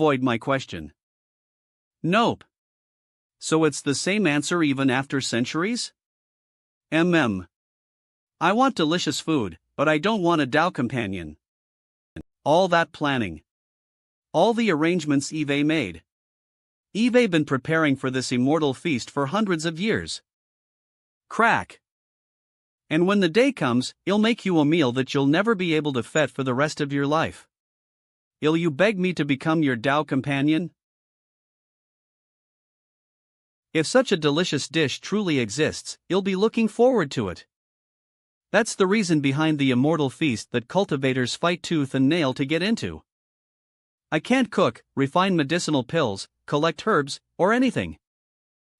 avoid my question. Nope. So it's the same answer even after centuries? I want delicious food, but I don't want a Tao companion. All that planning. All the arrangements Eve made. Eve been preparing for this immortal feast for hundreds of years. Crack. And when the day comes, he'll make you a meal that you'll never be able to fet for the rest of your life. Will you beg me to become your Tao companion? If such a delicious dish truly exists, he'll be looking forward to it. That's the reason behind the immortal feast that cultivators fight tooth and nail to get into. I can't cook, refine medicinal pills, collect herbs, or anything.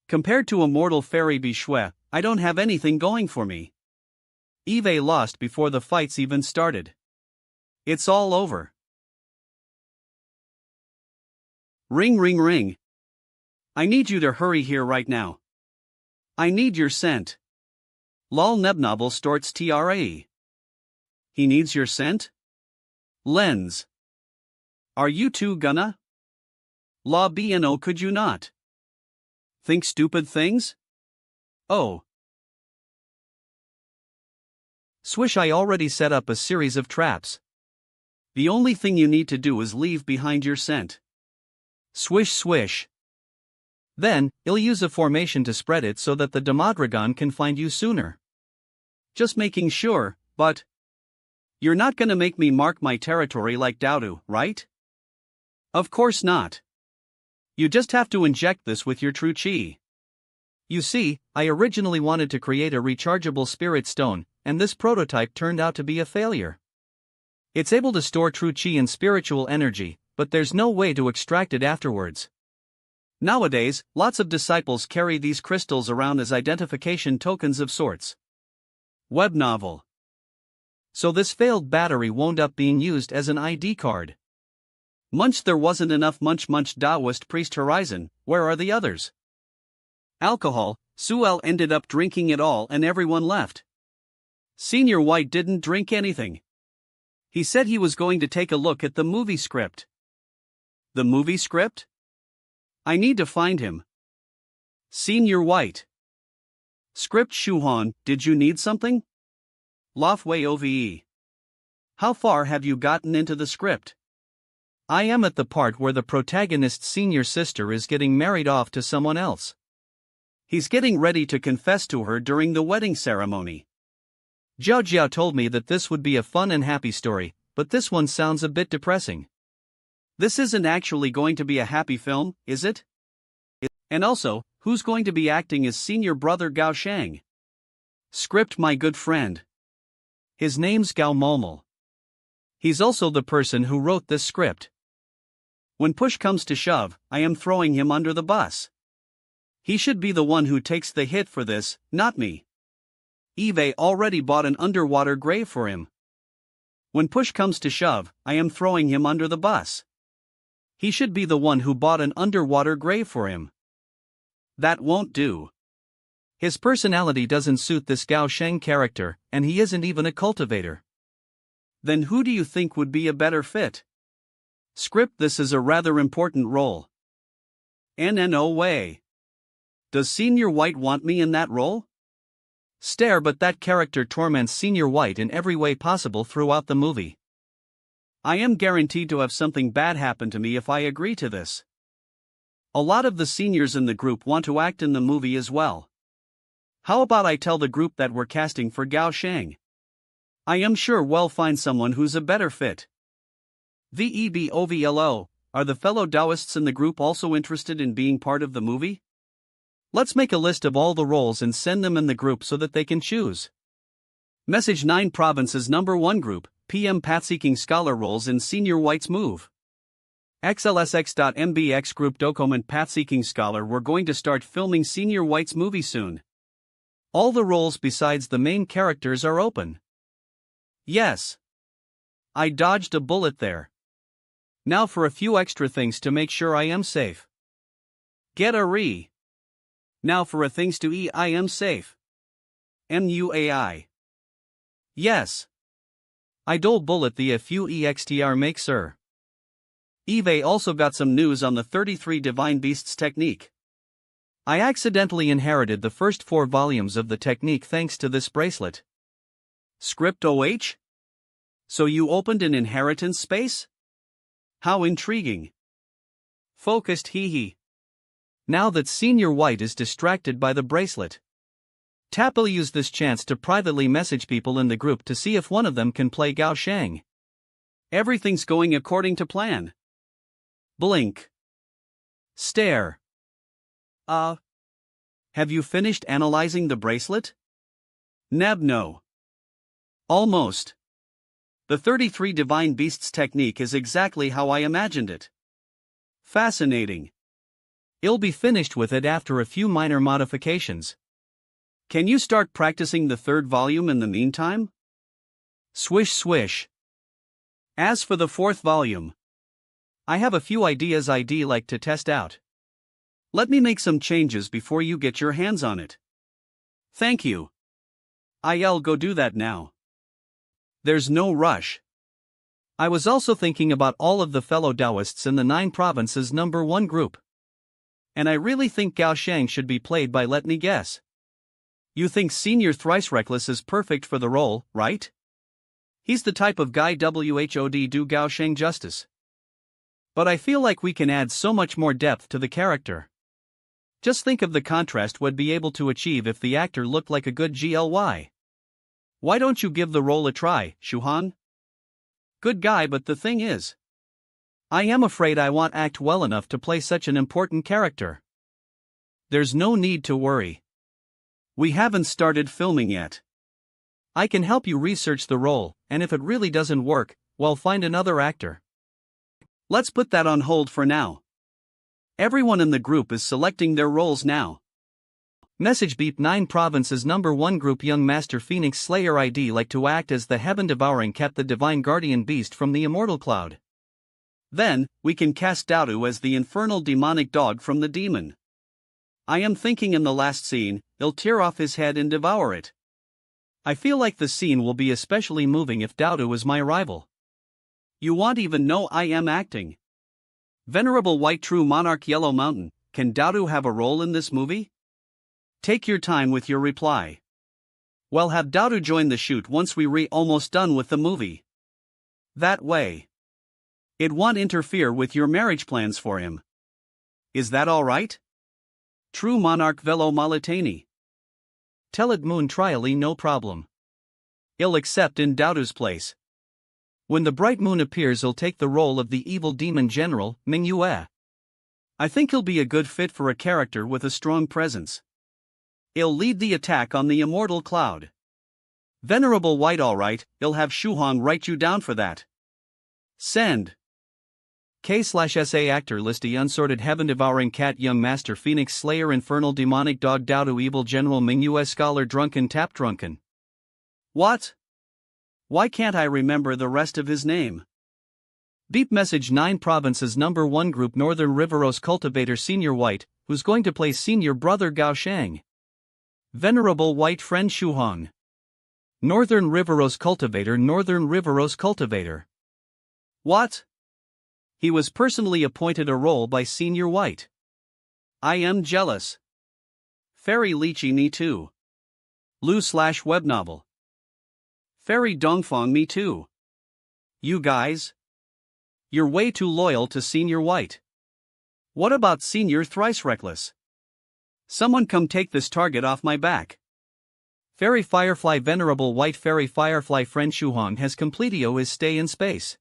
Compared to immortal fairy Bishwe, I don't have anything going for me. Eve lost before the fights even started. It's all over. Ring ring ring. I need you to hurry here right now. I need your scent. Lol Nebnovel Storts TRAE. He needs your scent? Lens. Are you two gonna? La BNO could you not? Think stupid things? Oh. Swish, I already set up a series of traps. The only thing you need to do is leave behind your scent. Swish swish. Then, he'll use a formation to spread it so that the Demodragon can find you sooner. Just making sure, but you're not gonna make me mark my territory like Daudu, right? Of course not. You just have to inject this with your true chi. You see, I originally wanted to create a rechargeable spirit stone, and this prototype turned out to be a failure. It's able to store true chi and spiritual energy, but there's no way to extract it afterwards. Nowadays, lots of disciples carry these crystals around as identification tokens of sorts. Web novel. So this failed battery wound up being used as an ID card. Munch, there wasn't enough munch Taoist priest horizon, where are the others? Alcohol, Suel ended up drinking it all and everyone left. Senior White didn't drink anything. He said he was going to take a look at the movie script. The movie script? I need to find him. Senior White. Script Shuhan, did you need something? Lofway OVE. How far have you gotten into the script? I am at the part where the protagonist's senior sister is getting married off to someone else. He's getting ready to confess to her during the wedding ceremony. Zhao Jiao told me that this would be a fun and happy story, but this one sounds a bit depressing. This isn't actually going to be a happy film, is it? And also, who's going to be acting as senior brother Gao Shang? Script, my good friend. His name's Gao Molmol. He's also the person who wrote this script. When push comes to shove, I am throwing him under the bus. He should be the one who takes the hit for this, not me. Eve already bought an underwater grave for him. When push comes to shove, I am throwing him under the bus. He should be the one who bought an underwater grave for him. That won't do. His personality doesn't suit this Gao Sheng character, and he isn't even a cultivator. Then who do you think would be a better fit? Script, this is a rather important role. No way. Does Senior White want me in that role? Stare, but that character torments Senior White in every way possible throughout the movie. I am guaranteed to have something bad happen to me if I agree to this. A lot of the seniors in the group want to act in the movie as well. How about I tell the group that we're casting for Gao Shang? I am sure we'll find someone who's a better fit. VEBOVLO, are the fellow Taoists in the group also interested in being part of the movie? Let's make a list of all the roles and send them in the group so that they can choose. Message 9 Provinces Number 1 Group, PM Path-Seeking Scholar roles in Senior White's move. XLSX.MBX Group Document Path-Seeking Scholar, we're going to start filming Senior White's movie soon. All the roles besides the main characters are open. Yes. I dodged a bullet there. Now for a few extra things to make sure I am safe. Get a re. Now for a things to eat I am safe. MUAI. Yes. I dole bullet the a few extr make sir. Eve also got some news on the 33 Divine Beasts technique. I accidentally inherited the first 4 volumes of the technique thanks to this bracelet. Script OH? So you opened an inheritance space? How intriguing. Focused hee. Now that Senior White is distracted by the bracelet, Tap'll use this chance to privately message people in the group to see if one of them can play Gao Shang. Everything's going according to plan. Blink. Stare. Have you finished analyzing the bracelet? Neb no. Almost. The 33 Divine Beasts technique is exactly how I imagined it. Fascinating. I'll be finished with it after a few minor modifications. Can you start practicing the 3rd volume in the meantime? Swish swish. As for the 4th volume, I have a few ideas I'd like to test out. Let me make some changes before you get your hands on it. Thank you. I'll go do that now. There's no rush. I was also thinking about all of the fellow Taoists in the 9 provinces number 1 group. And I really think Gao Shang should be played by, let me guess. You think Senior Thrice Reckless is perfect for the role, right? He's the type of guy who'd do Gao Shang justice. But I feel like we can add so much more depth to the character. Just think of the contrast we'd be able to achieve if the actor looked like a good GLY. Why don't you give the role a try, Shuhan? Good guy, but the thing is, I am afraid I won't act well enough to play such an important character. There's no need to worry. We haven't started filming yet. I can help you research the role, and if it really doesn't work, well, find another actor. Let's put that on hold for now. Everyone in the group is selecting their roles now. Message beep 9 provinces number 1 group Young Master Phoenix Slayer ID like to act as the heaven-devouring cat, the divine guardian beast from the immortal cloud. Then, we can cast Daodu as the infernal demonic dog from the demon. I am thinking in the last scene, he'll tear off his head and devour it. I feel like the scene will be especially moving if Daodu is my rival. You won't even know I am acting. Venerable White True Monarch Yellow Mountain, can Daodu have a role in this movie? Take your time with your reply. Well, have Daodu join the shoot once we almost done with the movie. That way, it won't interfere with your marriage plans for him. Is that alright? True Monarch Velo Malatani. Tell it Moon Trially no problem. I'll accept in Daodu's place. When the bright moon appears, he'll take the role of the evil demon general, Manhwa. I think he'll be a good fit for a character with a strong presence. He'll lead the attack on the immortal cloud. Venerable White, alright, he'll have Shuhong write you down for that. Send. K/SA actor list the unsorted heaven devouring cat Young Master Phoenix Slayer infernal demonic dog Daodu evil general Manhwa scholar drunken tap drunken. What? Why can't I remember the rest of his name? Beep message 9 provinces number 1 group Northern Riveros cultivator Senior White, who's going to play senior brother Gao Shang. Venerable White friend Shuhong. Northern Riveros cultivator Northern Riveros cultivator. What? He was personally appointed a role by Senior White. I am jealous. Fairy Lychee me too. Lu/web novel. Fairy Dongfang me too. You guys? You're way too loyal to Senior White. What about Senior Thrice Reckless? Someone come take this target off my back. Fairy Firefly Venerable White Fairy Firefly friend Shuhong has completio his stay in space.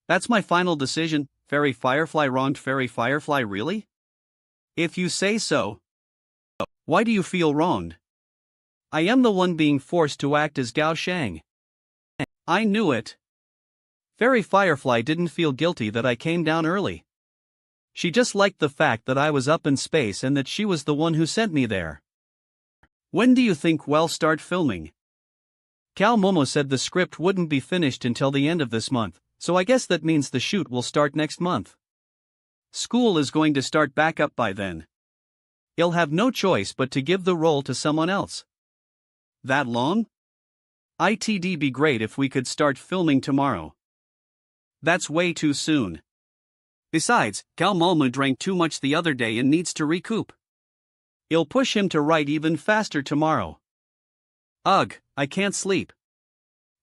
That's my final decision. Fairy Firefly wronged Fairy Firefly really? If you say so. Why do you feel wronged? I am the one being forced to act as Gao Shang. I knew it. Fairy Firefly didn't feel guilty that I came down early. She just liked the fact that I was up in space and that she was the one who sent me there. When do you think we'll start filming? Cal Momo said the script wouldn't be finished until the end of this month, so I guess that means the shoot will start next month. School is going to start back up by then. He'll have no choice but to give the role to someone else. That long? It'd be great if we could start filming tomorrow. That's way too soon. Besides, Gal Malmu drank too much the other day and needs to recoup. I'll push him to write even faster tomorrow. Ugh, I can't sleep.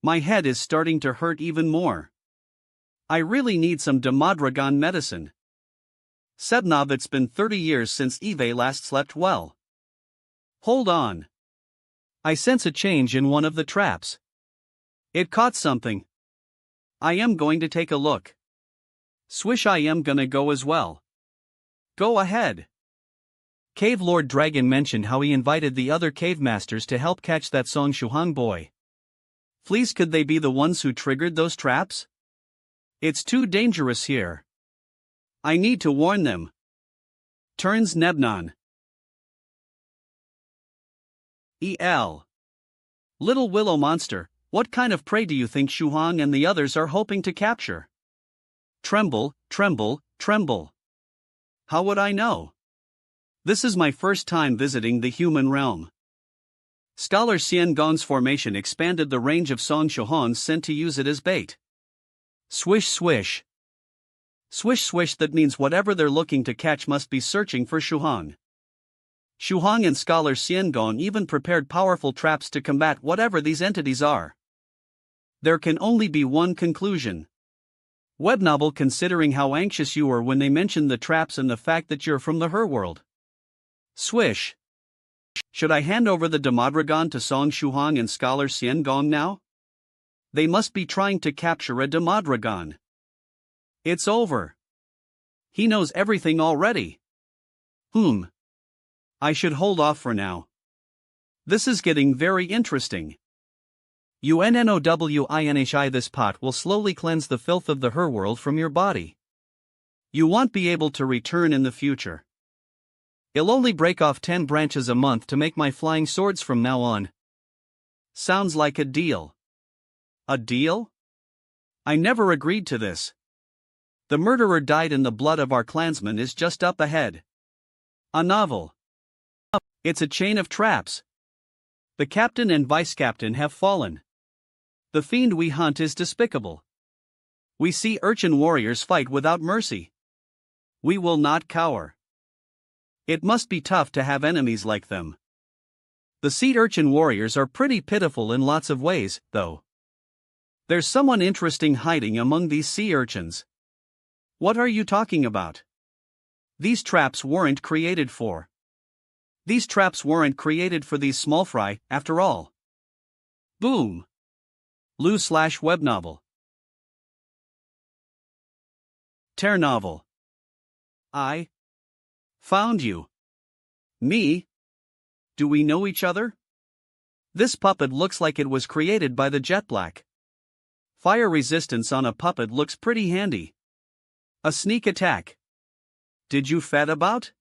My head is starting to hurt even more. I really need some Damadragon medicine. Sebnov, it's been 30 years since Eve last slept well. Hold on. I sense a change in one of the traps. It caught something. I am going to take a look. Swish, I am gonna go as well. Go ahead. Cave Lord Dragon mentioned how he invited the other cave masters to help catch that Song Shuhang boy. Please, could they be the ones who triggered those traps? It's too dangerous here. I need to warn them. Turns Nebnon. E.L. Little Willow Monster, what kind of prey do you think Shuhang and the others are hoping to capture? Tremble, tremble, tremble. How would I know? This is my first time visiting the human realm. Scholar Xian Gong's formation expanded the range of Song Shuhans sent to use it as bait. Swish swish. Swish swish, that means whatever they're looking to catch must be searching for Shuhang. Shuhang and Scholar Xian Gong even prepared powerful traps to combat whatever these entities are. There can only be one conclusion. Web novel, considering how anxious you were when they mentioned the traps and the fact that you're from the Her world. Swish. Should I hand over the Damadragon to Song Shuhang and Scholar Xian Gong now? They must be trying to capture a Damadragon. It's over. He knows everything already. I should hold off for now. This is getting very interesting. UNNOWINHI, this pot will slowly cleanse the filth of the Her world from your body. You won't be able to return in the future. I'll only break off 10 branches a month to make my flying swords from now on. Sounds like a deal. A deal? I never agreed to this. The murderer died in the blood of our clansmen is just up ahead. A novel. It's a chain of traps. The captain and vice-captain have fallen. The fiend we hunt is despicable. We see urchin warriors fight without mercy. We will not cower. It must be tough to have enemies like them. The sea urchin warriors are pretty pitiful in lots of ways, though. There's someone interesting hiding among these sea urchins. What are you talking about? These traps weren't created for. These traps weren't created for these small fry, after all. Boom. Lu/web novel. Tear novel. I found you. Me? Do we know each other? This puppet looks like it was created by the Jet Black. Fire resistance on a puppet looks pretty handy. A sneak attack. Did you fed about?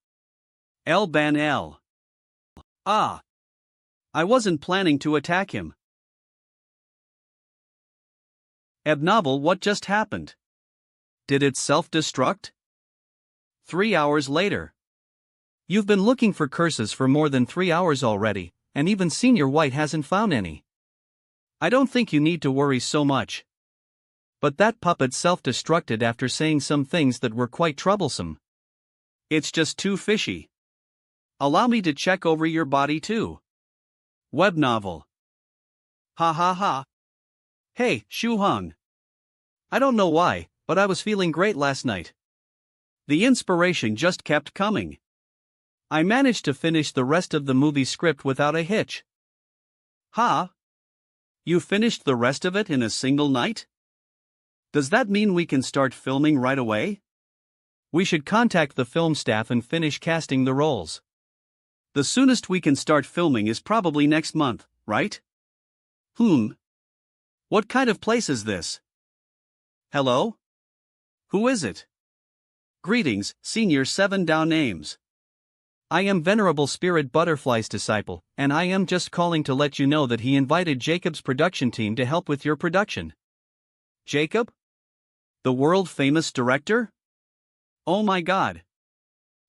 El ban El. Ah. I wasn't planning to attack him. Abnovel, what just happened? Did it self-destruct? 3 hours later. You've been looking for curses for more than 3 hours already, and even Senior White hasn't found any. I don't think you need to worry so much. But that puppet self-destructed after saying some things that were quite troublesome. It's just too fishy. Allow me to check over your body too. Web novel. Ha ha ha. Hey, Shuhang. I don't know why, but I was feeling great last night. The inspiration just kept coming. I managed to finish the rest of the movie script without a hitch. Ha? You finished the rest of it in a single night? Does that mean we can start filming right away? We should contact the film staff and finish casting the roles. The soonest we can start filming is probably next month, right? What kind of place is this? Hello? Who is it? Greetings, Senior 7 Down names. I am Venerable Spirit Butterfly's disciple, and I am just calling to let you know that he invited Jacob's production team to help with your production. Jacob? The world-famous director? Oh my god.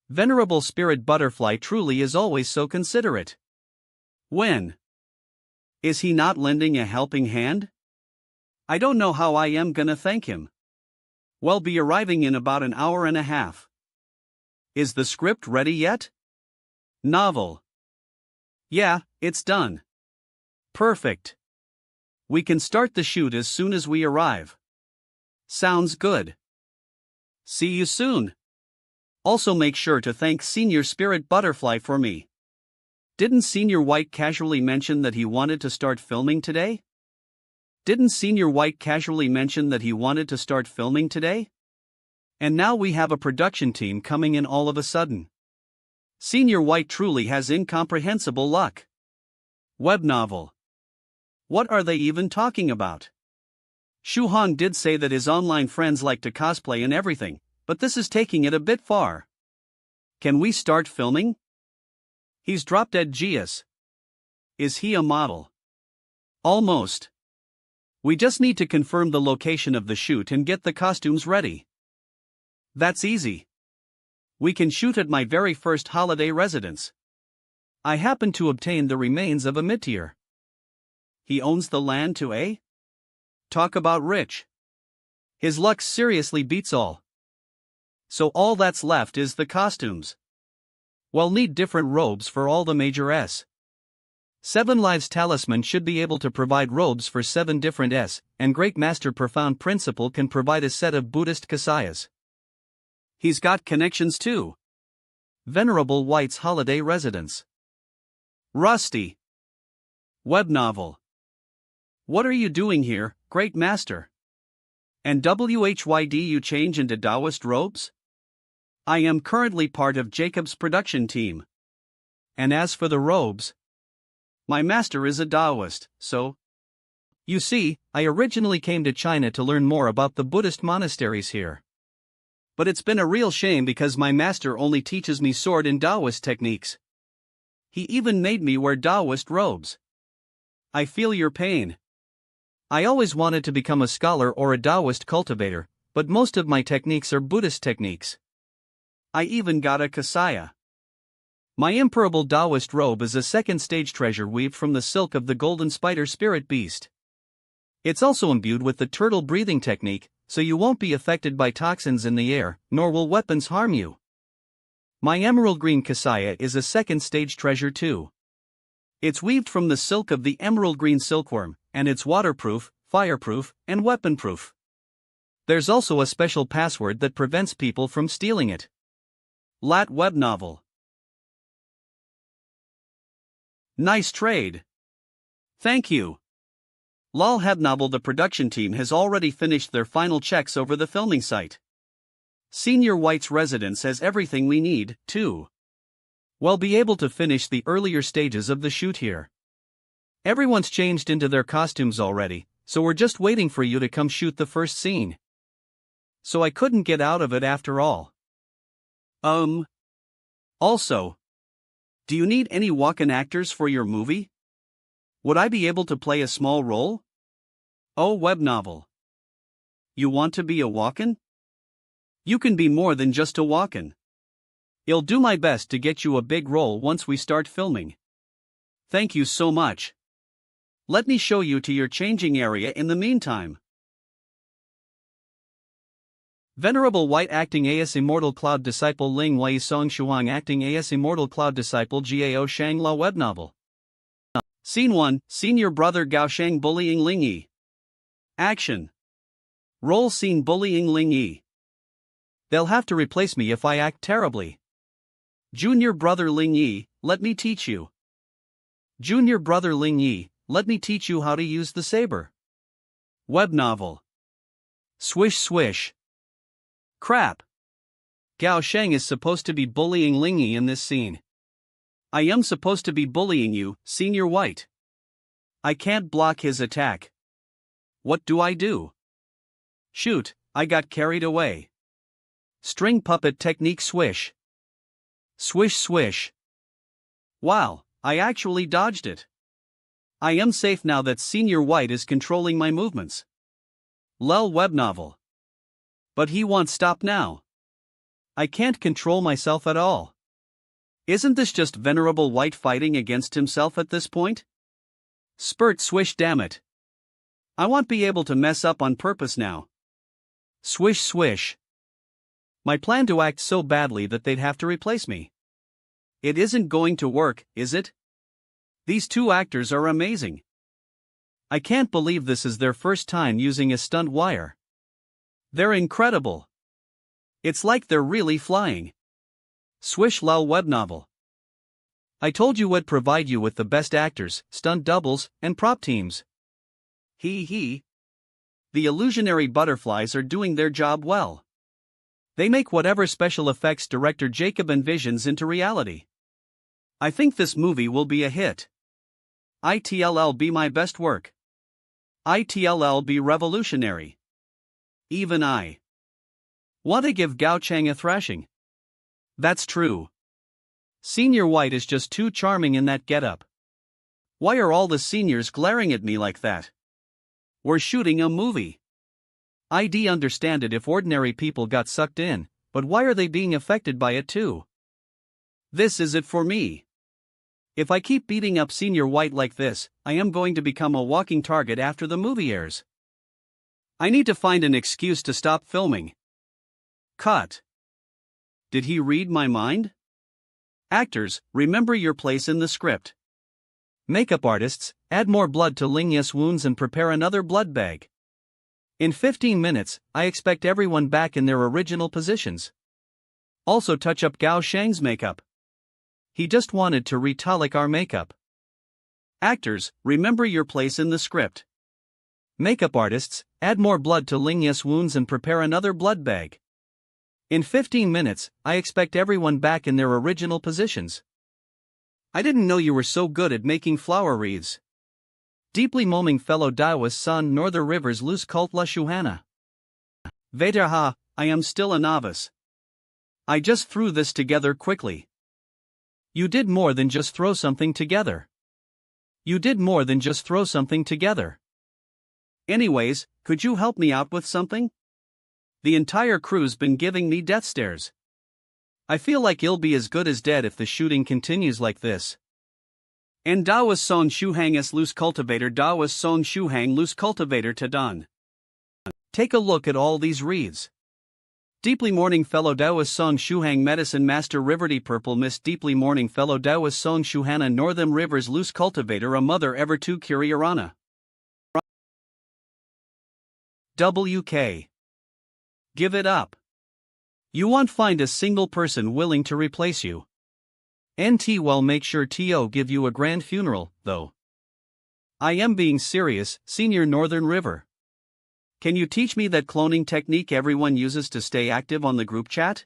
Venerable Spirit Butterfly truly is always so considerate. When? Is he not lending a helping hand? I don't know how I am gonna thank him. Will be arriving in about an hour and a half. Is the script ready yet? Novel. Yeah, it's done. Perfect. We can start the shoot as soon as we arrive. Sounds good. See you soon. Also make sure to thank Senior Spirit Butterfly for me. Didn't Senior White casually mention that he wanted to start filming today? Didn't Senior White casually mention that he wanted to start filming today? And now we have a production team coming in all of a sudden. Senior White truly has incomprehensible luck. Web novel. What are they even talking about? Shu Hong did say that his online friends like to cosplay and everything, but this is taking it a bit far. Can we start filming? He's drop dead genius. Is he a model? Almost. We just need to confirm the location of the shoot and get the costumes ready. That's easy. We can shoot at my very first holiday residence. I happen to obtain the remains of a meteor. He owns the land too, eh? Talk about rich. His luck seriously beats all. So all that's left is the costumes. We'll need different robes for all the major S. 7 Lives Talisman should be able to provide robes for 7 different S, and Great Master Profound Principle can provide a set of Buddhist kasayas. He's got connections too. Venerable White's holiday residence. Rusty. Web novel. What are you doing here, Great Master? And WHYD you change into Taoist robes? I am currently part of Jacob's production team. And as for the robes, my master is a Taoist, so... You see, I originally came to China to learn more about the Buddhist monasteries here. But it's been a real shame because my master only teaches me sword and Taoist techniques. He even made me wear Taoist robes. I feel your pain. I always wanted to become a scholar or a Taoist cultivator, but most of my techniques are Buddhist techniques. I even got a kasaya. My imperable Taoist robe is a second-stage treasure weaved from the silk of the golden spider spirit beast. It's also imbued with the turtle breathing technique, so you won't be affected by toxins in the air, nor will weapons harm you. My emerald green kasaya is a second-stage treasure too. It's weaved from the silk of the emerald green silkworm, and it's waterproof, fireproof, and weaponproof. There's also a special password that prevents people from stealing it. Lat web novel. Nice trade. Thank you. Lol Hebnovel. The production team has already finished their final checks over the filming site. Senior White's residence has everything we need, too. We'll be able to finish the earlier stages of the shoot here. Everyone's changed into their costumes already, so we're just waiting for you to come shoot the first scene. So I couldn't get out of it after all. Also, do you need any walk-in actors for your movie? Would I be able to play a small role? Oh, web novel. You want to be a walk-in? You can be more than just a walk-in. I'll do my best to get you a big role once we start filming. Thank you so much. Let me show you to your changing area in the meantime. Venerable White acting as Immortal Cloud Disciple Ling Wei Song Shuang acting as Immortal Cloud Disciple Gao Shang La web novel. Scene 1, Senior Brother Gao Shang bullying Ling Yi. Action. Roll scene bullying Ling Yi. They'll have to replace me if I act terribly. Junior Brother Ling Yi, let me teach you. Junior Brother Ling Yi, let me teach you how to use the saber. Web novel. Swish swish. Crap. Gao Shang is supposed to be bullying Ling Yi in this scene. I am supposed to be bullying you, Senior White. I can't block his attack. What do I do? Shoot, I got carried away. String puppet technique swish. Swish swish. Wow, I actually dodged it. I am safe now that Senior White is controlling my movements. Lel web novel. But he won't stop now. I can't control myself at all. Isn't this just Venerable White fighting against himself at this point? Spurt swish damn it. I won't be able to mess up on purpose now. Swish swish. My plan to act so badly that they'd have to replace me. It isn't going to work, is it? These two actors are amazing. I can't believe this is their first time using a stunt wire. They're incredible. It's like they're really flying. Swish lol web novel. I told you I'd provide you with the best actors, stunt doubles, and prop teams. Hee hee. The illusionary butterflies are doing their job well. They make whatever special effects director Jacob envisions into reality. I think this movie will be a hit. ITLL be my best work. ITLL be revolutionary. Even I want to give Gao Chang a thrashing. That's true. Senior White is just too charming in that getup. Why are all the seniors glaring at me like that? We're shooting a movie. I'd understand it if ordinary people got sucked in, but why are they being affected by it too? This is it for me. If I keep beating up Senior White like this, I am going to become a walking target after the movie airs. I need to find an excuse to stop filming. Cut. Did he read my mind? Actors, remember your place in the script. Makeup artists, add more blood to Lingya's wounds and prepare another blood bag. In 15 minutes, I expect everyone back in their original positions. Also touch up Gao Shang's makeup. He just wanted to retalic our makeup. Actors, remember your place in the script. Makeup artists, add more blood to Lingya's wounds and prepare another blood bag. In 15 minutes, I expect everyone back in their original positions. I didn't know you were so good at making flower wreaths. Deeply moaming fellow Daiwa's son Northern River's loose cult la Shuhana. Veterha, I am still a novice. I just threw this together quickly. You did more than just throw something together. You did more than just throw something together. Anyways, could you help me out with something? The entire crew's been giving me death stares. I feel like I'll be as good as dead if the shooting continues like this. And Dawas Song Shuhang S loose cultivator Dawas Song Shuhang loose cultivator Tadan. Take a look at all these wreaths. Deeply mourning fellow Dawas Song Shuhang medicine master Riverty purple mist deeply mourning fellow Dawas Song Shuhana Northern Rivers loose cultivator a mother ever to Kiriarana. WK. Give it up. You won't find a single person willing to replace you. NT well make sure TO give you a grand funeral, though. I am being serious, Senior Northern River. Can you teach me that cloning technique everyone uses to stay active on the group chat?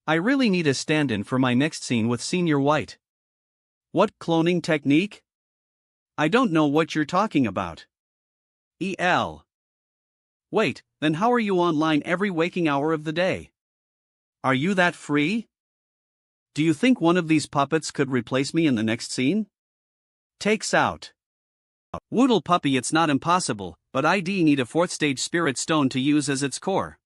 I really need a stand-in for my next scene with Senior White. What cloning technique? I don't know what you're talking about. EL. Wait, then how are you online every waking hour of the day? Are you that free? Do you think one of these puppets could replace me in the next scene? Takes out. Woodle puppy it's not impossible, but ID need a 4th stage spirit stone to use as its core.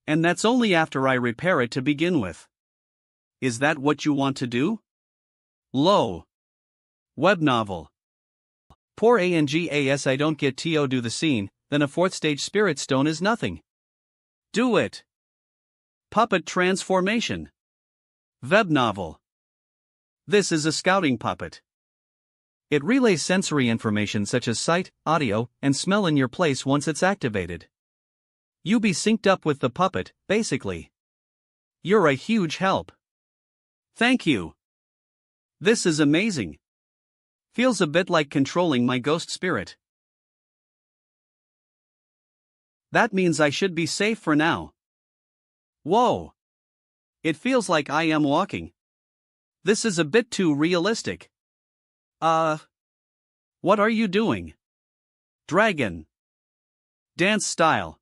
And that's only after I repair it to begin with. Is that what you want to do? Low. Web novel. Poor ANGAS I don't get TO do the scene, then a 4th stage spirit stone is nothing. Do it. Puppet transformation. Web novel. This is a scouting puppet. It relays sensory information such as sight, audio, and smell in your place once it's activated. You be synced up with the puppet, basically. You're a huge help. Thank you. This is amazing. Feels a bit like controlling my ghost spirit. That means I should be safe for now. Whoa. It feels like I am walking. This is a bit too realistic. What are you doing? Dragon. Dance style.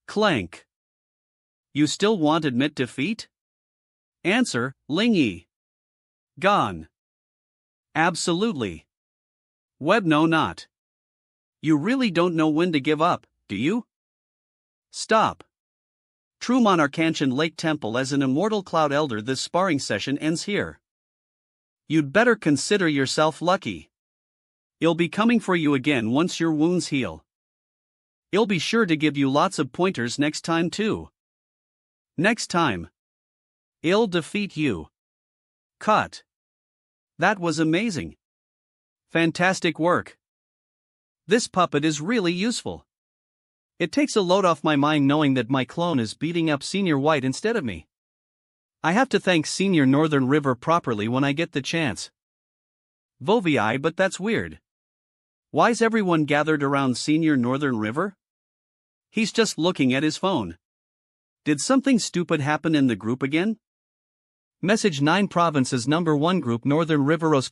Clank. You still won't admit defeat? Answer, Lingyi. Gone. Absolutely. Web no not. You really don't know when to give up, do you? Stop. True Monarchantian Lake Temple as an immortal cloud elder this sparring session ends here. You'd better consider yourself lucky. I'll be coming for you again once your wounds heal. I'll be sure to give you lots of pointers next time too. Next time, I'll defeat you. Cut. That was amazing. Fantastic work. This puppet is really useful. It takes a load off my mind knowing that my clone is beating up Senior White instead of me. I have to thank Senior Northern River properly when I get the chance. Vovii, but that's weird. Why's everyone gathered around Senior Northern River? He's just looking at his phone. Did something stupid happen in the group again? Message 9 Provinces Number 1 Group Northern Riveros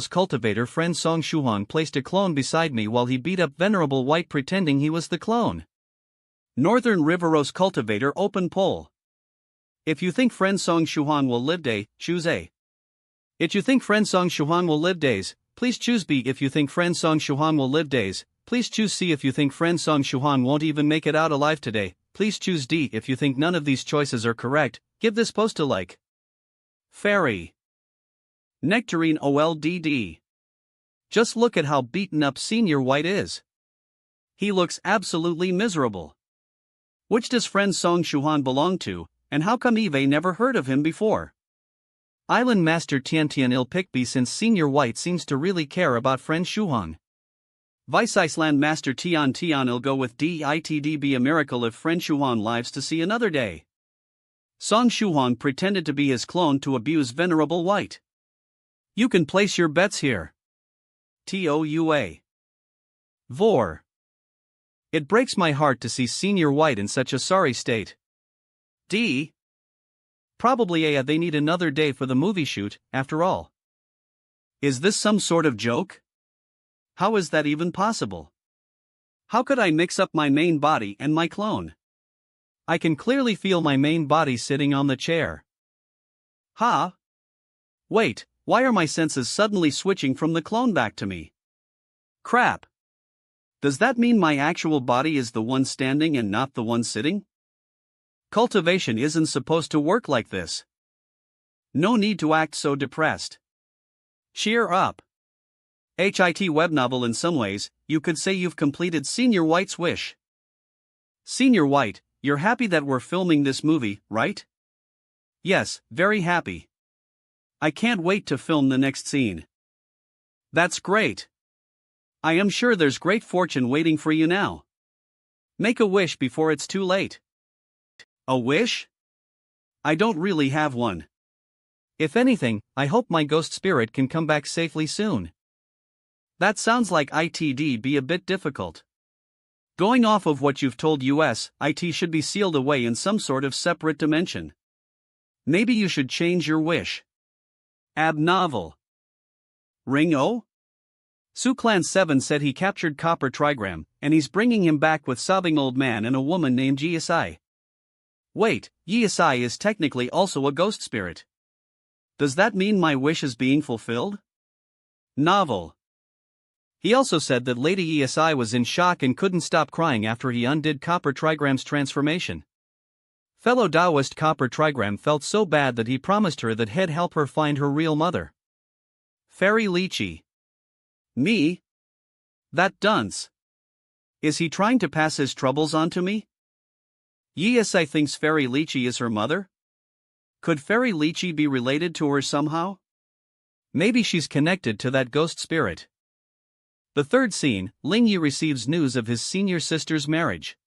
Cultivator Friend Song Shuhan placed a clone beside me while he beat up Venerable White pretending he was the clone. Northern Riveros Cultivator Open poll. If you think Friend Song Shuhan will live day, choose A. If you think Friend Song Shuhan will live days, please choose B. If you think Friend Song Shuhan will live days, please choose C. If you think Friend Song Shuhan won't even make it out alive today, please choose D. If you think none of these choices are correct, give this post a like. Fairy. Nectarine OLDD. Just look at how beaten up Senior White is. He looks absolutely miserable. Which does Friend Song Shuhan belong to, and how come Eve never heard of him before? Island Master Tiantian Il pick B since Senior White seems to really care about Friend Shuhan. Vice Iceland Master Tian Il go with D. It'd be a miracle if Friend Shuhan lives to see another day. Song Shuhan pretended to be his clone to abuse Venerable White. You can place your bets here. TOUA. Vor. It breaks my heart to see Senior White in such a sorry state. D. Probably A. They need another day for the movie shoot, after all. Is this some sort of joke? How is that even possible? How could I mix up my main body and my clone? I can clearly feel my main body sitting on the chair. Ha! Wait, why are my senses suddenly switching from the clone back to me? Crap! Does that mean my actual body is the one standing and not the one sitting? Cultivation isn't supposed to work like this. No need to act so depressed. Cheer up. HIT web novel. In some ways, you could say you've completed Senior White's wish. Senior White, you're happy that we're filming this movie, right? Yes, very happy. I can't wait to film the next scene. That's great. I am sure there's great fortune waiting for you now. Make a wish before it's too late. A wish? I don't really have one. If anything, I hope my ghost spirit can come back safely soon. That sounds like it'd be a bit difficult. Going off of what you've told us, it should be sealed away in some sort of separate dimension. Maybe you should change your wish. Novel. Ring O? Suclan 7 said he captured Copper Trigram, and he's bringing him back with sobbing old man and a woman named Yesai. Wait, Yesai is technically also a ghost spirit. Does that mean my wish is being fulfilled? Novel. He also said that Lady Yesai was in shock and couldn't stop crying after he undid Copper Trigram's transformation. Fellow Taoist Copper Trigram felt so bad that he promised her that he'd help her find her real mother. Fairy Lychee. Me? That dunce. Is he trying to pass his troubles on to me? Yesai thinks Fairy Lychee is her mother? Could Fairy Lychee be related to her somehow? Maybe she's connected to that ghost spirit. The third scene, Ling Yi receives news of his senior sister's marriage.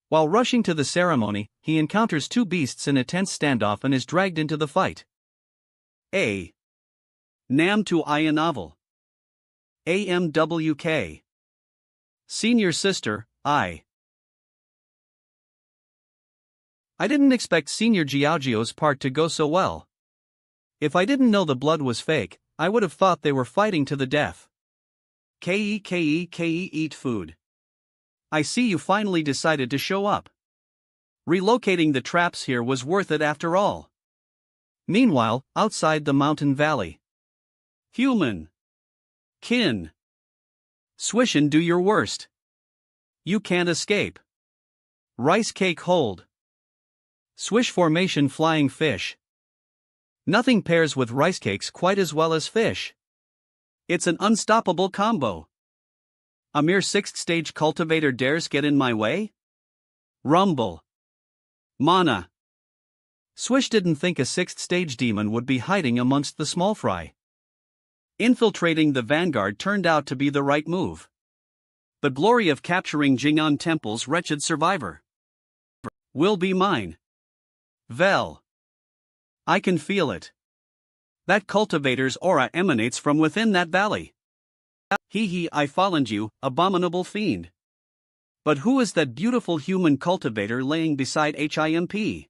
While rushing to the ceremony, he encounters two beasts in a tense standoff and is dragged into the fight. A. Nam to Aya Novel. AMWK. Senior sister, I didn't expect Senior Jiaojiao's part to go so well. If I didn't know the blood was fake, I would have thought they were fighting to the death. K-E-K-E-K-E eat food. I see you finally decided to show up. Relocating the traps here was worth it after all. Meanwhile, outside the mountain valley. Human. Kin. Swish and do your worst. You can't escape. Rice cake hold. Swish formation flying fish. Nothing pairs with rice cakes quite as well as fish. It's an unstoppable combo. A mere 6th stage cultivator dares get in my way? Rumble. Mana. Swish didn't think a 6th stage demon would be hiding amongst the small fry. Infiltrating the vanguard turned out to be the right move. The glory of capturing Jing'an Temple's wretched survivor will be mine. Vel. I can feel it. That cultivator's aura emanates from within that valley. Hee, I followed you, abominable fiend. But who is that beautiful human cultivator laying beside HIMP?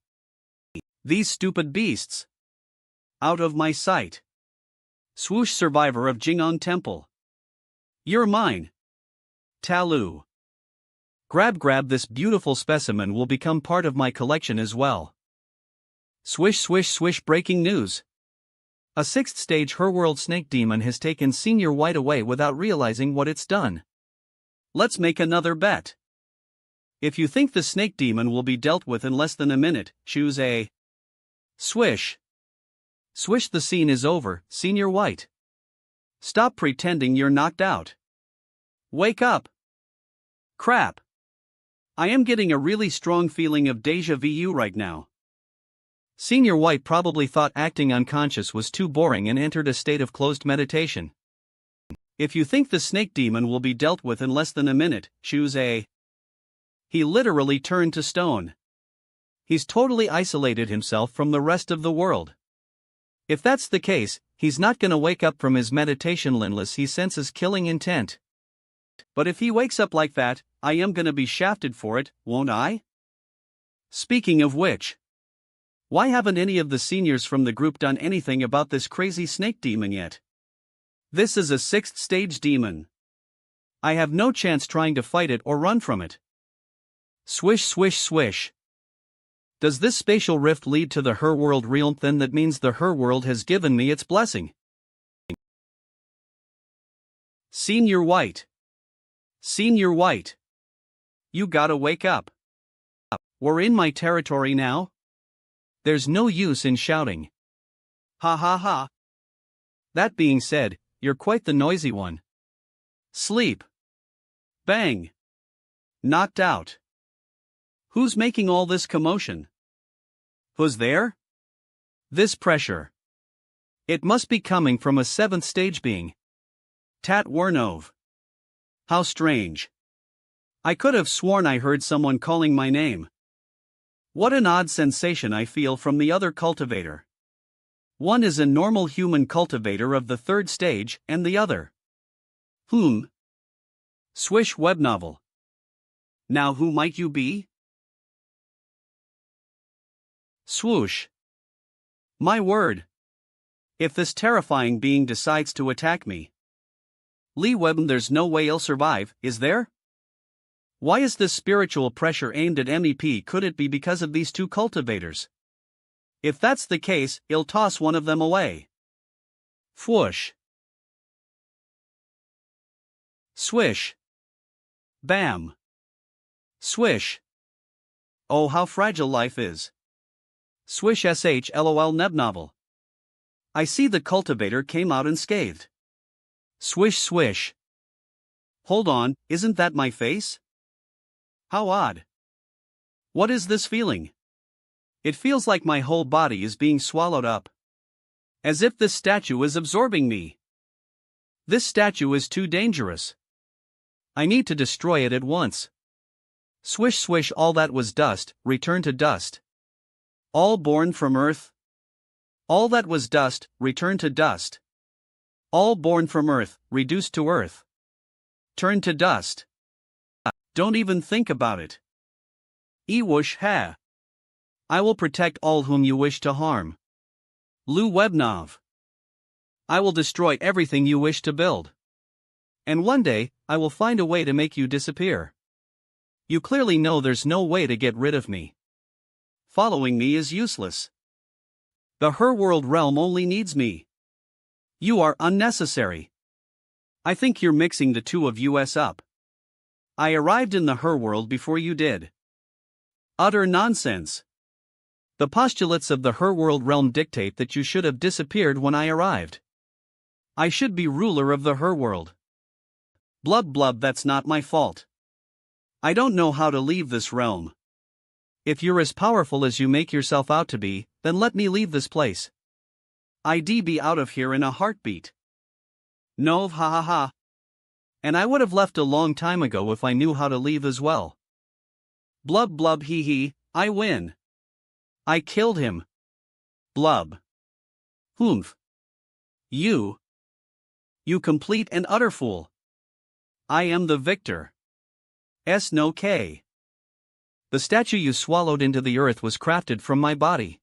These stupid beasts. Out of my sight. Swoosh, survivor of Jing'an Temple. You're mine. Talu. Grab this beautiful specimen will become part of my collection as well. Swish, breaking news. A 6th stage Herworld snake demon has taken Senior White away without realizing what it's done. Let's make another bet. If you think the snake demon will be dealt with in less than a minute, choose a swish. Swish, the scene is over, Senior White. Stop pretending you're knocked out. Wake up. Crap. I am getting a really strong feeling of deja vu right now. Senior White probably thought acting unconscious was too boring and entered a state of closed meditation. If you think the snake demon will be dealt with in less than a minute, choose a. He literally turned to stone. He's totally isolated himself from the rest of the world. If that's the case, he's not gonna wake up from his meditation unless he senses killing intent. But if he wakes up like that, I am gonna be shafted for it, won't I? Speaking of which, why haven't any of the seniors from the group done anything about this crazy snake demon yet? This is a 6th stage demon. I have no chance trying to fight it or run from it. Swish. Does this spatial rift lead to the Herworld realm? Then that means the Herworld has given me its blessing. Senior White. You gotta wake up. We're in my territory now. There's no use in shouting. Ha. That being said, you're quite the noisy one. Sleep. Bang. Knocked out. Who's making all this commotion? Who's there? This pressure. It must be coming from a 7th stage being. Tat Wernov. How strange. I could have sworn I heard someone calling my name. What an odd sensation I feel from the other cultivator. One is a normal human cultivator of the 3rd stage, and the other. Swish web novel. Now who might you be? Swoosh. My word. If this terrifying being decides to attack me. Lee Web, there's no way I'll survive, is there? Why is this spiritual pressure aimed at MEP? Could it be because of these two cultivators? If that's the case, I'll toss one of them away. Fwoosh. Swish. Bam. Swish. Oh, how fragile life is. Swish lol neb novel. I see the cultivator came out unscathed. Swish. Hold on, isn't that my face? How odd. What is this feeling? It feels like my whole body is being swallowed up. As if this statue is absorbing me. This statue is too dangerous. I need to destroy it at once. Swish, all that was dust, return to dust. All born from earth. All that was dust, return to dust. All born from earth, reduced to earth. Turn to dust. Don't even think about it. Ewoosh ha. I will protect all whom you wish to harm. Lu Webnov. I will destroy everything you wish to build. And one day, I will find a way to make you disappear. You clearly know there's no way to get rid of me. Following me is useless. The Herworld realm only needs me. You are unnecessary. I think you're mixing the two of us up. I arrived in the Herworld before you did. Utter nonsense. The postulates of the Herworld realm dictate that you should have disappeared when I arrived. I should be ruler of the Herworld. Blub blub, that's not my fault. I don't know how to leave this realm. If you're as powerful as you make yourself out to be, then let me leave this place. I'd be out of here in a heartbeat. No, ha ha ha. And I would have left a long time ago if I knew how to leave as well. Blub blub, hee hee, I win. I killed him. Blub. Humph. You complete and utter fool. I am the victor. No K. The statue you swallowed into the earth was crafted from my body.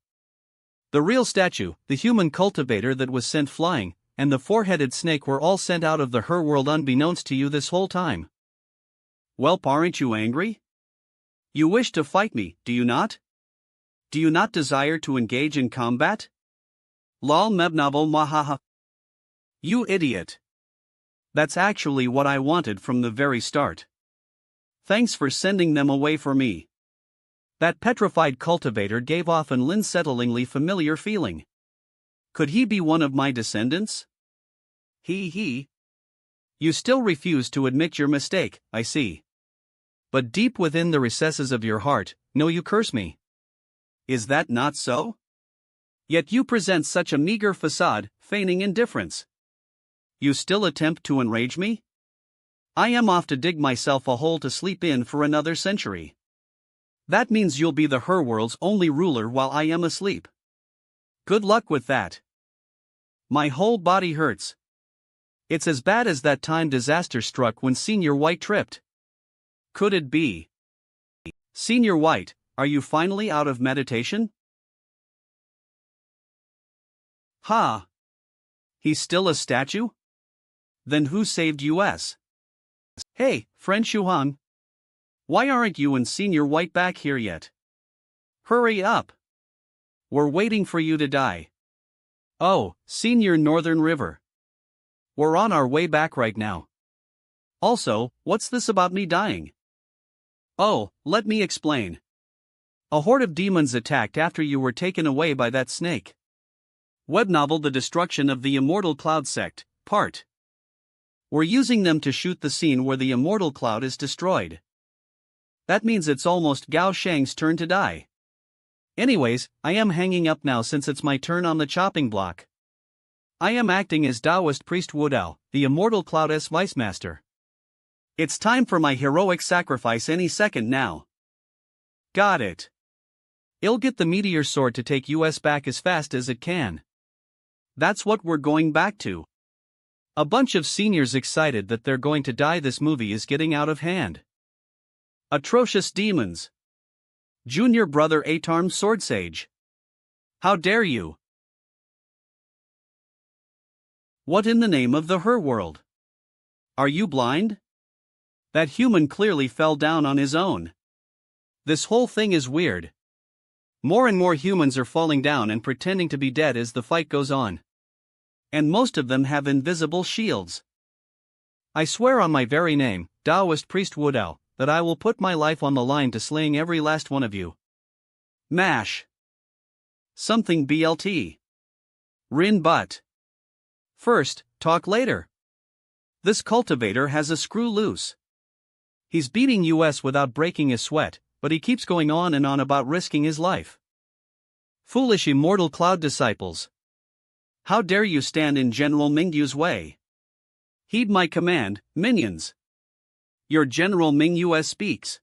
The real statue, the human cultivator that was sent flying, and the four-headed snake were all sent out of the her world unbeknownst to you this whole time. Welp, aren't you angry? You wish to fight me, do you not? Do you not desire to engage in combat? Lol mebnovel mahaha. You idiot. That's actually what I wanted from the very start. Thanks for sending them away for me. That petrified cultivator gave off an unsettlingly familiar feeling. Could he be one of my descendants? He. You still refuse to admit your mistake, I see. But deep within the recesses of your heart, no, you curse me. Is that not so? Yet you present such a meager facade, feigning indifference. You still attempt to enrage me? I am off to dig myself a hole to sleep in for another century. That means you'll be the her world's only ruler while I am asleep. Good luck with that. My whole body hurts. It's as bad as that time disaster struck when Senior White tripped. Could it be? Senior White, are you finally out of meditation? Ha! He's still a statue? Then who saved US? Hey, friend Shuhan. Why aren't you and Senior White back here yet? Hurry up. We're waiting for you to die. Oh, Senior Northern River. We're on our way back right now. Also, what's this about me dying? Oh, let me explain. A horde of demons attacked after you were taken away by that snake. Web novel The Destruction of the Immortal Cloud Sect, Part. We're using them to shoot the scene where the Immortal Cloud is destroyed. That means it's almost Gao Shang's turn to die. Anyways, I am hanging up now since it's my turn on the chopping block. I am acting as Taoist priest Wudao, the Immortal Cloud's vice master. It's time for my heroic sacrifice any second now. Got it. I'll get the meteor sword to take US back as fast as it can. That's what we're going back to. A bunch of seniors excited that they're going to die. This movie is getting out of hand. Atrocious demons. Junior brother Atarm Sword Sage. How dare you? What in the name of the her world? Are you blind? That human clearly fell down on his own. This whole thing is weird. More and more humans are falling down and pretending to be dead as the fight goes on. And most of them have invisible shields. I swear on my very name, Taoist priest Wudao, that I will put my life on the line to slaying every last one of you. Mash. Something BLT. Rin but. First, talk later. This cultivator has a screw loose. He's beating US without breaking a sweat, but he keeps going on and on about risking his life. Foolish immortal cloud disciples. How dare you stand in General Mingyu's way? Heed my command, minions. Your General Mingyu speaks.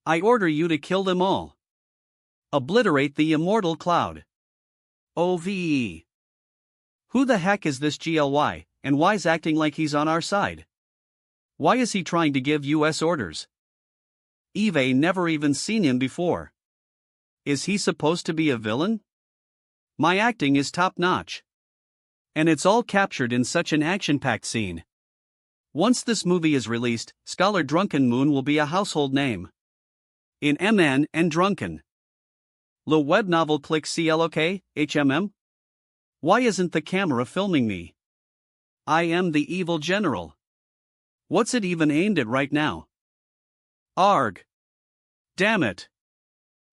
I order you to kill them all. Obliterate the immortal cloud. OVE. Who the heck is this GLY, and why's acting like he's on our side? Why is he trying to give US orders? Eve never even seen him before. Is he supposed to be a villain? My acting is top-notch. And it's all captured in such an action-packed scene. Once this movie is released, Scholar Drunken Moon will be a household name. In MN and Drunken. Le web novel click CLOK, HMM? Why isn't the camera filming me? I am the evil general. What's it even aimed at right now? Arg. Damn it.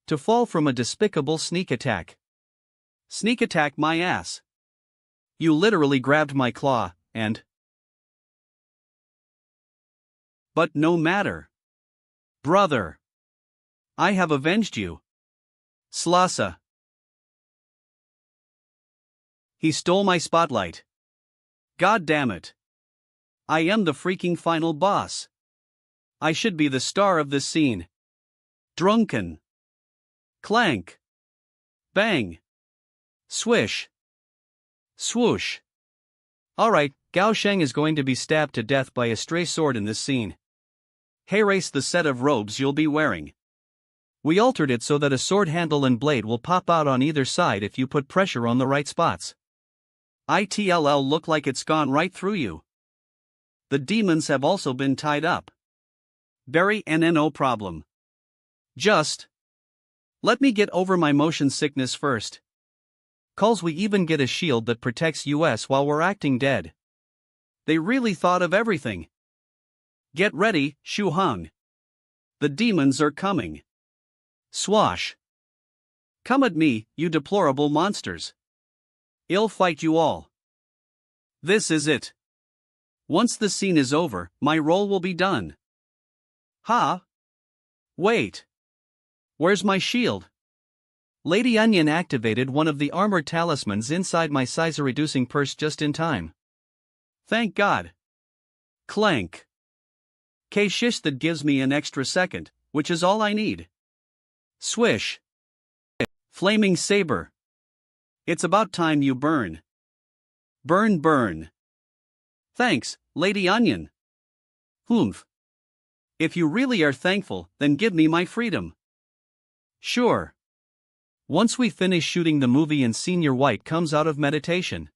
To fall from a despicable sneak attack. Sneak attack my ass. You literally grabbed my claw, and But no matter. Brother. I have avenged you. Slasa. He stole my spotlight. God damn it. I am the freaking final boss. I should be the star of this scene. Drunken. Clank. Bang. Swish. Swoosh. Alright, Gao Sheng is going to be stabbed to death by a stray sword in this scene. Erase the set of robes you'll be wearing. We altered it so that a sword handle and blade will pop out on either side if you put pressure on the right spots. It'll look like it's gone right through you. The demons have also been tied up. Very no problem. Just let me get over my motion sickness first. Calls we even get a shield that protects us while we're acting dead. They really thought of everything. Get ready, Shu Hung. The demons are coming. Swash. Come at me, you deplorable monsters. I'll fight you all. This is it. Once the scene is over, my role will be done. Ha? Wait. Where's my shield? Lady Onion activated one of the armored talismans inside my size-reducing purse just in time. Thank God. Clank. Shish, that gives me an extra second, which is all I need. Swish. Flaming saber. It's about time you burn. Burn, burn. Thanks, Lady Onion. Humph. If you really are thankful, then give me my freedom. Sure. Once we finish shooting the movie and Senior White comes out of meditation,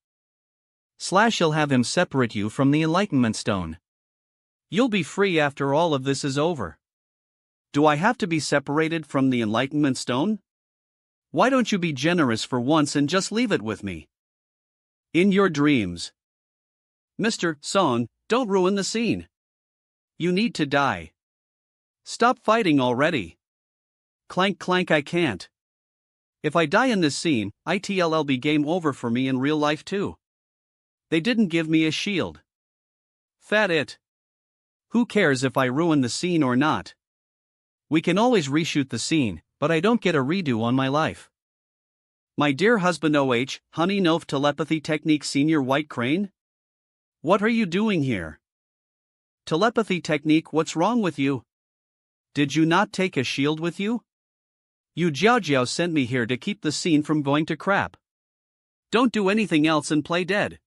I'll have him separate you from the Enlightenment Stone. You'll be free after all of this is over. Do I have to be separated from the Enlightenment Stone? Why don't you be generous for once and just leave it with me? In your dreams. Mr. Song, don't ruin the scene. You need to die. Stop fighting already. Clank clank, I can't. If I die in this scene, it'll be game over for me in real life too. They didn't give me a shield. Fat it. Who cares if I ruin the scene or not? We can always reshoot the scene, but I don't get a redo on my life. My dear husband honey Nov telepathy technique Senior White Crane? What are you doing here? Telepathy technique, what's wrong with you? Did you not take a shield with you? You Jiao Jiao sent me here to keep the scene from going to crap. Don't do anything else and play dead.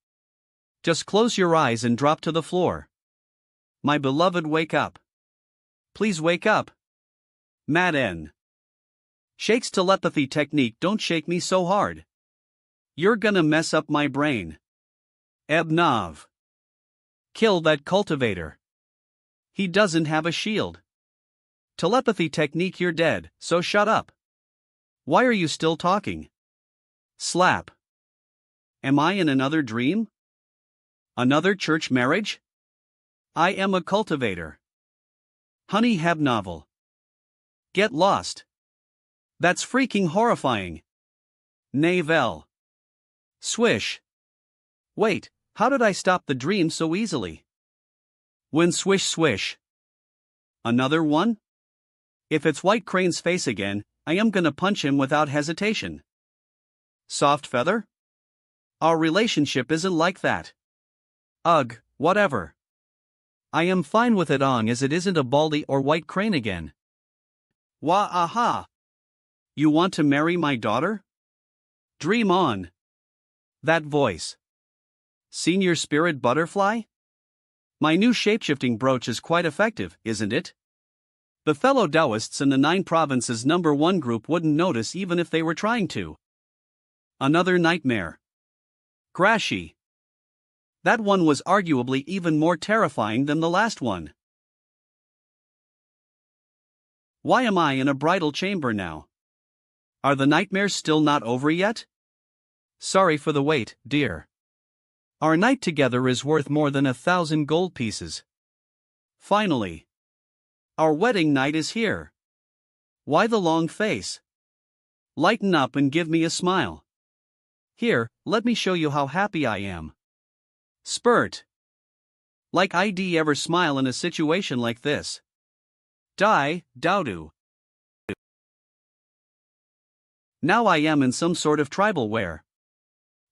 Just close your eyes and drop to the floor. My beloved, wake up. Please wake up. Mad N. Shakes telepathy technique, don't shake me so hard. You're gonna mess up my brain. Ebnav. Kill that cultivator. He doesn't have a shield. Telepathy technique, you're dead, so shut up. Why are you still talking? Slap. Am I in another dream? Another church marriage? I am a cultivator. Honey Heb novel. Get lost. That's freaking horrifying. Navel. Swish. Wait, how did I stop the dream so easily? When swish swish. Another one? If it's White Crane's face again, I am gonna punch him without hesitation. Soft feather? Our relationship isn't like that. Ugh, whatever. I am fine with it on as it isn't a Baldy or White Crane again. Wah aha. You want to marry my daughter? Dream on. That voice. Senior Spirit Butterfly? My new shapeshifting brooch is quite effective, isn't it? The fellow Taoists in the 9 provinces #1 group wouldn't notice even if they were trying to. Another nightmare. Crashy. That one was arguably even more terrifying than the last one. Why am I in a bridal chamber now? Are the nightmares still not over yet? Sorry for the wait, dear. Our night together is worth more than 1,000 gold pieces. Finally. Our wedding night is here. Why the long face? Lighten up and give me a smile. Here, let me show you how happy I am. Spurt. Like I'd ever smile in a situation like this. Die, Dowdu. Now I am in some sort of tribal wear.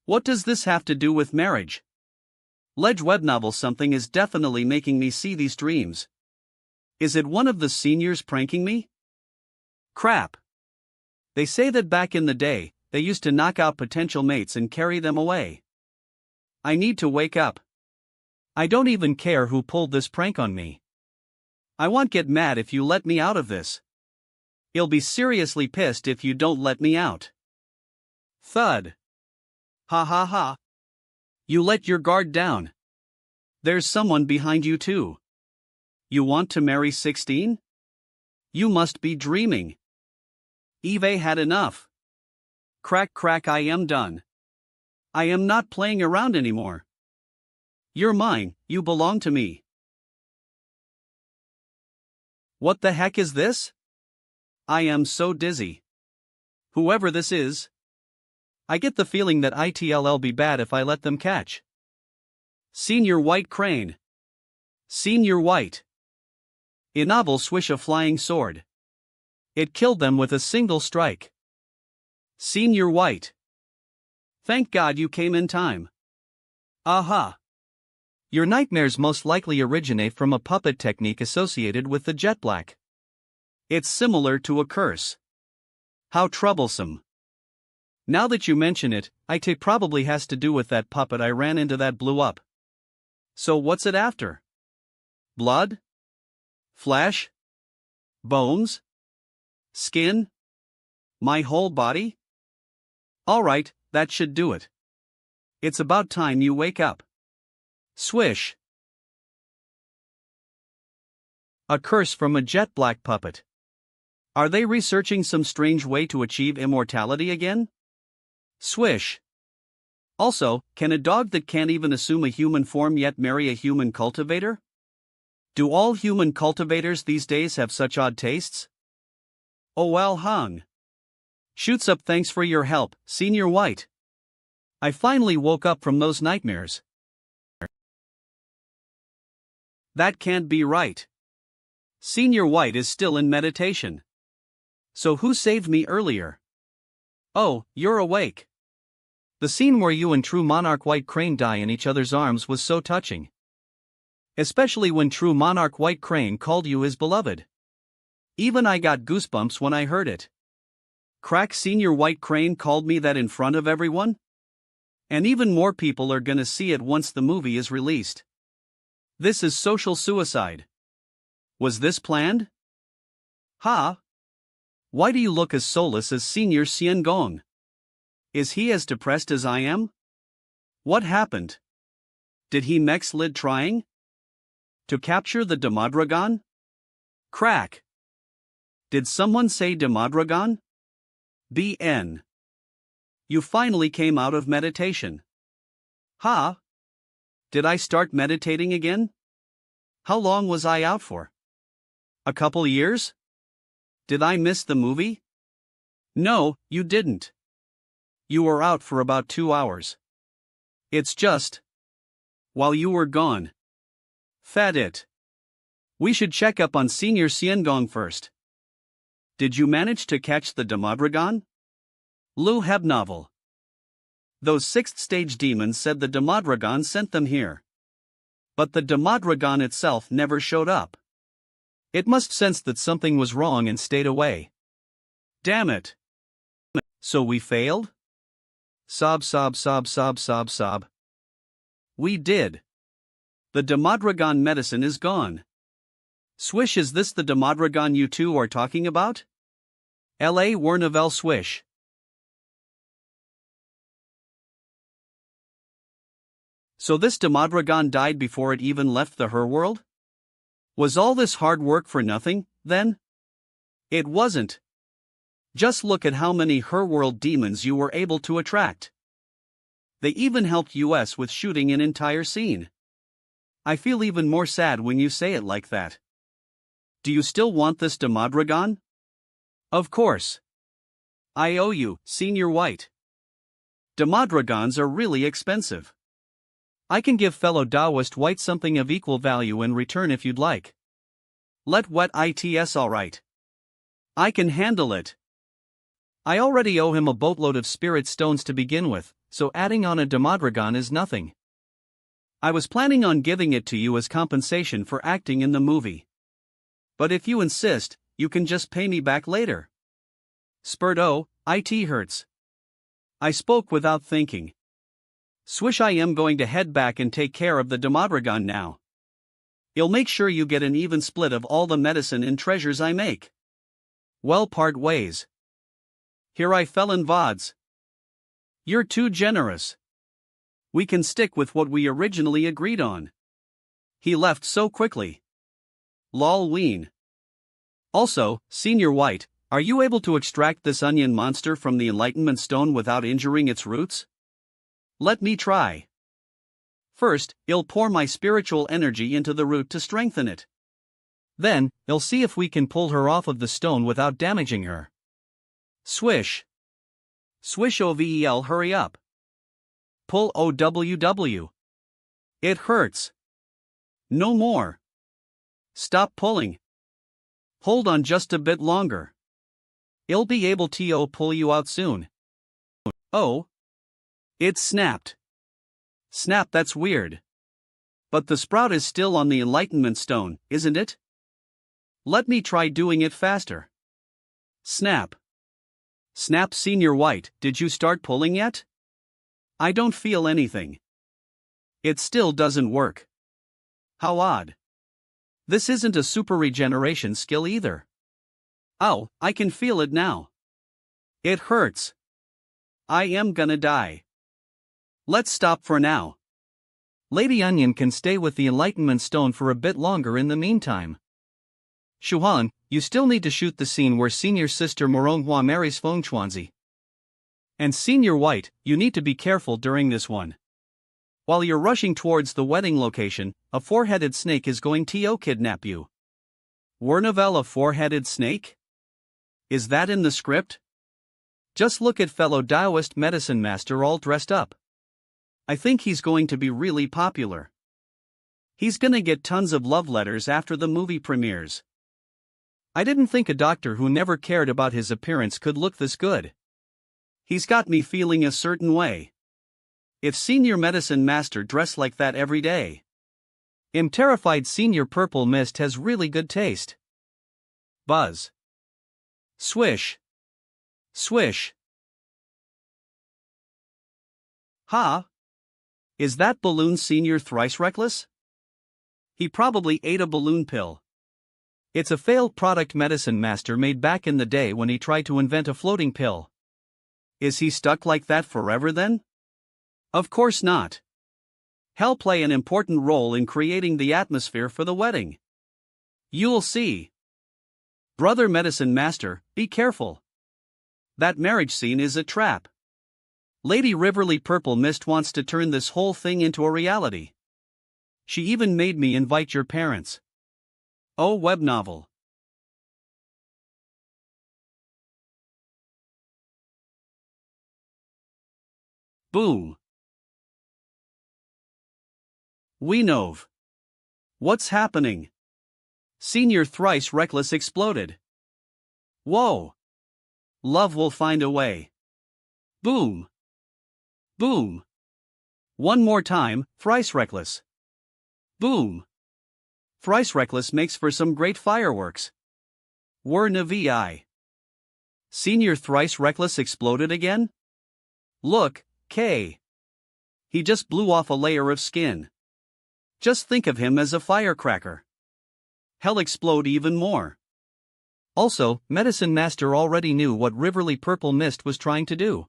What does this have to do with marriage? Ledge web novel something is definitely making me see these dreams. Is it one of the seniors pranking me? Crap. They say that back in the day, they used to knock out potential mates and carry them away. I need to wake up. I don't even care who pulled this prank on me. I won't get mad if you let me out of this. You'll be seriously pissed if you don't let me out. Thud. Ha ha ha. You let your guard down. There's someone behind you too. You want to marry 16? You must be dreaming. Eve had enough. Crack crack, I am done. I am not playing around anymore. You're mine, you belong to me. What the heck is this? I am so dizzy. Whoever this is. I get the feeling that it'll be bad if I let them catch. Senior White Crane. Senior White. In novel swish a flying sword. It killed them with a single strike. Senior White. Thank God you came in time. Aha. Your nightmares most likely originate from a puppet technique associated with the jet black. It's similar to a curse. How troublesome. Now that you mention it, it probably has to do with that puppet I ran into that blew up. So what's it after? Blood? Flesh? Bones? Skin? My whole body? Alright, that should do it. It's about time you wake up. Swish. A curse from a jet black puppet. Are they researching some strange way to achieve immortality again? Swish. Also, can a dog that can't even assume a human form yet marry a human cultivator? Do all human cultivators these days have such odd tastes? Oh well hung. Shoots up, thanks for your help, Senior White. I finally woke up from those nightmares. That can't be right. Senior White is still in meditation. So who saved me earlier? Oh, you're awake. The scene where you and True Monarch White Crane die in each other's arms was so touching. Especially when True Monarch White Crane called you his beloved. Even I got goosebumps when I heard it. Crack, Senior White Crane called me that in front of everyone? And even more people are gonna see it once the movie is released. This is social suicide. Was this planned? Ha? Why do you look as soulless as Senior Xian Gong? Is he as depressed as I am? What happened? Did he mex lid trying to capture the Demodragon? Crack. Did someone say Demodragon? BN. You finally came out of meditation. Ha? Did I start meditating again? How long was I out for? A couple years? Did I miss the movie? No, you didn't. You were out for about 2 hours. It's just. While you were gone. Fat it. We should check up on Senior Xiangong first. Did you manage to catch the Demodragon? Lu Heb novel. Those 6th stage demons said the Demodragon sent them here. But the Demodragon itself never showed up. It must sense that something was wrong and stayed away. Damn it. So we failed? Sob sob sob sob sob sob. We did. The Demodragon medicine is gone. Swish, is this the Demodragon you two are talking about? L.A. Warnavel Swish. So this Demodragon died before it even left the Her world? Was all this hard work for nothing, then? It wasn't. Just look at how many Her world demons you were able to attract. They even helped us with shooting an entire scene. I feel even more sad when you say it like that. Do you still want this Demodragon? Of course. I owe you, Senior White. Demodragons are really expensive. I can give fellow Taoist white something of equal value in return if you'd like. Let wet its alright. I can handle it. I already owe him a boatload of spirit stones to begin with, so adding on a Damadragon is nothing. I was planning on giving it to you as compensation for acting in the movie. But if you insist, you can just pay me back later. Spurdo, it hurts. I spoke without thinking. Swish, I am going to head back and take care of the Damadragon now. I'll make sure you get an even split of all the medicine and treasures I make. Well, part ways. Here I fell in vods. You're too generous. We can stick with what we originally agreed on. He left so quickly. Lol ween. Also, Senior White, are you able to extract this onion monster from the Enlightenment Stone without injuring its roots? Let me try. First, I'll pour my spiritual energy into the root to strengthen it. Then, I'll see if we can pull her off of the stone without damaging her. Swish. Swish OVEL, hurry up. Pull OWW. It hurts. No more. Stop pulling. Hold on just a bit longer. I'll be able to pull you out soon. Oh. It snapped. Snap, that's weird. But the sprout is still on the Enlightenment Stone, isn't it? Let me try doing it faster. Snap. Snap, Senior White, did you start pulling yet? I don't feel anything. It still doesn't work. How odd. This isn't a super regeneration skill either. Ow, I can feel it now. It hurts. I am gonna die. Let's stop for now. Lady Onion can stay with the Enlightenment Stone for a bit longer in the meantime. Shuhan, you still need to shoot the scene where Senior Sister Moronghua marries Feng Chuanzi. And Senior White, you need to be careful during this one. While you're rushing towards the wedding location, a four-headed snake is going to kidnap you. Wernavel, a four-headed snake? Is that in the script? Just look at fellow Taoist medicine master all dressed up. I think he's going to be really popular. He's gonna get tons of love letters after the movie premieres. I didn't think a doctor who never cared about his appearance could look this good. He's got me feeling a certain way. If Senior Medicine Master dressed like that every day. I'm terrified Senior Purple Mist has really good taste. Buzz. Swish. Swish. Ha! Is that balloon Senior thrice reckless? He probably ate a balloon pill. It's a failed product Medicine Master made back in the day when he tried to invent a floating pill. Is he stuck like that forever then? Of course not. He'll play an important role in creating the atmosphere for the wedding. You'll see. Brother Medicine Master, be careful. That marriage scene is a trap. Lady Riverly Purple Mist wants to turn this whole thing into a reality. She even made me invite your parents. Oh, web novel. Boom. Weenove. What's happening? Senior Thrice Reckless exploded. Whoa. Love will find a way. Boom. Boom. One more time, Thrice Reckless. Boom. Thrice Reckless makes for some great fireworks. Werna VI. Senior Thrice Reckless exploded again? Look, K. He just blew off a layer of skin. Just think of him as a firecracker. He'll explode even more. Also, Medicine Master already knew what Riverly Purple Mist was trying to do.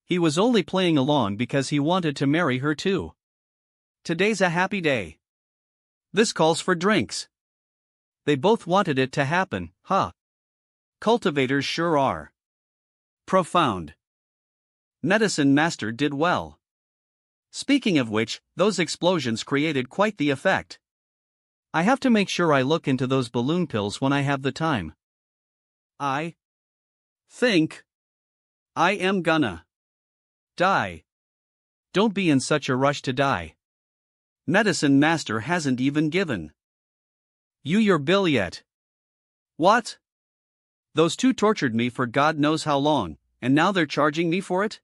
He was only playing along because he wanted to marry her too. Today's a happy day. This calls for drinks. They both wanted it to happen, huh? Cultivators sure are. Profound. Medicine Master did well. Speaking of which, those explosions created quite the effect. I have to make sure I look into those balloon pills when I have the time. I think I am gonna die. Don't be in such a rush to die. Medicine Master hasn't even given you your bill yet. What? Those two tortured me for God knows how long, and now they're charging me for it?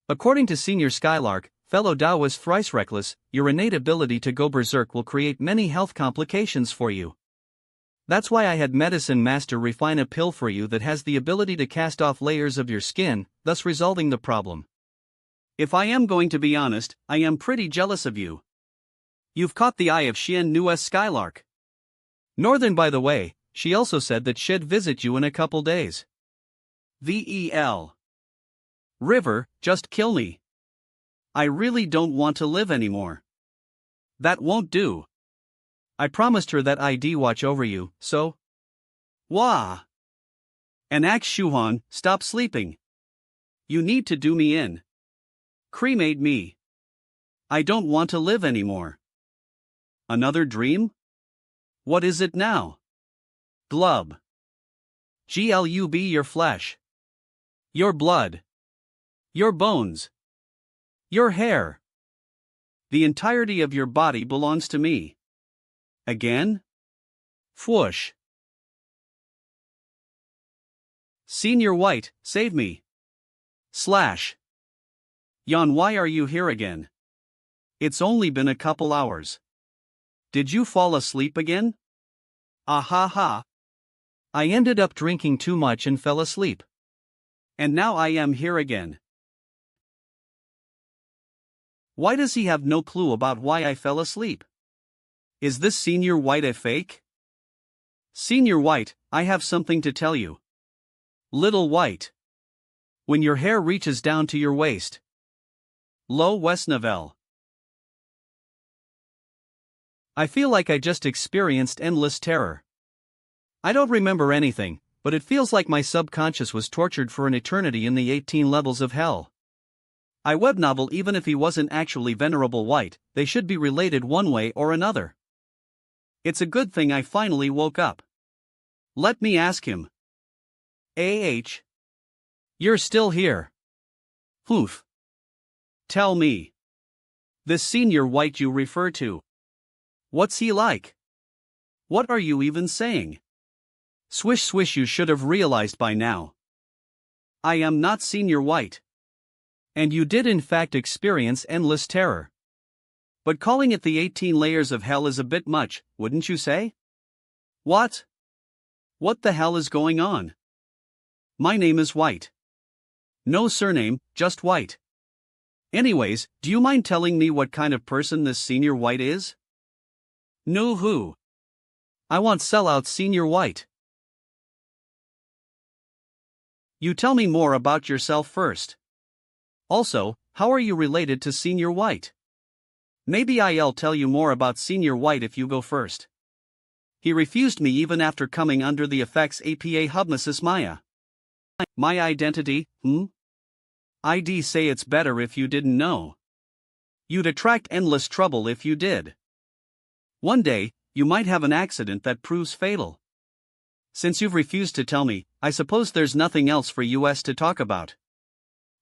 According to Senior Skylark, fellow Taoist thrice reckless, your innate ability to go berserk will create many health complications for you. That's why I had Medicine Master refine a pill for you that has the ability to cast off layers of your skin, thus resolving the problem. If I am going to be honest, I am pretty jealous of you. You've caught the eye of Xian Nu's Skylark. Northern, by the way, she also said that she'd visit you in a couple days. VEL. River, just kill me. I really don't want to live anymore. That won't do. I promised her that I'd watch over you, so. Wah! And Axe Shuhan, stop sleeping. You need to do me in. Cremate me. I don't want to live anymore. Another dream? What is it now? Glub. GLUB your flesh. Your blood. Your bones. Your hair. The entirety of your body belongs to me. Again? Fwoosh. Senior White, save me. Slash. Yon, why are you here again? It's only been a couple hours. Did you fall asleep again? Ah ha ha. I ended up drinking too much and fell asleep. And now I am here again. Why does he have no clue about why I fell asleep? Is this Senior White a fake? Senior White, I have something to tell you. Little White. When your hair reaches down to your waist. Lo Westnavel. I feel like I just experienced endless terror. I don't remember anything, but it feels like my subconscious was tortured for an eternity in the 18 levels of hell. I webnovel even if he wasn't actually Venerable White, they should be related one way or another. It's a good thing I finally woke up. Let me ask him. AH. You're still here. Oof. Tell me. This Senior White you refer to. What's he like? What are you even saying? Swish swish, you should have realized by now. I am not Senior White. And you did in fact experience endless terror. But calling it the 18 layers of hell is a bit much, wouldn't you say? What? What the hell is going on? My name is White. No surname, just White. Anyways, do you mind telling me what kind of person this Senior White is? No who. I want sellout Senior White. You tell me more about yourself first. Also, how are you related to Senior White? Maybe I'll tell you more about Senior White if you go first. He refused me even after coming under the effects APA Hubmesis Maya. My identity, I'd say it's better if you didn't know. You'd attract endless trouble if you did. One day, you might have an accident that proves fatal. Since you've refused to tell me, I suppose there's nothing else for us to talk about.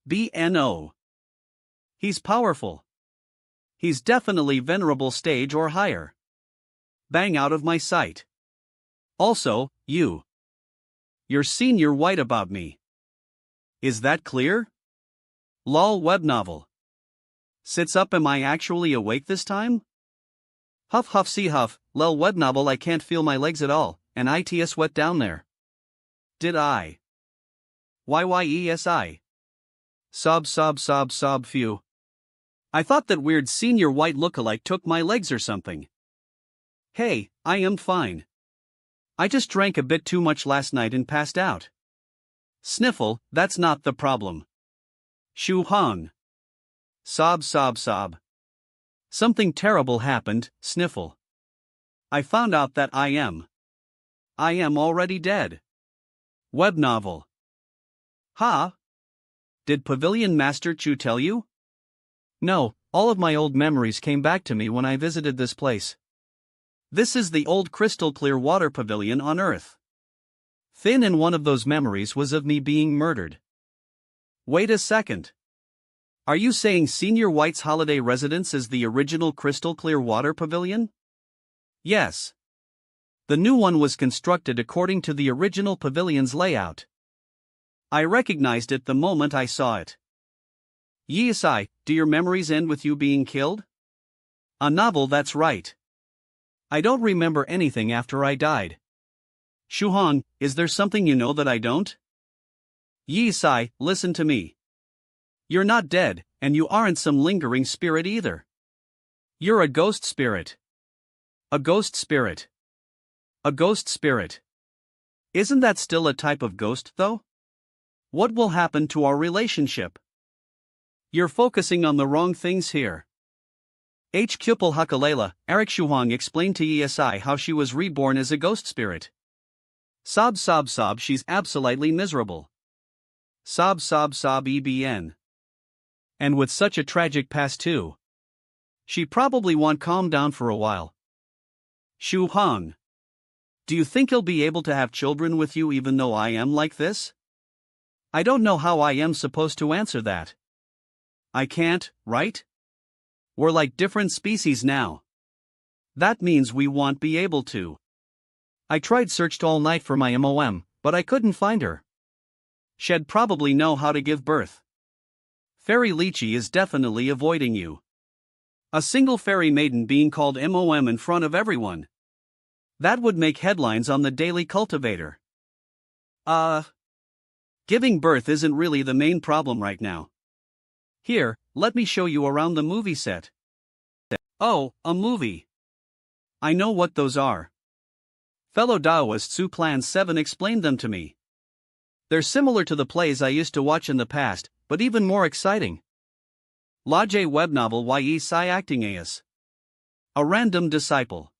BNO. He's powerful. He's definitely Venerable stage or higher. Bang out of my sight. Also, you're Senior White about me. Is that clear? Lol webnovel. Sits up, am I actually awake this time? Huff huff see huff, lol webnovel, I can't feel my legs at all, and it's wet down there. Did I? YYESI. Sob phew. I thought that weird Senior White lookalike took my legs or something. Hey, I am fine. I just drank a bit too much last night and passed out. Sniffle, that's not the problem. Shu hung. Sob. Something terrible happened, sniffle. I found out that I am already dead. Web novel. Ha? Did Pavilion Master Chu tell you? No, all of my old memories came back to me when I visited this place. This is the old crystal clear water pavilion on Earth. Thin, and one of those memories was of me being murdered. Wait a second. Are you saying Senior White's holiday residence is the original crystal clear water pavilion? Yes. The new one was constructed according to the original pavilion's layout. I recognized it the moment I saw it. Yaesai, do your memories end with you being killed? A novel, that's right. I don't remember anything after I died. Shuhong, is there something you know that I don't? Yaesai, listen to me. You're not dead, and you aren't some lingering spirit either. You're a ghost spirit. A ghost spirit. A ghost spirit. Isn't that still a type of ghost, though? What will happen to our relationship? You're focusing on the wrong things here. H. Kupal Hakalela, Eric Shuhong explained to Yaesai how she was reborn as a ghost spirit. Sob, she's absolutely miserable. Sob, EBN. And with such a tragic past too. She probably won't calm down for a while. Shuhong. Do you think he'll be able to have children with you even though I am like this? I don't know how I am supposed to answer that. I can't, right? We're like different species now. That means we won't be able to. I searched all night for my MOM, but I couldn't find her. She'd probably know how to give birth. Fairy Lychee is definitely avoiding you. A single fairy maiden being called MOM in front of everyone. That would make headlines on the Daily Cultivator. Giving birth isn't really the main problem right now. Here, let me show you around the movie set. Oh, a movie. I know what those are. Fellow Daoist Su Clan 7 explained them to me. They're similar to the plays I used to watch in the past, but even more exciting. Lajay web novel Yaesai acting as a random disciple.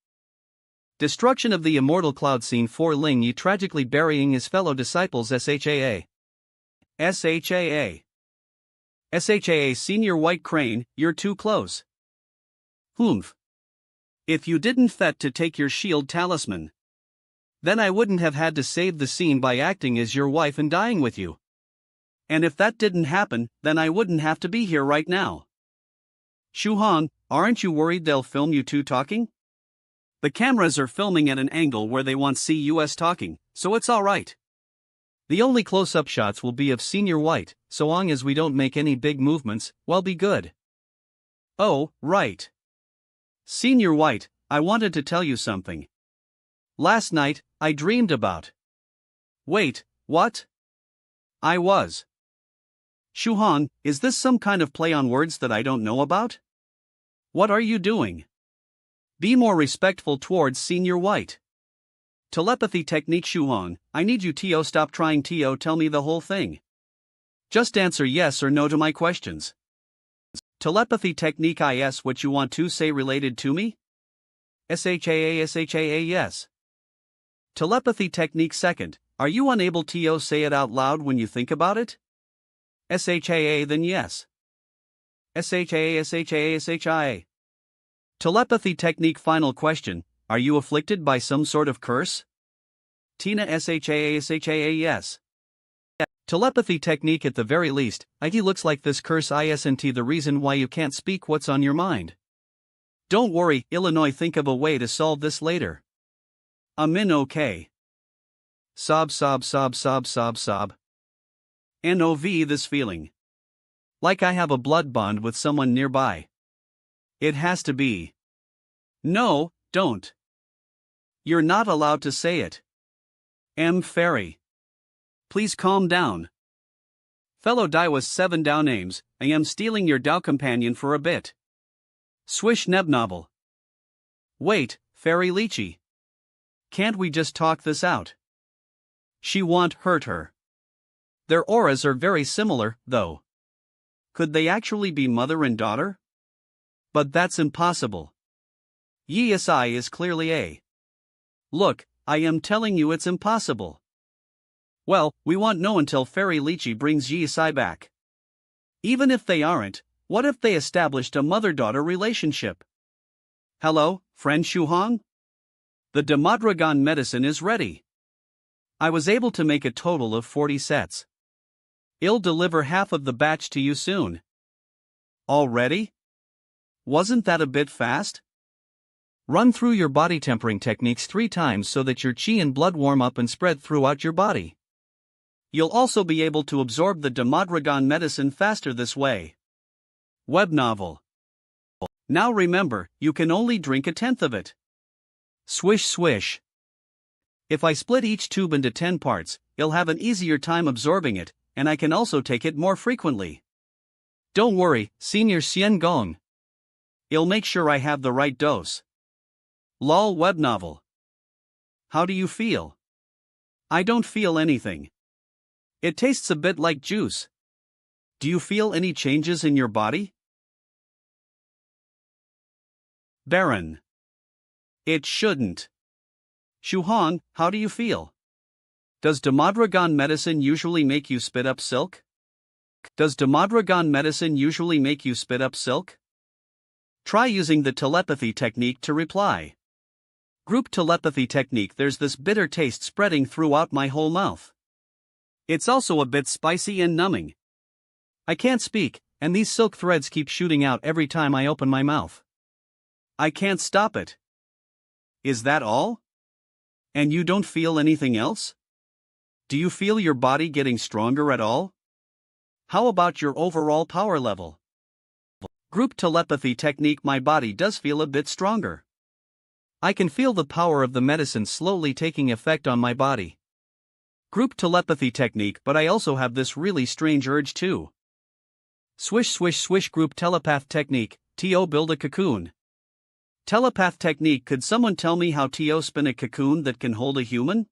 Destruction of the immortal cloud scene 4 Ling Yi tragically burying his fellow disciples SHAA. Senior White Crane, you're too close. Humph. If you didn't fet to take your shield talisman, then I wouldn't have had to save the scene by acting as your wife and dying with you. And if that didn't happen, then I wouldn't have to be here right now. Shuhong, aren't you worried they'll film you two talking? The cameras are filming at an angle where they won't see us talking, so it's alright. The only close-up shots will be of Senior White, so long as we don't make any big movements, we'll be good. Oh, right. Senior White, I wanted to tell you something. Last night, I dreamed about. Wait, what? I was. Shuhong, is this some kind of play on words that I don't know about? What are you doing? Be more respectful towards Senior White. Telepathy technique Shuhong, I need you to stop trying to tell me the whole thing. Just answer yes or no to my questions. Telepathy technique is what you want to say related to me? SHAA yes. Telepathy technique second, are you unable to say it out loud when you think about it? SHAA then yes. SHAA. Telepathy technique final question, are you afflicted by some sort of curse? Tina SHAA yes. Telepathy technique at the very least, IT looks like this curse isn't the reason why you can't speak what's on your mind. Don't worry, Illinois, think of a way to solve this later. I'm in okay. Sob. NOV this feeling. Like I have a blood bond with someone nearby. It has to be. No, don't. You're not allowed to say it. Fairy. Please calm down. Fellow Daiwas 7 Dao names, I am stealing your Dao companion for a bit. Swish Neb novel. Wait, Fairy Lychee. Can't we just talk this out? She won't hurt her. Their auras are very similar, though. Could they actually be mother and daughter? But that's impossible. Yaesai is clearly a. Look, I am telling you it's impossible. Well, we won't know until Fairy Lychee brings Yaesai back. Even if they aren't, what if they established a mother-daughter relationship? Hello, friend Shuhong? The Demadragon medicine is ready. I was able to make a total of 40 sets. I'll deliver half of the batch to you soon. Already? Wasn't that a bit fast? Run through your body tempering techniques 3 times so that your chi and blood warm up and spread throughout your body. You'll also be able to absorb the Damadragon medicine faster this way. Web novel. Now remember, you can only drink 1/10 of it. Swish swish. If I split each tube into 10 parts, you'll have an easier time absorbing it, and I can also take it more frequently. Don't worry, Senior Xian Gong. I'll make sure I have the right dose. LOL web novel. How do you feel? I don't feel anything. It tastes a bit like juice. Do you feel any changes in your body? Baron. It shouldn't. Shuhong, how do you feel? Does Damadragon medicine usually make you spit up silk? Does Damadragon medicine usually make you spit up silk? Try using the telepathy technique to reply. Group telepathy technique. There's this bitter taste spreading throughout my whole mouth. It's also a bit spicy and numbing. I can't speak, and these silk threads keep shooting out every time I open my mouth. I can't stop it. Is that all? And you don't feel anything else? Do you feel your body getting stronger at all? How about your overall power level? Group telepathy technique. My body does feel a bit stronger. I can feel the power of the medicine slowly taking effect on my body. Group telepathy technique. But I also have this really strange urge too. Swish swish swish. Group telepath technique. To build a cocoon. Telepath technique. Could someone tell me how to spin a cocoon that can hold a human?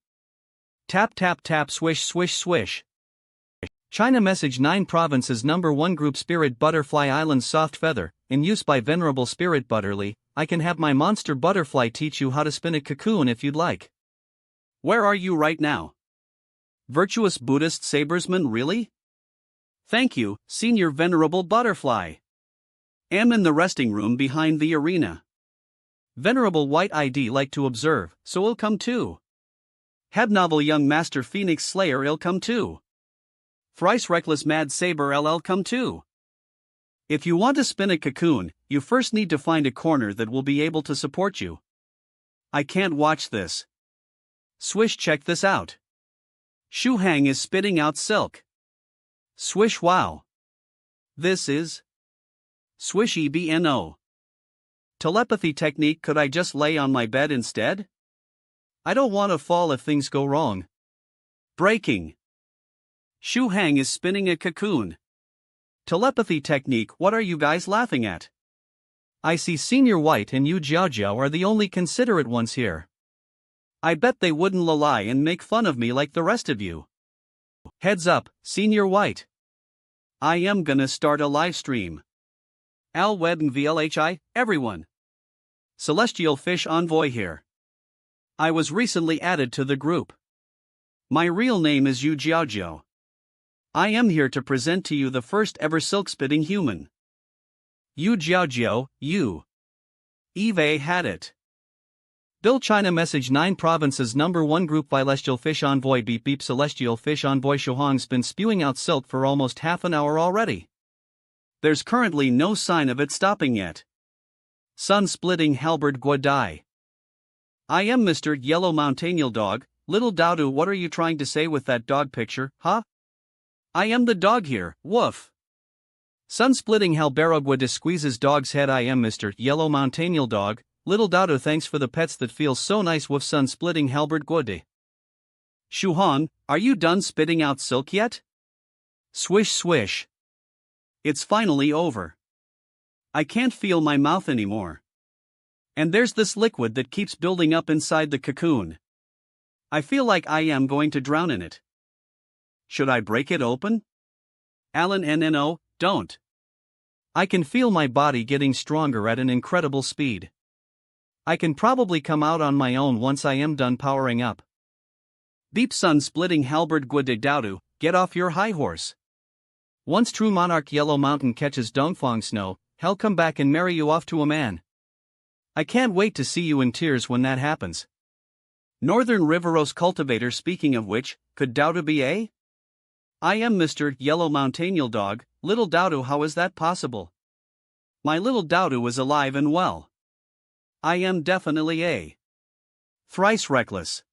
Tap tap tap. Swish swish swish. China message 9 provinces. Number 1 group Spirit Butterfly Island Soft Feather, in use by Venerable Spirit Butterly. I can have my monster butterfly teach you how to spin a cocoon if you'd like. Where are you right now? Virtuous Buddhist Sabersman. Really? Thank you, Senior Venerable Butterfly. Am in the resting room behind the arena. Venerable White ID like to observe, so I'll come too. Habnovel Young Master Phoenix Slayer. I'll come too. Thrice Reckless Mad Saber. I'll come too. If you want to spin a cocoon, you first need to find a corner that will be able to support you. I can't watch this. Swish, check this out. Shu Hang is spitting out silk. Swish, wow. This is Swish EBNO. Telepathy technique. Could I just lay on my bed instead? I don't want to fall if things go wrong. Breaking. Shu Hang is spinning a cocoon. Telepathy technique. What are you guys laughing at? I see Senior White and Yu Jiaojiao are the only considerate ones here. I bet they wouldn't lie and make fun of me like the rest of you. Heads up, Senior White. I am gonna start a live stream. Al Web and VLHI, everyone. Celestial Fish Envoy here. I was recently added to the group. My real name is Yu Jiaojiao. I am here to present to you the first ever silk-spitting human. Yu Jiaojiao, Yu. Eve had it. Bill China message 9 provinces. Number 1 group Celestial Fish Envoy. Beep beep. Celestial Fish Envoy Shohong's been spewing out silk for almost half an hour already. There's currently no sign of it stopping yet. Sun-splitting halberd Guadai. I am Mr. Yellow Mountainial Dog. Little Daudu, what are you trying to say with that dog picture, huh? I am the dog here, woof. Sun-splitting Halberogua squeezes dog's head. I am Mr. Yellow Mountainial Dog. Little Daudu, thanks for the pets that feels so nice, woof. Sun-splitting halberd Guade. Shuhan, are you done spitting out silk yet? Swish swish. It's finally over. I can't feel my mouth anymore. And there's this liquid that keeps building up inside the cocoon. I feel like I am going to drown in it. Should I break it open? Alan NNO, don't. I can feel my body getting stronger at an incredible speed. I can probably come out on my own once I am done powering up. Beep. Sun-splitting halberd Guade Daudu, get off your high horse. Once true monarch Yellow Mountain catches Dongfang Snow, he'll come back and marry you off to a man. I can't wait to see you in tears when that happens. Northern Riveros Cultivator. Speaking of which, could Daudu be a? I am Mr. Yellow Mountainial Dog. Little Daudu, how is that possible? My little Doudou is alive and well. I am definitely a thrice reckless.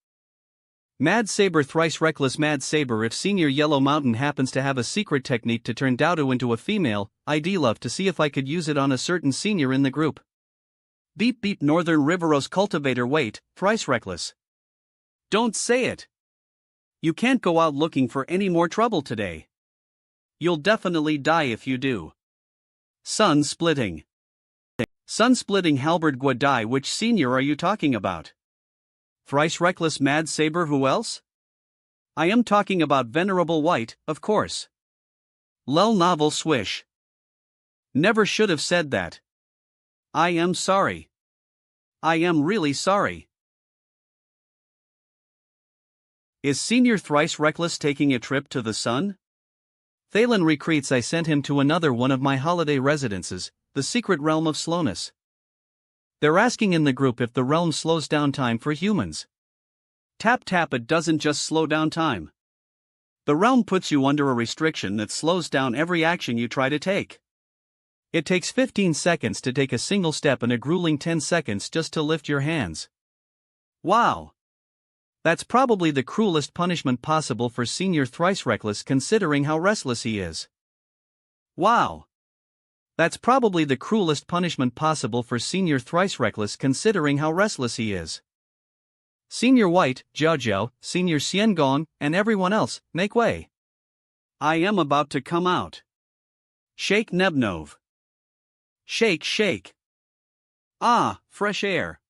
Mad Saber thrice reckless Mad Saber. If Senior Yellow Mountain happens to have a secret technique to turn Doudou into a female, I'd love to see if I could use it on a certain senior in the group. Beep beep Northern Riveros Cultivator. Wait, thrice reckless. Don't say it. You can't go out looking for any more trouble today. You'll definitely die if you do. Sun splitting. Sun splitting Halberd Guadai. Which senior are you talking about? Thrice reckless Mad Saber. Who else? I am talking about Venerable White, of course. Lel Novel Swish. Never should have said that. I am sorry. I am really sorry. Is Senior Thrice Reckless taking a trip to the sun? Thalen recreates. I sent him to another one of my holiday residences, the secret realm of slowness. They're asking in the group if the realm slows down time for humans. Tap tap. It doesn't just slow down time. The realm puts you under a restriction that slows down every action you try to take. It takes 15 seconds to take a single step and a grueling 10 seconds just to lift your hands. Wow! That's probably the cruelest punishment possible for Senior Thrice Reckless considering how restless he is. Wow! That's probably the cruelest punishment possible for Senior Thrice Reckless considering how restless he is. Senior White, Jiao, Senior Xiangong, and everyone else, make way. I am about to come out. Shake Nebnov. Shake shake. Ah, fresh air.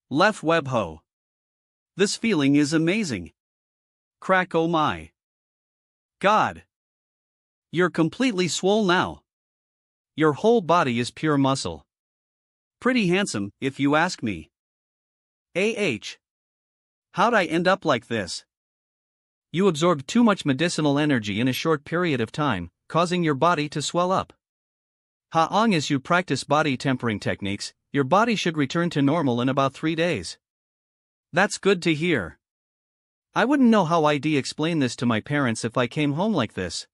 Left Webho. This feeling is amazing. Crack. Oh my God. You're completely swole now. Your whole body is pure muscle. Pretty handsome, if you ask me. How'd I end up like this? You absorbed too much medicinal energy in a short period of time, causing your body to swell up. Long as you practice body tempering techniques, your body should return to normal in about 3 days. That's good to hear. I wouldn't know how I'd explain this to my parents if I came home like this.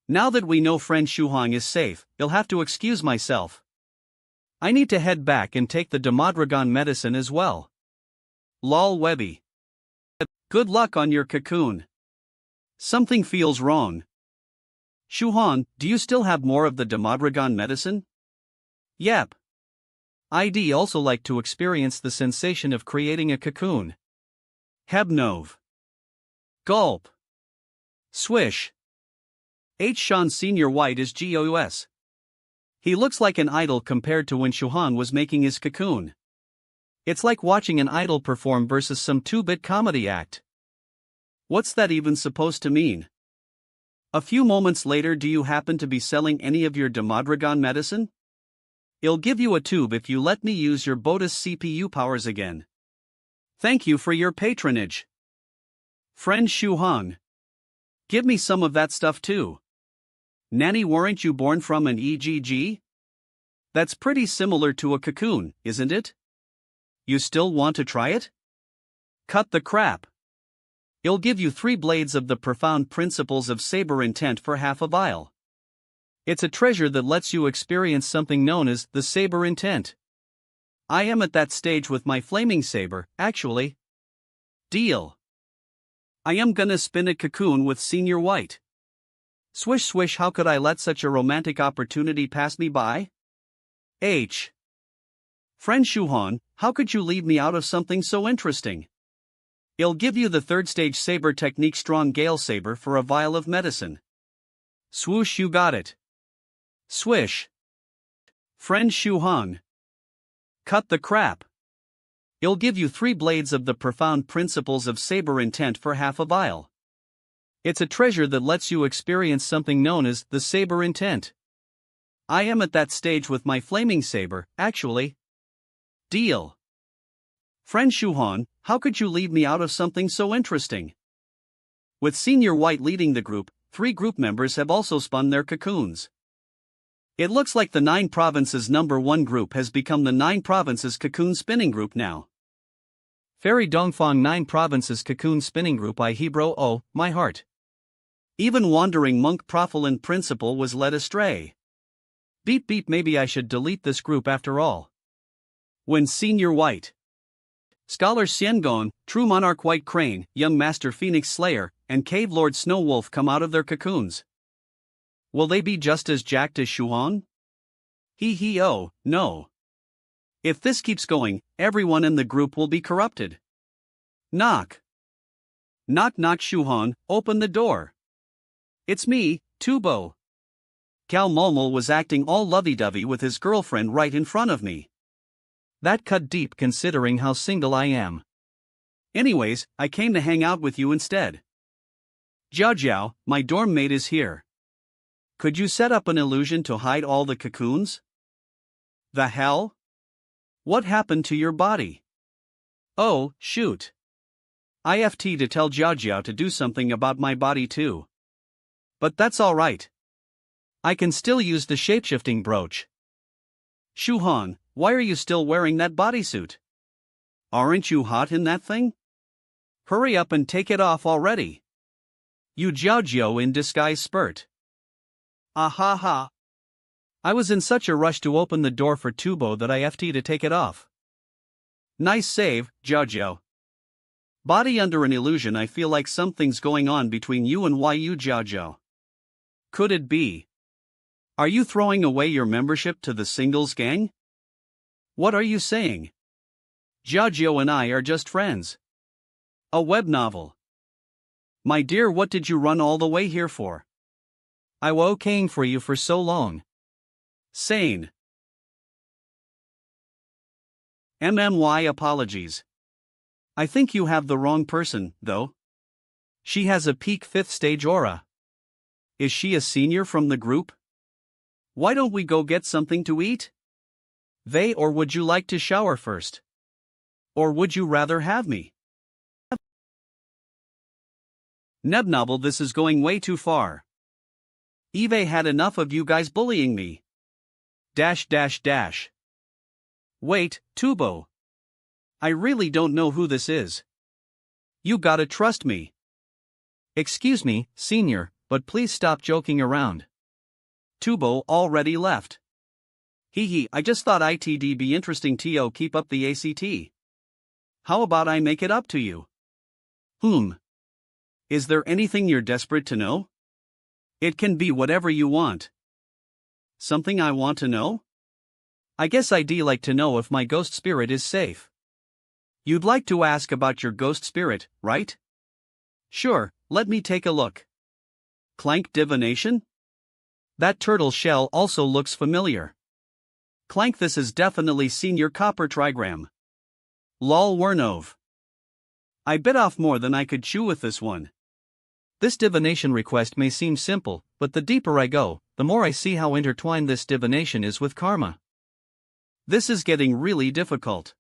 Now that we know friend Shuhong is safe, you'll have to excuse myself. I need to head back and take the Demodragon medicine as well. Lol Webby. Good luck on your cocoon. Something feels wrong. Shuhong, do you still have more of the Demodragon medicine? Yep. I'd also like to experience the sensation of creating a cocoon. Hebnov. Gulp. Swish. Sean Senior White is GOS. He looks like an idol compared to when Shuhan was making his cocoon. It's like watching an idol perform versus some 2-bit comedy act. What's that even supposed to mean? A few moments later, do you happen to be selling any of your Demodragon medicine? I'll give you a tube if you let me use your Bodus CPU powers again. Thank you for your patronage. Friend Shuhong. Give me some of that stuff too. Nanny, weren't you born from an EGG? That's pretty similar to a cocoon, isn't it? You still want to try it? Cut the crap. I'll give you 3 blades of the profound principles of saber intent for half a vial. It's a treasure that lets you experience something known as the saber intent. I am at that stage with my flaming saber, actually. Deal. I am gonna spin a cocoon with Senior White. Swish swish, how could I let such a romantic opportunity pass me by? Friend Shuhon, how could you leave me out of something so interesting? I'll give you the 3rd stage saber technique strong gale saber for a vial of medicine. Swoosh, you got it. Swish. Friend Shuhong. Cut the crap. I'll give you 3 blades of the profound principles of saber intent for half a vial. It's a treasure that lets you experience something known as the saber intent. I am at that stage with my flaming saber, actually. Deal. Friend Shuhon, how could you leave me out of something so interesting? With Senior White leading the group, 3 group members have also spun their cocoons. It looks like the 9 Provinces #1 group has become the 9 Provinces Cocoon Spinning Group now. Fairy Dongfang 9 Provinces Cocoon Spinning Group. I Hebrew, oh, my heart. Even wandering monk Profilin Principle was led astray. Beep beep, maybe I should delete this group after all. When Senior White, Scholar Xiangon, True Monarch White Crane, Young Master Phoenix Slayer, and Cave Lord Snowwolf come out of their cocoons, will they be just as jacked as Shuhan? Oh, no. If this keeps going, everyone in the group will be corrupted. Knock. Knock knock, Shuhan, open the door. It's me, Tubo. Cal Mulmul was acting all lovey-dovey with his girlfriend right in front of me. That cut deep considering how single I am. Anyways, I came to hang out with you instead. Jiao Jiao, my dorm mate is here. Could you set up an illusion to hide all the cocoons? The hell? What happened to your body? Oh, shoot. I have to tell Jiao Jiao to do something about my body too. But that's alright. I can still use the shapeshifting brooch. Shuhan, why are you still wearing that bodysuit? Aren't you hot in that thing? Hurry up and take it off already. You Jiao Jiao in disguise spurt. Ah ha ha. I was in such a rush to open the door for Tubo that I have to take it off. Nice save, Jiao Jiao. Body under an illusion, I feel like something's going on between you and Yu Jiao Jiao. Could it be? Are you throwing away your membership to the singles gang? What are you saying? Jiao Jiao and I are just friends. A web novel. My dear, what did you run all the way here for? I was okaying for you for so long. Sane. MMY apologies. I think you have the wrong person, though. She has a peak 5th stage aura. Is she a senior from the group? Why don't we go get something to eat? Or would you like to shower first? Or would you rather have me? Nebnobble, this is going way too far. Eve had enough of you guys bullying me. Wait, Tubo. I really don't know who this is. You gotta trust me. Excuse me, senior, but please stop joking around. Tubo already left. I just thought it'd be interesting to keep up the ACT. How about I make it up to you? Is there anything you're desperate to know? It can be whatever you want. Something I want to know? I guess I'd like to know if my ghost spirit is safe. You'd like to ask about your ghost spirit, right? Sure, let me take a look. Clank divination? That turtle shell also looks familiar. Clank, this is definitely senior copper trigram. Lol Wernov. I bit off more than I could chew with this one. This divination request may seem simple, but the deeper I go, the more I see how intertwined this divination is with karma. This is getting really difficult.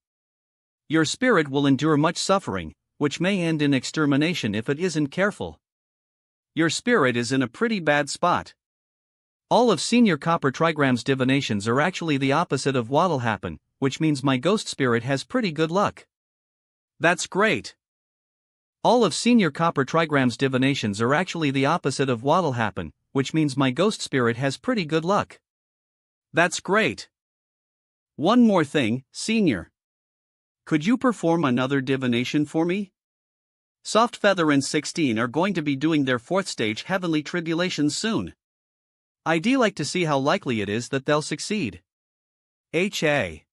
Your spirit will endure much suffering, which may end in extermination if it isn't careful. Your spirit is in a pretty bad spot. All of Senior Copper Trigram's divinations are actually the opposite of what'll happen, which means my ghost spirit has pretty good luck. That's great. All of Senior Copper Trigram's divinations are actually the opposite of what'll happen, which means my ghost spirit has pretty good luck. That's great. One more thing, Senior. Could you perform another divination for me? Soft Feather and 16 are going to be doing their 4th stage Heavenly Tribulations soon. I'd like to see how likely it is that they'll succeed. I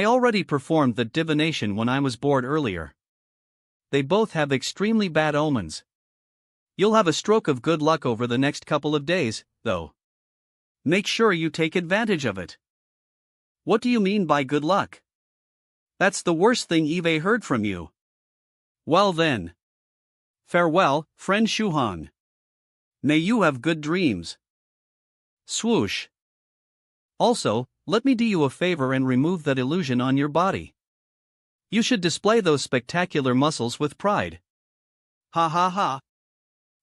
already performed the divination when I was bored earlier. They both have extremely bad omens. You'll have a stroke of good luck over the next couple of days, though. Make sure you take advantage of it. What do you mean by good luck? That's the worst thing Eve heard from you. Well then. Farewell, friend Shuhan. May you have good dreams. Swoosh. Also, let me do you a favor and remove that illusion on your body. You should display those spectacular muscles with pride. Ha ha ha.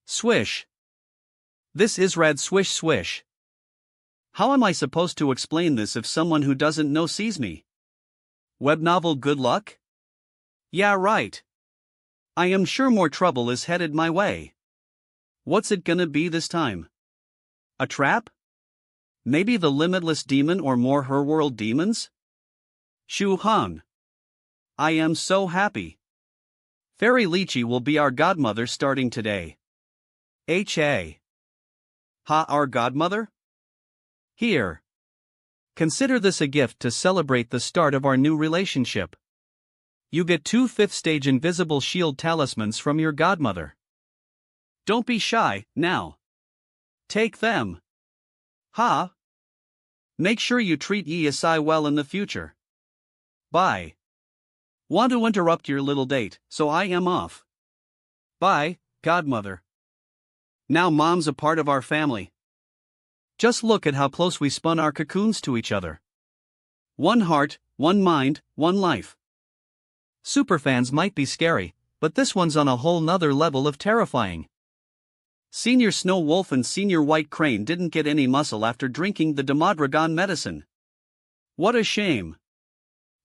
Swish. This is rad, swish swish. How am I supposed to explain this if someone who doesn't know sees me? Web novel good luck? Yeah, right. I am sure more trouble is headed my way. What's it gonna be this time? A trap? Maybe the limitless demon or more her world demons? Shu Han. I am so happy. Fairy Lychee will be our godmother starting today. Ha. Our godmother? Here. Consider this a gift to celebrate the start of our new relationship. You get 2 5th-stage invisible shield talismans from your godmother. Don't be shy, now. Take them. Ha. Make sure you treat Yi Asai well in the future. Bye. Want to interrupt your little date, so I am off. Bye, godmother. Now mom's a part of our family. Just look at how close we spun our cocoons to each other. One heart, one mind, one life. Superfans might be scary, but this one's on a whole nother level of terrifying. Senior Snow Wolf and Senior White Crane didn't get any muscle after drinking the Demodragon medicine. What a shame.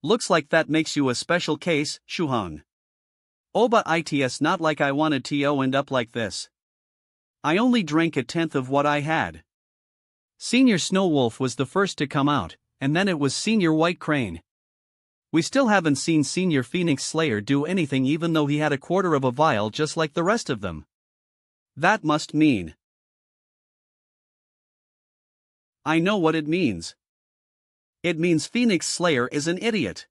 Looks like that makes you a special case, Shuhan. Oh, but it's not like I wanted to end up like this. I only drank 1/10 of what I had. Senior Snow Wolf was the first to come out, and then it was Senior White Crane. We still haven't seen Senior Phoenix Slayer do anything even though he had 1/4 of a vial just like the rest of them. That must mean. I know what it means. It means Phoenix Slayer is an idiot.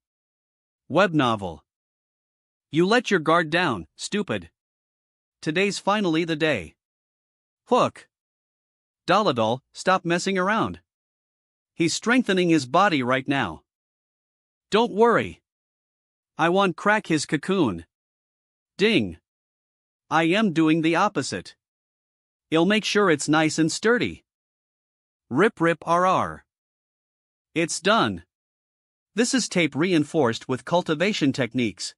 Web novel. You let your guard down, stupid. Today's finally the day. Hook. Daladol, stop messing around. He's strengthening his body right now. Don't worry. I won't crack his cocoon. Ding. I am doing the opposite. I'll make sure it's nice and sturdy. Rip rip rr. It's done. This is tape reinforced with cultivation techniques.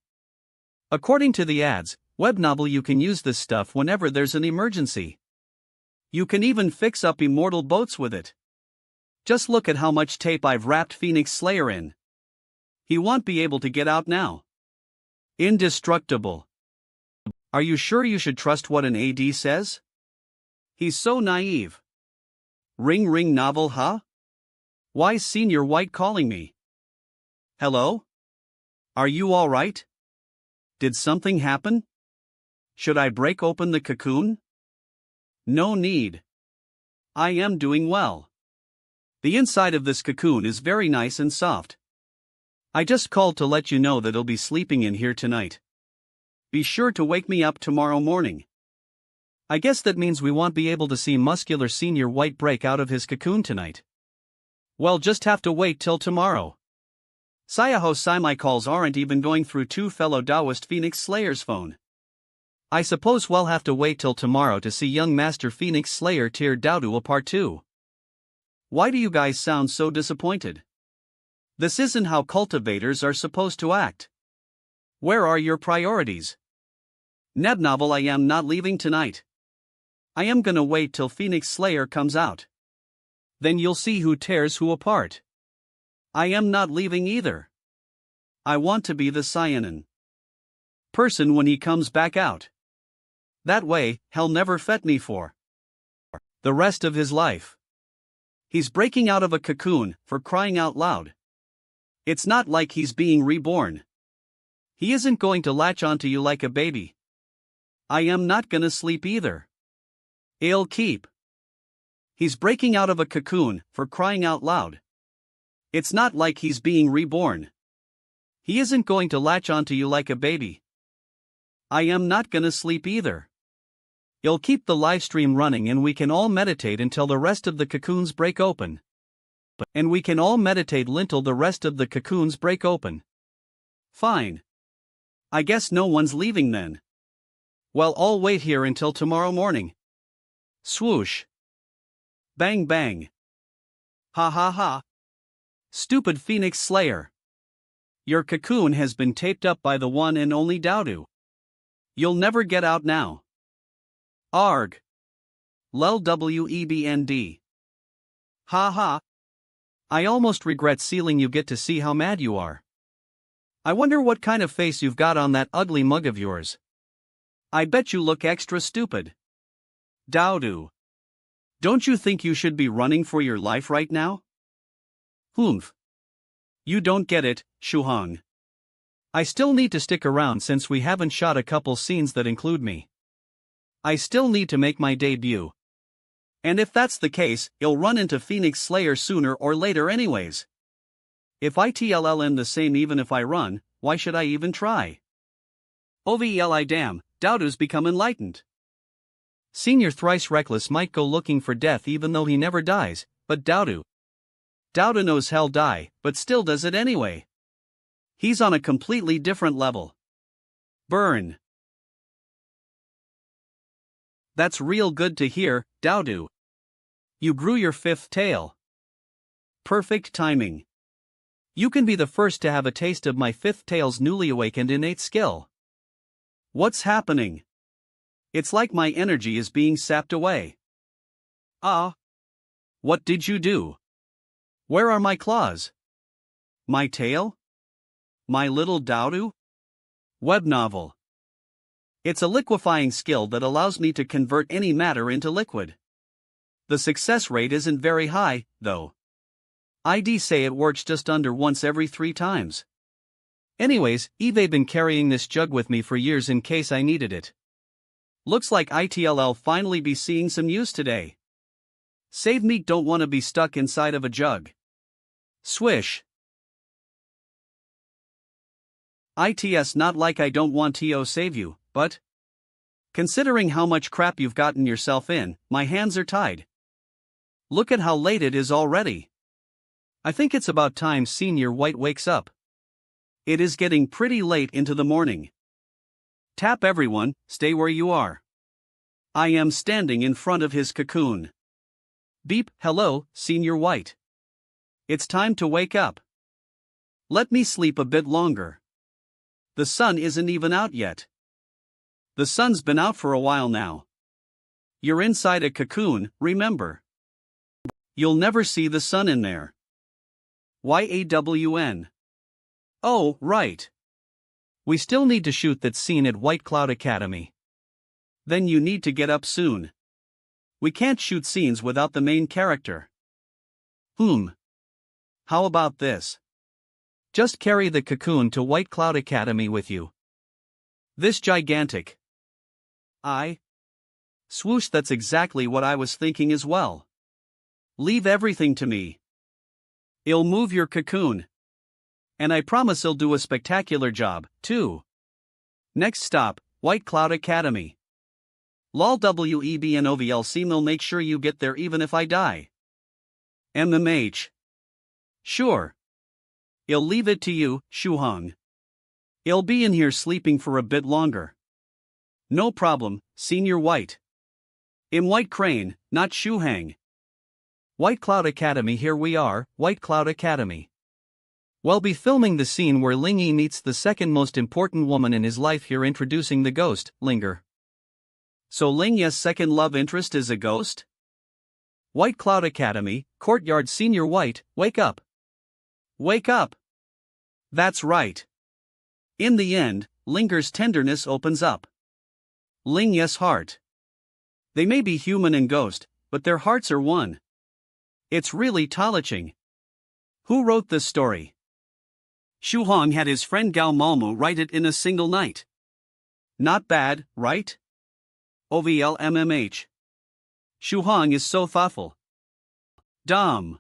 According to the ads, web novel, you can use this stuff whenever there's an emergency. You can even fix up immortal boats with it. Just look at how much tape I've wrapped Phoenix Slayer in. He won't be able to get out now. Indestructible. Are you sure you should trust what an AD says? He's so naive. Ring ring novel, huh? Why's Senior White calling me? Hello? Are you alright? Did something happen? Should I break open the cocoon? No need. I am doing well. The inside of this cocoon is very nice and soft. I just called to let you know that I'll be sleeping in here tonight. Be sure to wake me up tomorrow morning. I guess that means we won't be able to see muscular Senior White break out of his cocoon tonight. Well, just have to wait till tomorrow. Sayaho Sai, my calls aren't even going through 2 fellow Taoist Phoenix Slayer's phone. I suppose we'll have to wait till tomorrow to see young Master Phoenix Slayer Tier Daodu a Part 2. Why do you guys sound so disappointed? This isn't how cultivators are supposed to act. Where are your priorities? Neb novel, I am not leaving tonight. I am gonna wait till Phoenix Slayer comes out. Then you'll see who tears who apart. I am not leaving either. I want to be the cyanin person when he comes back out. That way, he'll never fet me for the rest of his life. He's breaking out of a cocoon, for crying out loud. It's not like he's being reborn. He isn't going to latch onto you like a baby. I am not gonna sleep either. I'll keep. He's breaking out of a cocoon, for crying out loud. It's not like he's being reborn. He isn't going to latch onto you like a baby. I am not gonna sleep either. I'll keep the livestream running and we can all meditate until the rest of the cocoons break open. And we can all meditate until the rest of the cocoons break open. Fine. I guess no one's leaving then. Well, I'll wait here until tomorrow morning. Swoosh. Bang bang. Ha ha ha. Stupid Phoenix Slayer. Your cocoon has been taped up by the one and only Daodu. You'll never get out now. Arg. Lel webnd. Ha ha. I almost regret sealing you. Get to see how mad you are. I wonder what kind of face you've got on that ugly mug of yours. I bet you look extra stupid. Daodu. Don't you think you should be running for your life right now? Humph. You don't get it, Shuhong. I still need to stick around since we haven't shot a couple scenes that include me. I still need to make my debut. And if that's the case, you'll run into Phoenix Slayer sooner or later anyways. If ITLLM the same even if I run, why should I even try? OVELI damn, Doubt's become enlightened. Senior Thrice Reckless might go looking for death even though he never dies, but Doubt knows hell die, but still does it anyway. He's on a completely different level. Burn. That's real good to hear, Doubt. You grew your fifth tail. Perfect timing. You can be the first to have a taste of my fifth tail's newly awakened innate skill. What's happening? It's like my energy is being sapped away. Ah. What did you do? Where are my claws? My tail? My little Doubt? Web novel. It's a liquefying skill that allows me to convert any matter into liquid. The success rate isn't very high, though. I'd say it works just under once every 3 times. Anyways, I've been carrying this jug with me for years in case I needed it. Looks like ITLL finally be seeing some use today. Save me, don't want to be stuck inside of a jug. Swish. ITS not like I don't want to save you, but considering how much crap you've gotten yourself in, my hands are tied. Look at how late it is already. I think it's about time Senior White wakes up. It is getting pretty late into the morning. Tap everyone, stay where you are. I am standing in front of his cocoon. Beep, hello, Senior White. It's time to wake up. Let me sleep a bit longer. The sun isn't even out yet. The sun's been out for a while now. You're inside a cocoon, remember. You'll never see the sun in there. YAWN. Oh, right. We still need to shoot that scene at White Cloud Academy. Then you need to get up soon. We can't shoot scenes without the main character. How about this? Just carry the cocoon to White Cloud Academy with you. This gigantic. Swoosh, that's exactly what I was thinking as well. Leave everything to me. I'll move your cocoon. And I promise I'll do a spectacular job, too. Next stop, White Cloud Academy. Lol WEBNOVLC will make sure you get there even if I die. MMH. Sure. I'll leave it to you, Shuhong. I'll be in here sleeping for a bit longer. No problem, Senior White. I'm White Crane, not Shuhang. White Cloud Academy, here we are, White Cloud Academy. We'll be filming the scene where Lingy meets the second most important woman in his life here, introducing the ghost, Linger. So Lingya's second love interest is a ghost? White Cloud Academy, Courtyard, Senior White, wake up. Wake up. That's right. In the end, Linger's tenderness opens up. Lingya's heart. They may be human and ghost, but their hearts are one. It's really touching. Who wrote this story? Shuhong had his friend Gao Malmu write it in a single night. Not bad, right? OVLMMH. Shuhong is so thoughtful. Dumb.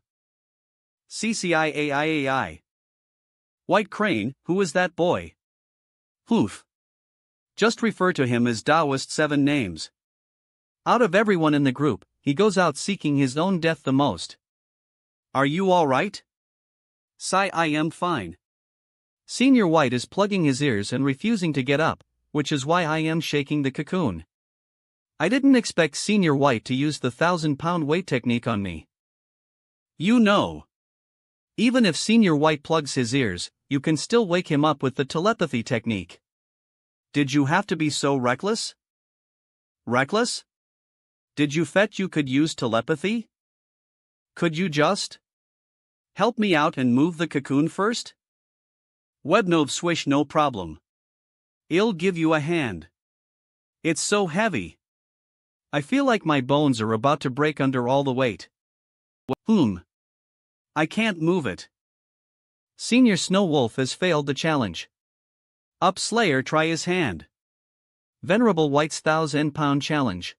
CCIAIAI. White Crane, who is that boy? Hoof. Just refer to him as Taoist 7 names. Out of everyone in the group, he goes out seeking his own death the most. Are you alright? Sigh, I am fine. Senior White is plugging his ears and refusing to get up, which is why I am shaking the cocoon. I didn't expect Senior White to use the 1,000-pound weight technique on me. You know. Even if Senior White plugs his ears, you can still wake him up with the telepathy technique. Did you have to be so reckless? Reckless? Did you bet you could use telepathy? Could you just help me out and move the cocoon first? Webnov swish, no problem. I'll give you a hand. It's so heavy. I feel like my bones are about to break under all the weight. I can't move it. Senior Snow Wolf has failed the challenge. Up Slayer try his hand. Venerable White's 1,000-pound challenge.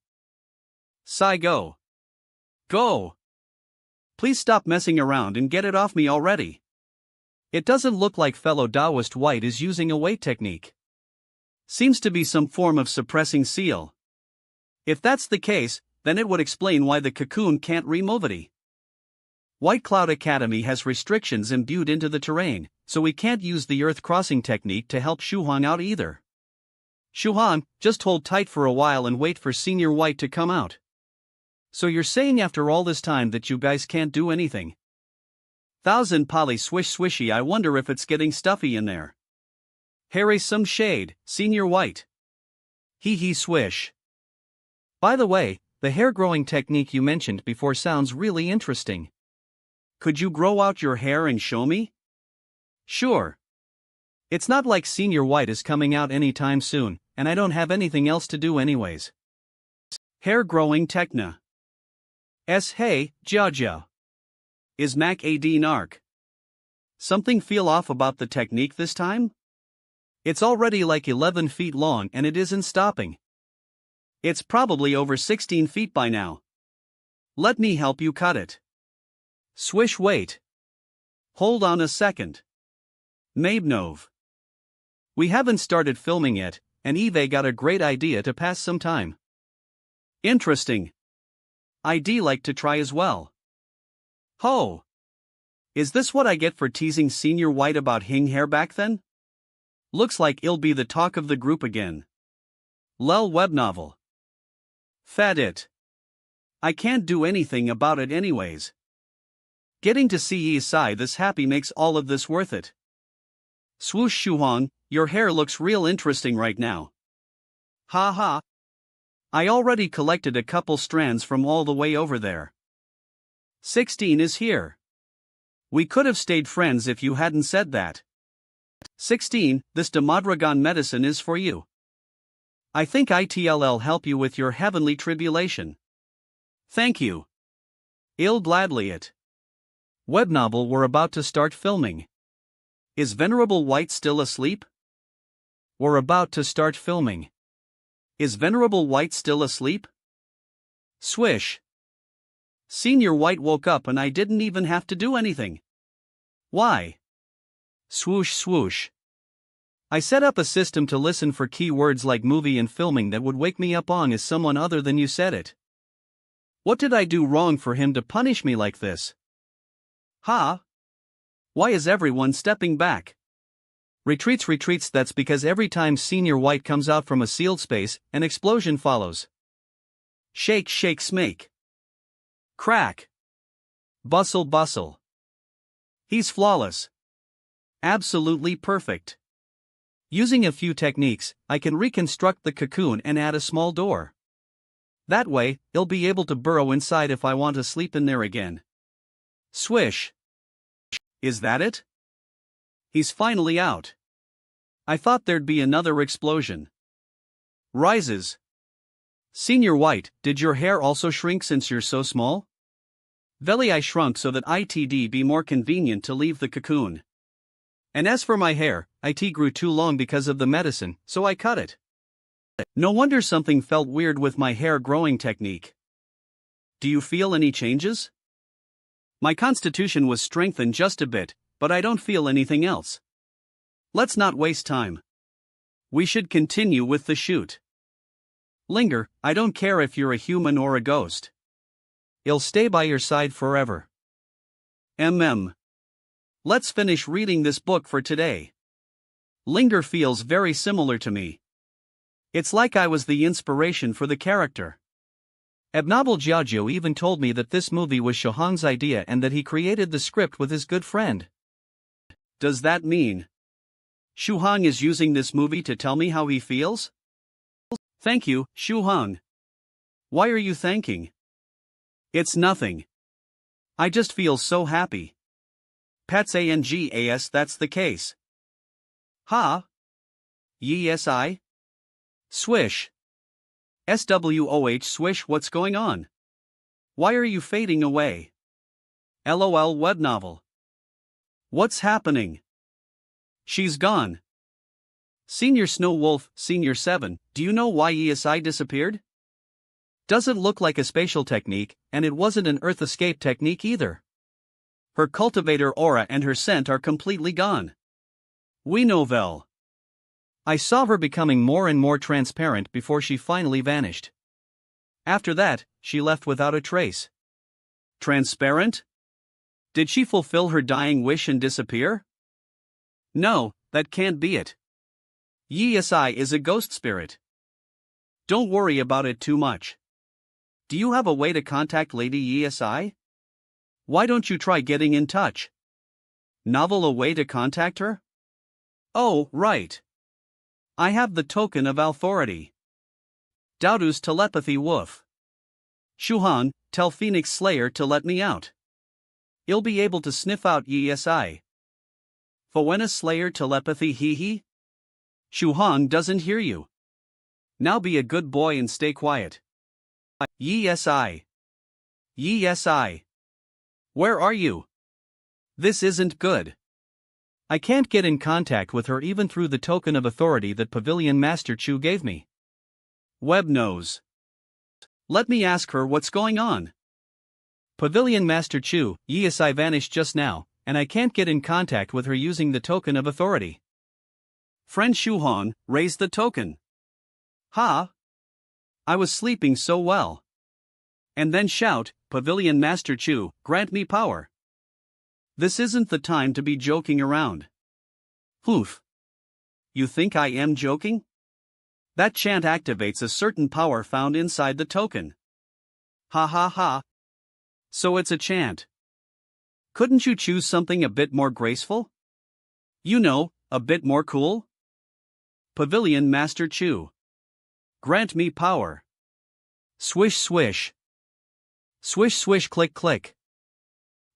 Sai go. Go! Please stop messing around and get it off me already. It doesn't look like fellow Taoist White is using a weight technique. Seems to be some form of suppressing seal. If that's the case, then it would explain why the cocoon can't remove it. White Cloud Academy has restrictions imbued into the terrain, so we can't use the earth crossing technique to help Shuhan out either. Shuhan, just hold tight for a while and wait for Senior White to come out. So you're saying after all this time that you guys can't do anything? 1,000 poly swish swishy, I wonder if it's getting stuffy in there. Harry some shade, Senior White. Hee hee swish. By the way, the hair growing technique you mentioned before sounds really interesting. Could you grow out your hair and show me? Sure. It's not like Senior White is coming out anytime soon, and I don't have anything else to do anyways. Hair growing techna. Hey, Jaja. Is Mac AD narc? Something feel off about the technique this time? It's already like 11 feet long and it isn't stopping. It's probably over 16 feet by now. Let me help you cut it. Swish wait. Hold on a second. Mabnov. We haven't started filming yet, and Eve got a great idea to pass some time. Interesting. I'd like to try as well. Ho! Is this what I get for teasing Senior White about hing hair back then? Looks like it'll be the talk of the group again. Lel web novel. Fat it. I can't do anything about it anyways. Getting to see Isai this happy makes all of this worth it. Swoosh Shuhong, your hair looks real interesting right now. Ha ha. I already collected a couple strands from all the way over there. 16 is here. We could have stayed friends if you hadn't said that. 16, this Demadragon medicine is for you. I think it'll help you with your heavenly tribulation. Thank you. I'll gladly it. Web novel we're about to start filming. Is Venerable White still asleep? We're about to start filming. Is Venerable White still asleep? Swish. Senior White woke up and I didn't even have to do anything. Why? Swoosh swoosh. I set up a system to listen for keywords like movie and filming that would wake me up on as someone other than you said it. What did I do wrong for him to punish me like this? Ha! Why is everyone stepping back? Retreats, that's because every time Senior White comes out from a sealed space, an explosion follows. Shake smake. Crack. Bustle. He's flawless. Absolutely perfect. Using a few techniques, I can reconstruct the cocoon and add a small door. That way, he'll be able to burrow inside if I want to sleep in there again. Swish. Is that it? He's finally out. I thought there'd be another explosion. Rises. Senior White, did your hair also shrink since you're so small? Veli I shrunk so that it'd be more convenient to leave the cocoon. And as for my hair, it grew too long because of the medicine, so I cut it. No wonder something felt weird with my hair growing technique. Do you feel any changes? My constitution was strengthened just a bit, but I don't feel anything else. Let's not waste time. We should continue with the shoot. Linger, I don't care if you're a human or a ghost. I'll stay by your side forever. Let's finish reading this book for today. Linger feels very similar to me. It's like I was the inspiration for the character. Abnabal Jiajiu even told me that this movie was Shohan's idea and that he created the script with his good friend. Does that mean Shuhang is using this movie to tell me how he feels? Thank you, Shuhang. Why are you thanking? It's nothing. I just feel so happy. Pats angas, that's the case. Ha? Yes I? Swish. SWOH swish, what's going on? Why are you fading away? LOL web novel. What's happening? She's gone. Senior Snow Wolf, Senior 7, do you know why ESI disappeared? Doesn't look like a spatial technique, and it wasn't an Earth escape technique either. Her cultivator aura and her scent are completely gone. We know Vel. I saw her becoming more and more transparent before she finally vanished. After that, she left without a trace. Transparent? Did she fulfill her dying wish and disappear? No, that can't be it. ESI is a ghost spirit. Don't worry about it too much. Do you have a way to contact Lady ESI? Why don't you try getting in touch? Novel, a way to contact her? Oh, right. I have the token of authority. Daudu's telepathy woof. Shuhan, tell Phoenix Slayer to let me out. He'll be able to sniff out ESI. Foena Slayer telepathy hee hee? Shuhan doesn't hear you. Now be a good boy and stay quiet. ESI. ESI. Where are you? This isn't good. I can't get in contact with her even through the token of authority that Pavilion Master Chu gave me. Web knows. Let me ask her what's going on. Pavilion Master Chu, ESI vanished just now, and I can't get in contact with her using the token of authority. Friend Shuhan, raise the token. Ha! I was sleeping so well. And then shout, Pavilion Master Chu, grant me power. This isn't the time to be joking around. Oof. You think I am joking? That chant activates a certain power found inside the token. Ha ha ha. So it's a chant. Couldn't you choose something a bit more graceful? You know, a bit more cool? Pavilion Master Chu. Grant me power. Swish swish. Swish swish click click.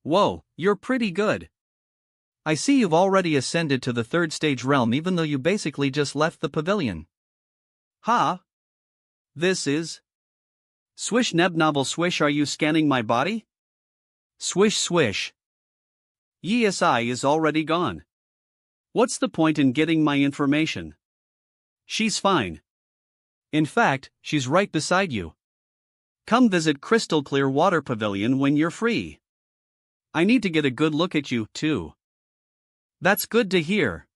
Whoa, you're pretty good. I see you've already ascended to the 3rd stage realm even though you basically just left the pavilion. Ha! This is... Swish neb novel swish, are you scanning my body? Swish swish. ESI is already gone. What's the point in getting my information? She's fine. In fact, she's right beside you. Come visit Crystal Clear Water Pavilion when you're free. I need to get a good look at you, too. That's good to hear.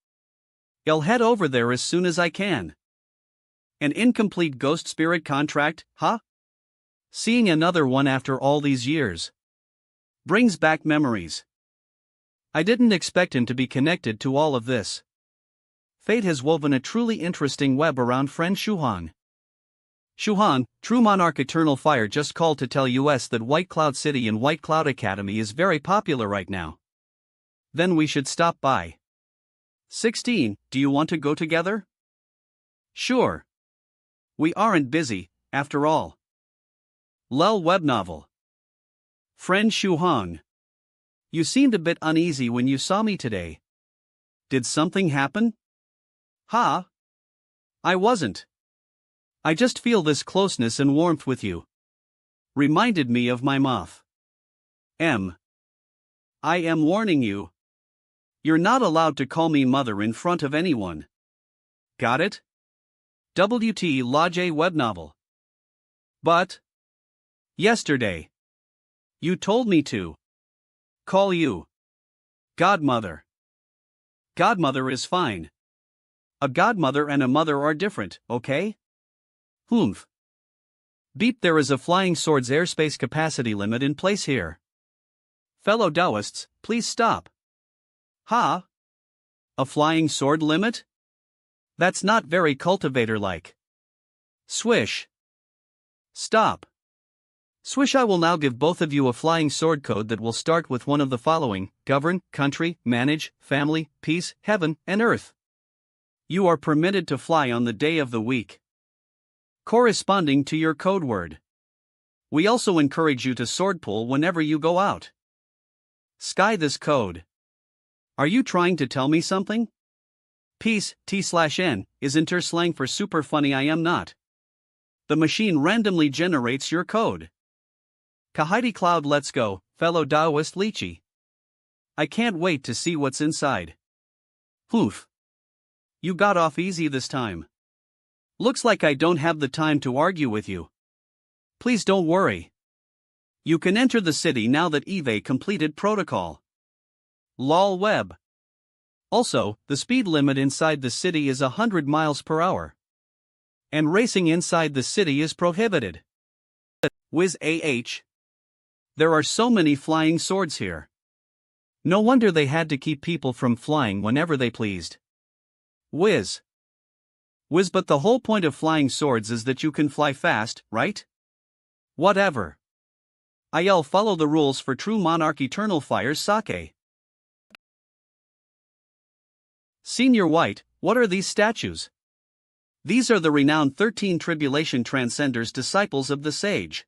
I'll head over there as soon as I can. An incomplete ghost spirit contract, huh? Seeing another one after all these years. Brings back memories. I didn't expect him to be connected to all of this. Fate has woven a truly interesting web around friend Shuhan. Shuhan, True Monarch Eternal Fire just called to tell us that White Cloud City and White Cloud Academy is very popular right now. Then we should stop by. 16, do you want to go together? Sure. We aren't busy, after all. Lel web novel. Friend Shuhan. You seemed a bit uneasy when you saw me today. Did something happen? Ha! I wasn't. I just feel this closeness and warmth with you. Reminded me of my moth. I am warning you. You're not allowed to call me mother in front of anyone. Got it? WT Lodge web novel. But yesterday you told me to call you godmother. Godmother is fine. A godmother and a mother are different, okay? Humph. Beep, there is a Flying Sword's airspace capacity limit in place here. Fellow Taoists, please stop. Ha? A Flying Sword limit? That's not very cultivator-like. Swish. Stop. Swish, I will now give both of you a flying sword code that will start with one of the following: govern, country, manage, family, peace, heaven, and earth. You are permitted to fly on the day of the week corresponding to your code word. We also encourage you to sword pull whenever you go out. Sky this code. Are you trying to tell me something? Peace, T/N, is inter slang for super funny. I am not. The machine randomly generates your code. Kahidi Cloud, let's go, fellow Daoist Lychee. I can't wait to see what's inside. Oof. You got off easy this time. Looks like I don't have the time to argue with you. Please don't worry. You can enter the city now that Eve completed protocol. Lol web. Also, the speed limit inside the city is 100 miles per hour. And racing inside the city is prohibited. Whiz AH. There are so many flying swords here. No wonder they had to keep people from flying whenever they pleased. Whiz. Whiz, but the whole point of flying swords is that you can fly fast, right? Whatever. I'll follow the rules for true monarch eternal fires sake. Senior White, what are these statues? These are the renowned 13 Tribulation Transcenders, disciples of the sage.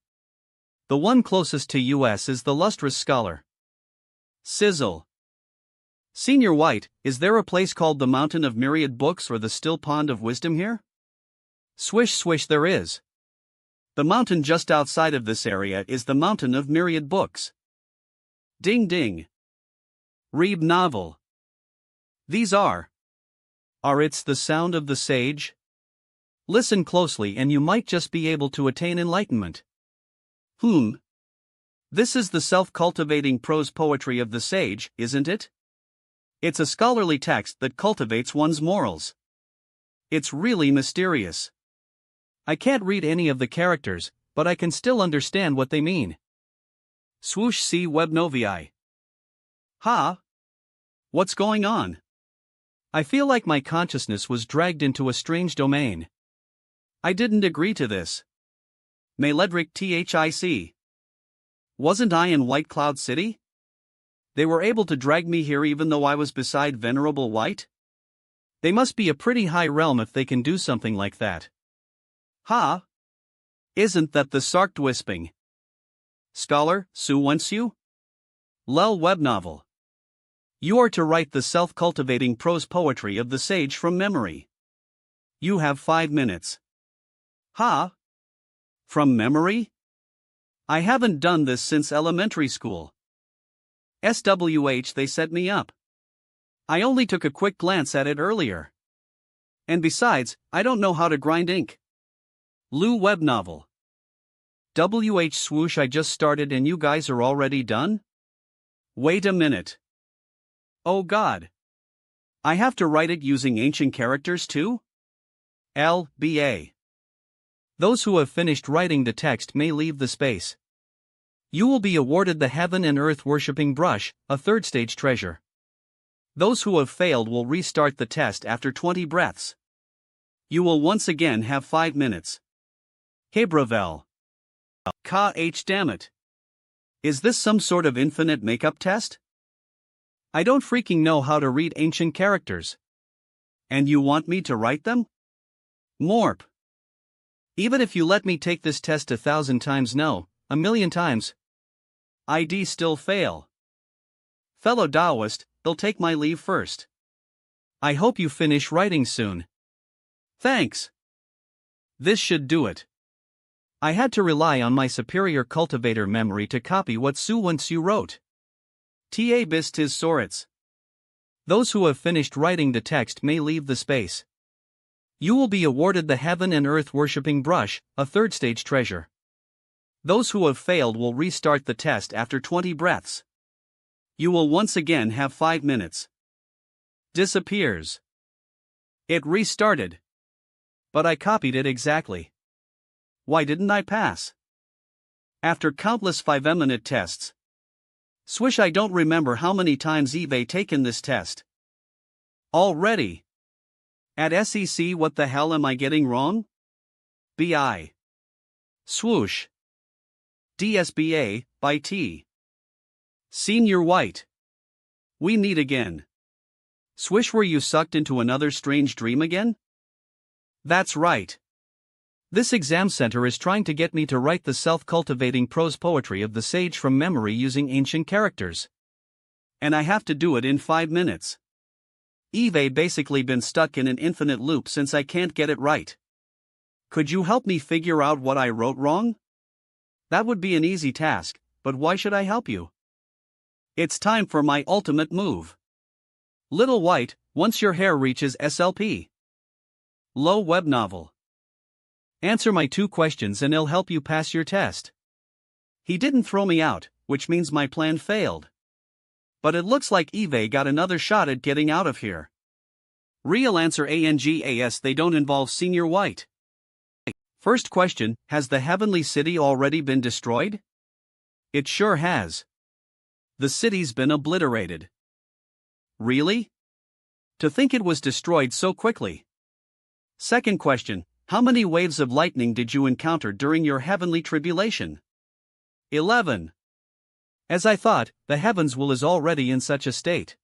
The one closest to us is the lustrous scholar. Sizzle. Senior White, is there a place called the Mountain of Myriad Books or the Still Pond of Wisdom here? Swish swish, there is. The mountain just outside of this area is the Mountain of Myriad Books. Ding ding. Reeb novel. These are it's the sound of the sage? Listen closely and you might just be able to attain enlightenment. This is the self-cultivating prose poetry of the sage, isn't it? It's a scholarly text that cultivates one's morals. It's really mysterious. I can't read any of the characters, but I can still understand what they mean. Swoosh see webnovii. Ha? What's going on? I feel like my consciousness was dragged into a strange domain. I didn't agree to this. Meledric THIC. Wasn't I in White Cloud City? They were able to drag me here even though I was beside Venerable White? They must be a pretty high realm if they can do something like that. Ha? Isn't that the Sarked Wisping? Scholar, Su wants you? Lel web novel. You are to write the self-cultivating prose poetry of the sage from memory. You have 5 minutes. Ha? From memory? I haven't done this since elementary school. SWH, they set me up. I only took a quick glance at it earlier. And besides, I don't know how to grind ink. Lou web novel. WH swoosh, I just started and you guys are already done? Wait a minute. Oh god. I have to write it using ancient characters too? LBA. Those who have finished writing the text may leave the space. You will be awarded the Heaven and Earth Worshipping Brush, a third stage treasure. Those who have failed will restart the test after 20 breaths. You will once again have 5 minutes. Hebravel. Damn it. Is this some sort of infinite makeup test? I don't freaking know how to read ancient characters. And you want me to write them? Morp. Even if you let me take this test 1,000 times, no, 1,000,000 times, I'd still fail. Fellow Daoist, they'll take my leave first. I hope you finish writing soon. Thanks. This should do it. I had to rely on my superior cultivator memory to copy what Su once you wrote. Ta bis tis sorits. Those who have finished writing the text may leave the space. You will be awarded the Heaven and Earth Worshipping Brush, a third stage treasure. Those who have failed will restart the test after 20 breaths. You will once again have 5 minutes. Disappears. It restarted. But I copied it exactly. Why didn't I pass? After countless 5-minute tests. Swish, I don't remember how many times Eve taken this test. Already. At SEC, what the hell am I getting wrong? BI. Swoosh. DSBA, by T. Senior White. We meet again. Swish, were you sucked into another strange dream again? That's right. This exam center is trying to get me to write the self-cultivating prose poetry of the sage from memory using ancient characters. And I have to do it in 5 minutes. Eve basically been stuck in an infinite loop since I can't get it right. Could you help me figure out what I wrote wrong? That would be an easy task, but why should I help you? It's time for my ultimate move. Little White, once your hair reaches SLP. Low web novel. Answer my 2 questions and I'll help you pass your test. He didn't throw me out, which means my plan failed. But it looks like Eve got another shot at getting out of here. Real answer ANGAS, they don't involve Senior White. First question, has the Heavenly City already been destroyed? It sure has. The city's been obliterated. Really? To think it was destroyed so quickly. Second question, how many waves of lightning did you encounter during your heavenly tribulation? 11. As I thought, the heavens is already in such a state.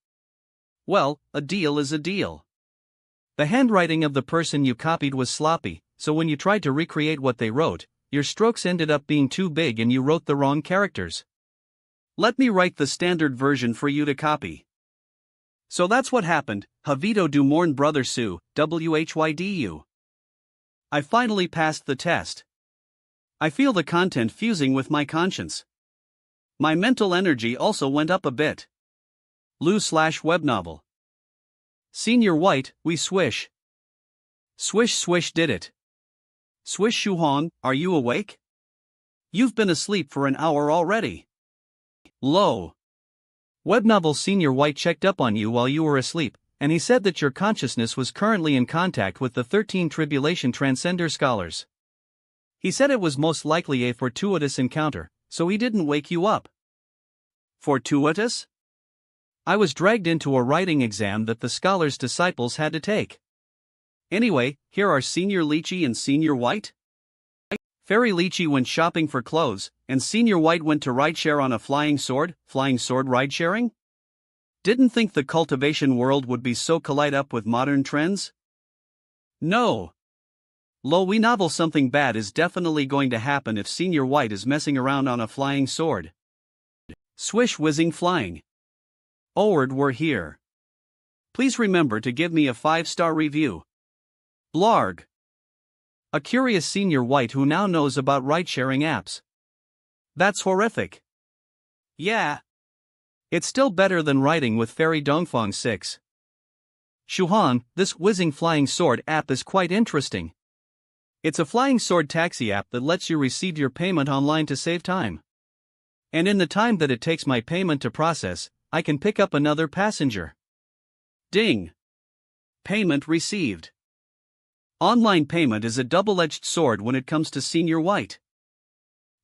Well, a deal is a deal. The handwriting of the person you copied was sloppy, so when you tried to recreate what they wrote, your strokes ended up being too big and you wrote the wrong characters. Let me write the standard version for you to copy. So that's what happened, Havito du Morn Brother Sue, WHYDU. I finally passed the test. I feel the content fusing with my conscience. My mental energy also went up a bit. Lou/web novel. Senior White, we swish. Swish swish did it. Swish Shuhong, are you awake? You've been asleep for an hour already. Low. Web novel Senior White checked up on you while you were asleep, and he said that your consciousness was currently in contact with the 13 Tribulation Transcender Scholars. He said it was most likely a fortuitous encounter, so he didn't wake you up. Fortuitous? I was dragged into a writing exam that the Scholars' disciples had to take. Anyway, here are Senior Lychee and Senior White. Fairy Lychee went shopping for clothes, and Senior White went to rideshare on a flying sword ride-sharing? Didn't think the cultivation world would be so collide up with modern trends? No. We novel something bad is definitely going to happen if Senior White is messing around on a flying sword. Swish whizzing flying. Oward we're here. Please remember to give me a 5-star review. Blarg. A curious Senior White who now knows about ride-sharing apps. That's horrific. Yeah. It's still better than writing with Fairy Dongfang 6. Shuhan, this whizzing flying sword app is quite interesting. It's a flying sword taxi app that lets you receive your payment online to save time. And in the time that it takes my payment to process, I can pick up another passenger. Ding. Payment received. Online payment is a double-edged sword when it comes to Senior White.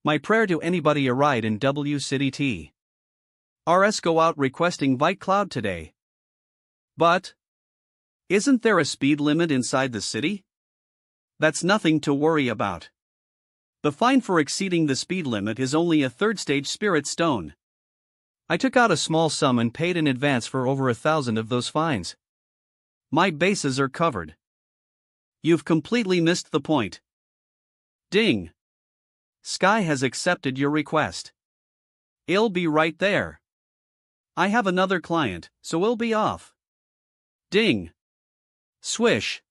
My prayer to anybody a ride in W City T. RS go out requesting White Cloud today. But isn't there a speed limit inside the city? That's nothing to worry about. The fine for exceeding the speed limit is only a 3rd-stage spirit stone. I took out a small sum and paid in advance for over 1,000 of those fines. My bases are covered. You've completely missed the point. Ding. Sky has accepted your request. It'll be right there. I have another client, so it'll be off. Ding. Swish.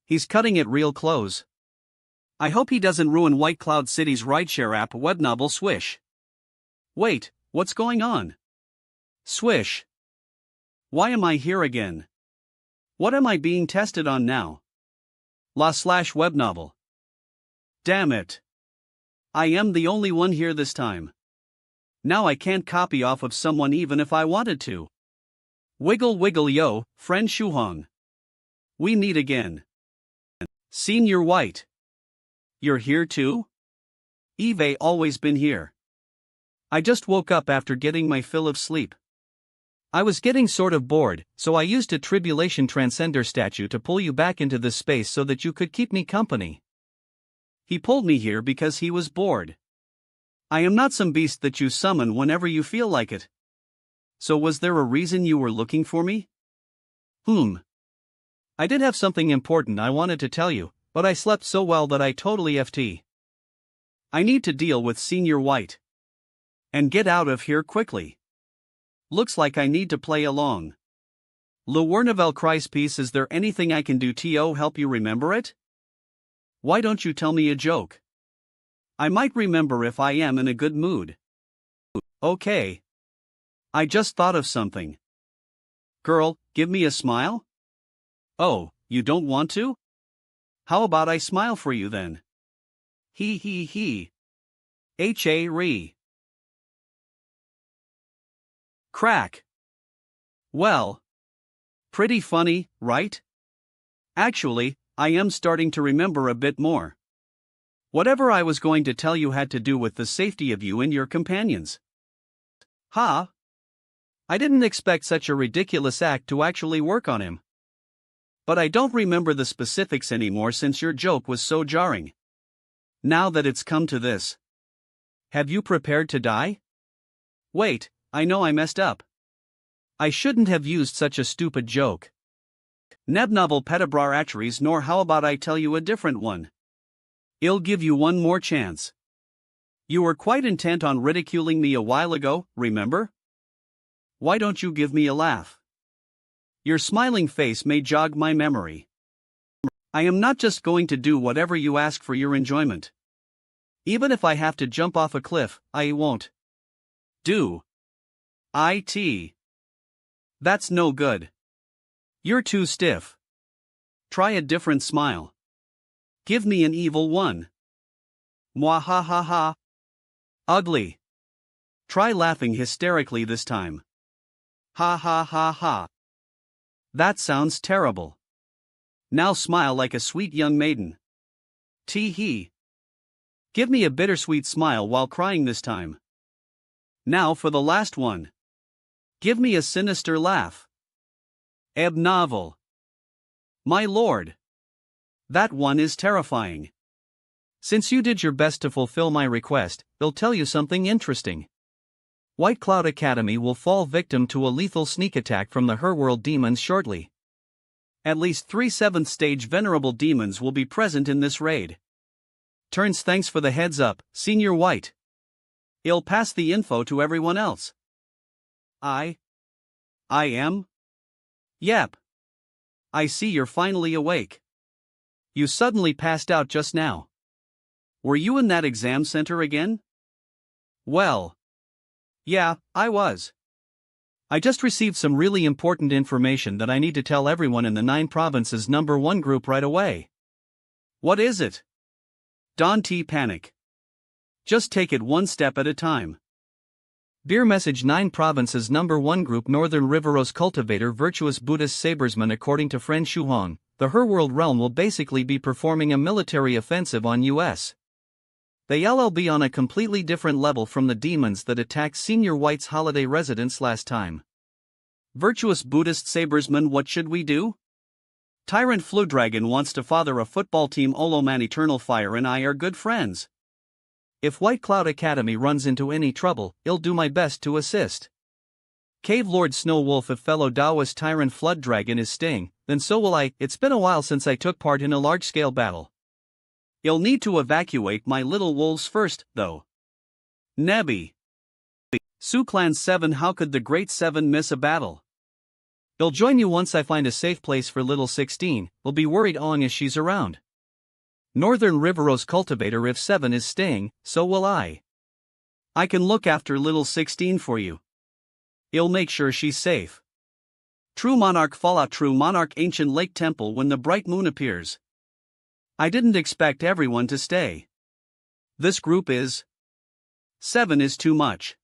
He's cutting it real close. I hope he doesn't ruin White Cloud City's rideshare app web novel Swish. Wait, what's going on? Swish. Why am I here again? What am I being tested on now? La/web novel. Damn it. I am the only one here this time. Now I can't copy off of someone even if I wanted to. Wiggle wiggle yo, friend Shuhong. We meet again. Senior White. You're here too? Eve always been here. I just woke up after getting my fill of sleep. I was getting sort of bored, so I used a Tribulation Transcender statue to pull you back into this space so that you could keep me company. He pulled me here because he was bored. I am not some beast that you summon whenever you feel like it. So was there a reason you were looking for me? I did have something important I wanted to tell you, but I slept so well that I totally FT. I need to deal with Senior White. And get out of here quickly. Looks like I need to play along. Le Wernevel Kreis piece, is there anything I can do to help you remember it? Why don't you tell me a joke? I might remember if I am in a good mood. Okay. I just thought of something. Girl, give me a smile? Oh, you don't want to? How about I smile for you then? He. H-A-re. Crack. Well. Pretty funny, right? Actually, I am starting to remember a bit more. Whatever I was going to tell you had to do with the safety of you and your companions. Ha! I didn't expect such a ridiculous act to actually work on him. But I don't remember the specifics anymore since your joke was so jarring. Now that it's come to this. Have you prepared to die? Wait, I know I messed up. I shouldn't have used such a stupid joke. Nebnovel pedabrar atcheries nor how about I tell you a different one? I'll give you one more chance. You were quite intent on ridiculing me a while ago, remember? Why don't you give me a laugh? Your smiling face may jog my memory. I am not just going to do whatever you ask for your enjoyment. Even if I have to jump off a cliff, I won't. Do. It. That's no good. You're too stiff. Try a different smile. Give me an evil one. Mwahahaha. Ugly. Try laughing hysterically this time. Ha ha ha ha. That sounds terrible. Now smile like a sweet young maiden. Tee-hee. Give me a bittersweet smile while crying this time. Now for the last one. Give me a sinister laugh. Novel. My lord. That one is terrifying. Since you did your best to fulfill my request, I'll tell you something interesting. White Cloud Academy will fall victim to a lethal sneak attack from the Herworld demons shortly. At least 3 7th stage venerable demons will be present in this raid. Turns thanks for the heads up, Senior White. I'll pass the info to everyone else. I am? Yep. I see you're finally awake. You suddenly passed out just now. Were you in that exam center again? Well. Yeah, I was. I just received some really important information that I need to tell everyone in the 9 provinces #1 group right away. What is it? Don't panic. Just take it one step at a time. Beer message 9 provinces #1 group Northern Riveros cultivator virtuous Buddhist sabersman. According to friend Shuhong, the Herworld realm will basically be performing a military offensive on US. The Yahello be on a completely different level from the demons that attacked Senior White's holiday residence last time. Virtuous Buddhist sabersman, what should we do? Tyrant Fludragon wants to father a football team. Oloman Eternal Fire and I are good friends. If White Cloud Academy runs into any trouble, I'll do my best to assist. Cave Lord Snow Wolf. If fellow Taoist Tyrant Flood Dragon is staying, then so will I. It's been a while since I took part in a large-scale battle. I'll need to evacuate my little wolves first, though. Nebby. Su Clan 7. How could the Great 7 miss a battle? I'll join you once I find a safe place for little 16, will be worried long as she's around. Northern Riveros cultivator. If 7 is staying, so will I. I can look after little 16 for you. I'll make sure she's safe. True Monarch Fallout. True Monarch Ancient Lake Temple. When the bright moon appears. I didn't expect everyone to stay. This group is 7 is too much.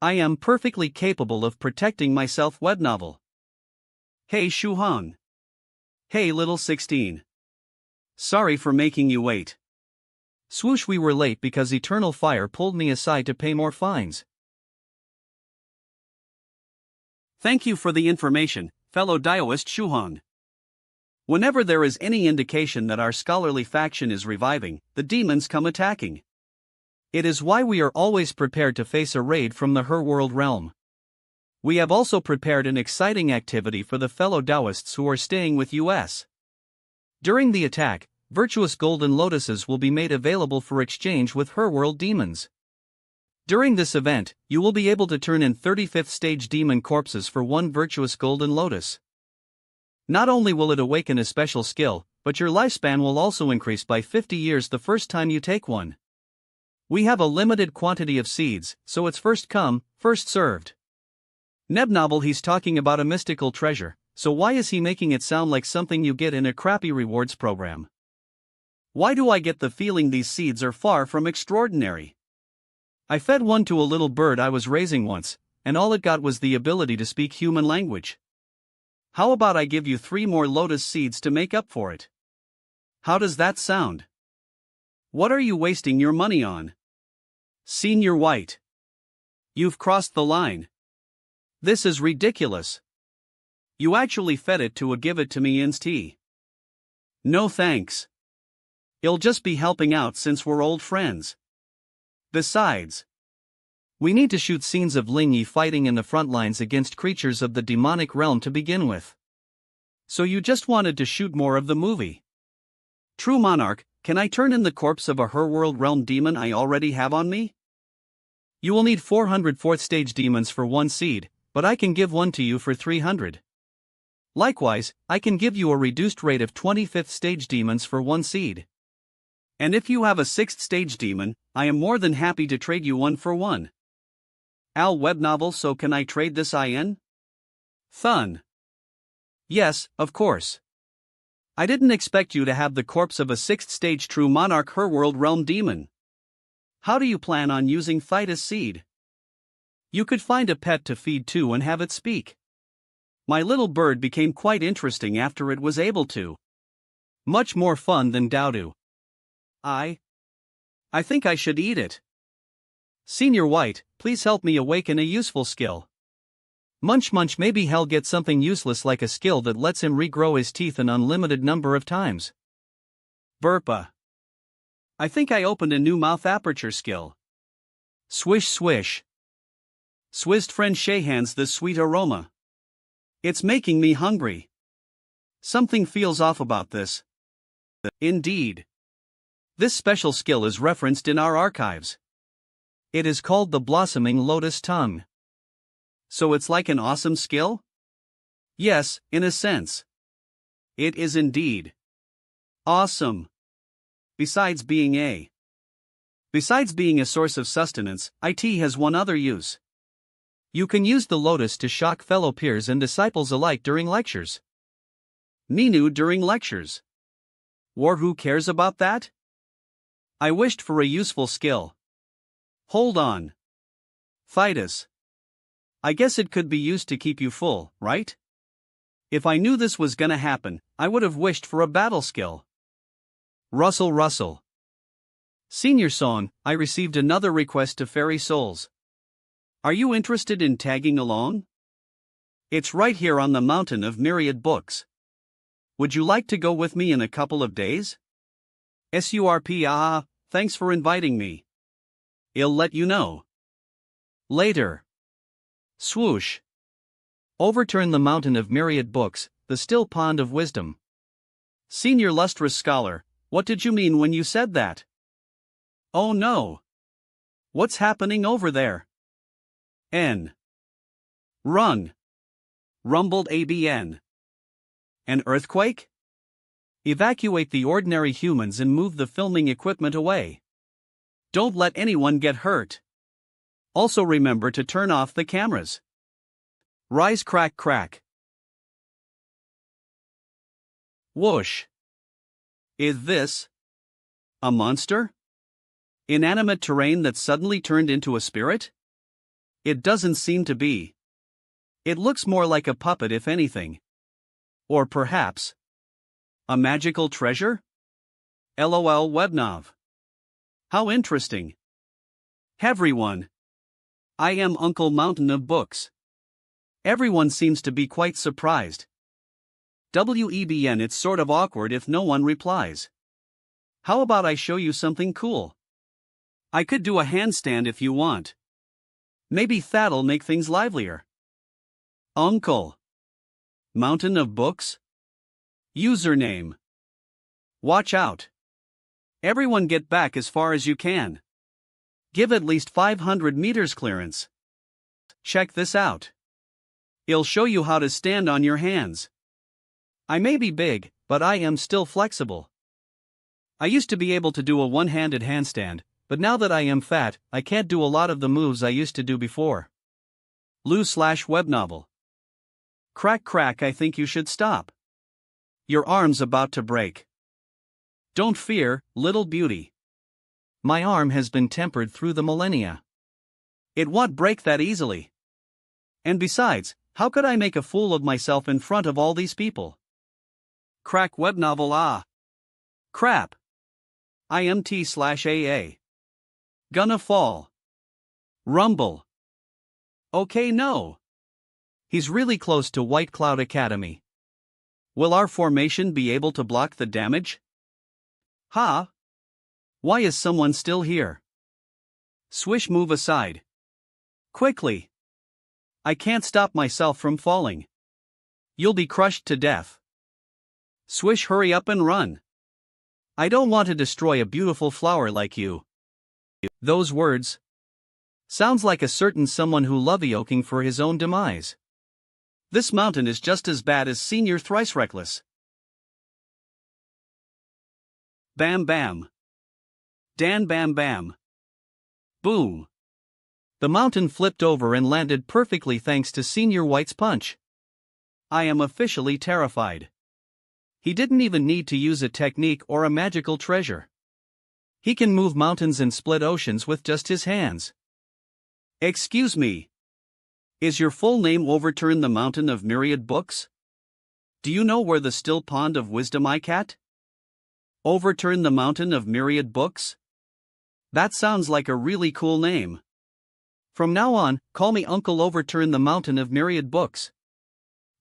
I am perfectly capable of protecting myself. Web novel. Hey Shuhong. Hey little 16. Sorry for making you wait. Swoosh, we were late because Eternal Fire pulled me aside to pay more fines. Thank you for the information, fellow Taoist Shuhong. Whenever there is any indication that our scholarly faction is reviving, the demons come attacking. It is why we are always prepared to face a raid from the Herworld realm. We have also prepared an exciting activity for the fellow Taoists who are staying with us. During the attack, virtuous golden lotuses will be made available for exchange with Herworld demons. During this event, you will be able to turn in 35th stage demon corpses for 1 virtuous golden lotus. Not only will it awaken a special skill, but your lifespan will also increase by 50 years the first time you take one. We have a limited quantity of seeds, so it's first come, first served. Nebnobble, he's talking about a mystical treasure, so why is he making it sound like something you get in a crappy rewards program? Why do I get the feeling these seeds are far from extraordinary? I fed one to a little bird I was raising once, and all it got was the ability to speak human language. How about I give you 3 more lotus seeds to make up for it? How does that sound? What are you wasting your money on? Senior White. You've crossed the line. This is ridiculous. You actually fed it to a give it to me inst. No thanks. It'll just be helping out since we're old friends. Besides, we need to shoot scenes of Ling Yi fighting in the front lines against creatures of the demonic realm to begin with. So you just wanted to shoot more of the movie. True monarch, can I turn in the corpse of a her world realm demon I already have on me? You will need 400 4th stage demons for 1 seed, but I can give one to you for 300. Likewise, I can give you a reduced rate of 25th stage demons for 1 seed. And if you have a 6th stage demon, I am more than happy to trade you 1 for 1. Al web novel, so can I trade this in? Thun. Yes, of course. I didn't expect you to have the corpse of a 6th stage true monarch her world realm demon. How do you plan on using Thaitis seed? You could find a pet to feed to and have it speak. My little bird became quite interesting after it was able to. Much more fun than Dowdu. I think I should eat it. Senior White, please help me awaken a useful skill. Munch Munch, maybe he'll get something useless like a skill that lets him regrow his teeth an unlimited number of times. Burpa. I think I opened a new mouth aperture skill. Swish swish. Swizzed friend Shahans this sweet aroma. It's making me hungry. Something feels off about this. Indeed. This special skill is referenced in our archives. It is called the Blossoming Lotus Tongue. So it's like an awesome skill? Yes, in a sense. It is indeed. Awesome. Besides being a source of sustenance, it has one other use. You can use the lotus to shock fellow peers and disciples alike during lectures. Minu during lectures. War, who cares about that? I wished for a useful skill. Hold on. Thaitis. I guess it could be used to keep you full, right? If I knew this was gonna happen, I would have wished for a battle skill. Russell Russell. Senior Song, I received another request to Fairy Souls. Are you interested in tagging along? It's right here on the mountain of myriad books. Would you like to go with me in a couple of days? SURP, thanks for inviting me. I'll let you know. Later. Swoosh. Overturn the mountain of myriad books, the still pond of wisdom. Senior lustrous scholar, what did you mean when you said that? Oh no. What's happening over there? N. Run. Rumbled ABN. An earthquake? Evacuate the ordinary humans and move the filming equipment away. Don't let anyone get hurt. Also remember to turn off the cameras. Rise crack crack. Whoosh. Is this a monster? Inanimate terrain that suddenly turned into a spirit? It doesn't seem to be. It looks more like a puppet if anything. Or perhaps a magical treasure? LOL Webnov. How interesting. Everyone. I am Uncle Mountain of Books. Everyone seems to be quite surprised. WEBN, it's sort of awkward if no one replies. How about I show you something cool? I could do a handstand if you want. Maybe that'll make things livelier. Uncle Mountain of Books? Username. Watch out. Everyone get back as far as you can. Give at least 500 meters clearance. Check this out. It'll show you how to stand on your hands. I may be big, but I am still flexible. I used to be able to do a one-handed handstand, but now that I am fat, I can't do a lot of the moves I used to do before. Lou/web novel. Crack crack, I think you should stop. Your arm's about to break. Don't fear, little beauty. My arm has been tempered through the millennia. It won't break that easily. And besides, how could I make a fool of myself in front of all these people? Crack web novel. Crap. IMT/AA. Gonna fall. Rumble. Okay, no. He's really close to White Cloud Academy. Will our formation be able to block the damage? Ha! Why is someone still here? Swish, move aside. Quickly. I can't stop myself from falling. You'll be crushed to death. Swish, hurry up and run. I don't want to destroy a beautiful flower like you. Those words. Sounds like a certain someone who lovey-oking for his own demise. This mountain is just as bad as Senior Thrice Reckless. Bam bam. Dan bam bam. Boom. The mountain flipped over and landed perfectly thanks to Senior White's punch. I am officially terrified. He didn't even need to use a technique or a magical treasure. He can move mountains and split oceans with just his hands. Excuse me. Is your full name Overturn the Mountain of Myriad Books? Do you know where the still pond of wisdom I cat? Overturn the Mountain of Myriad Books? That sounds like a really cool name. From now on, call me Uncle Overturn the Mountain of Myriad Books.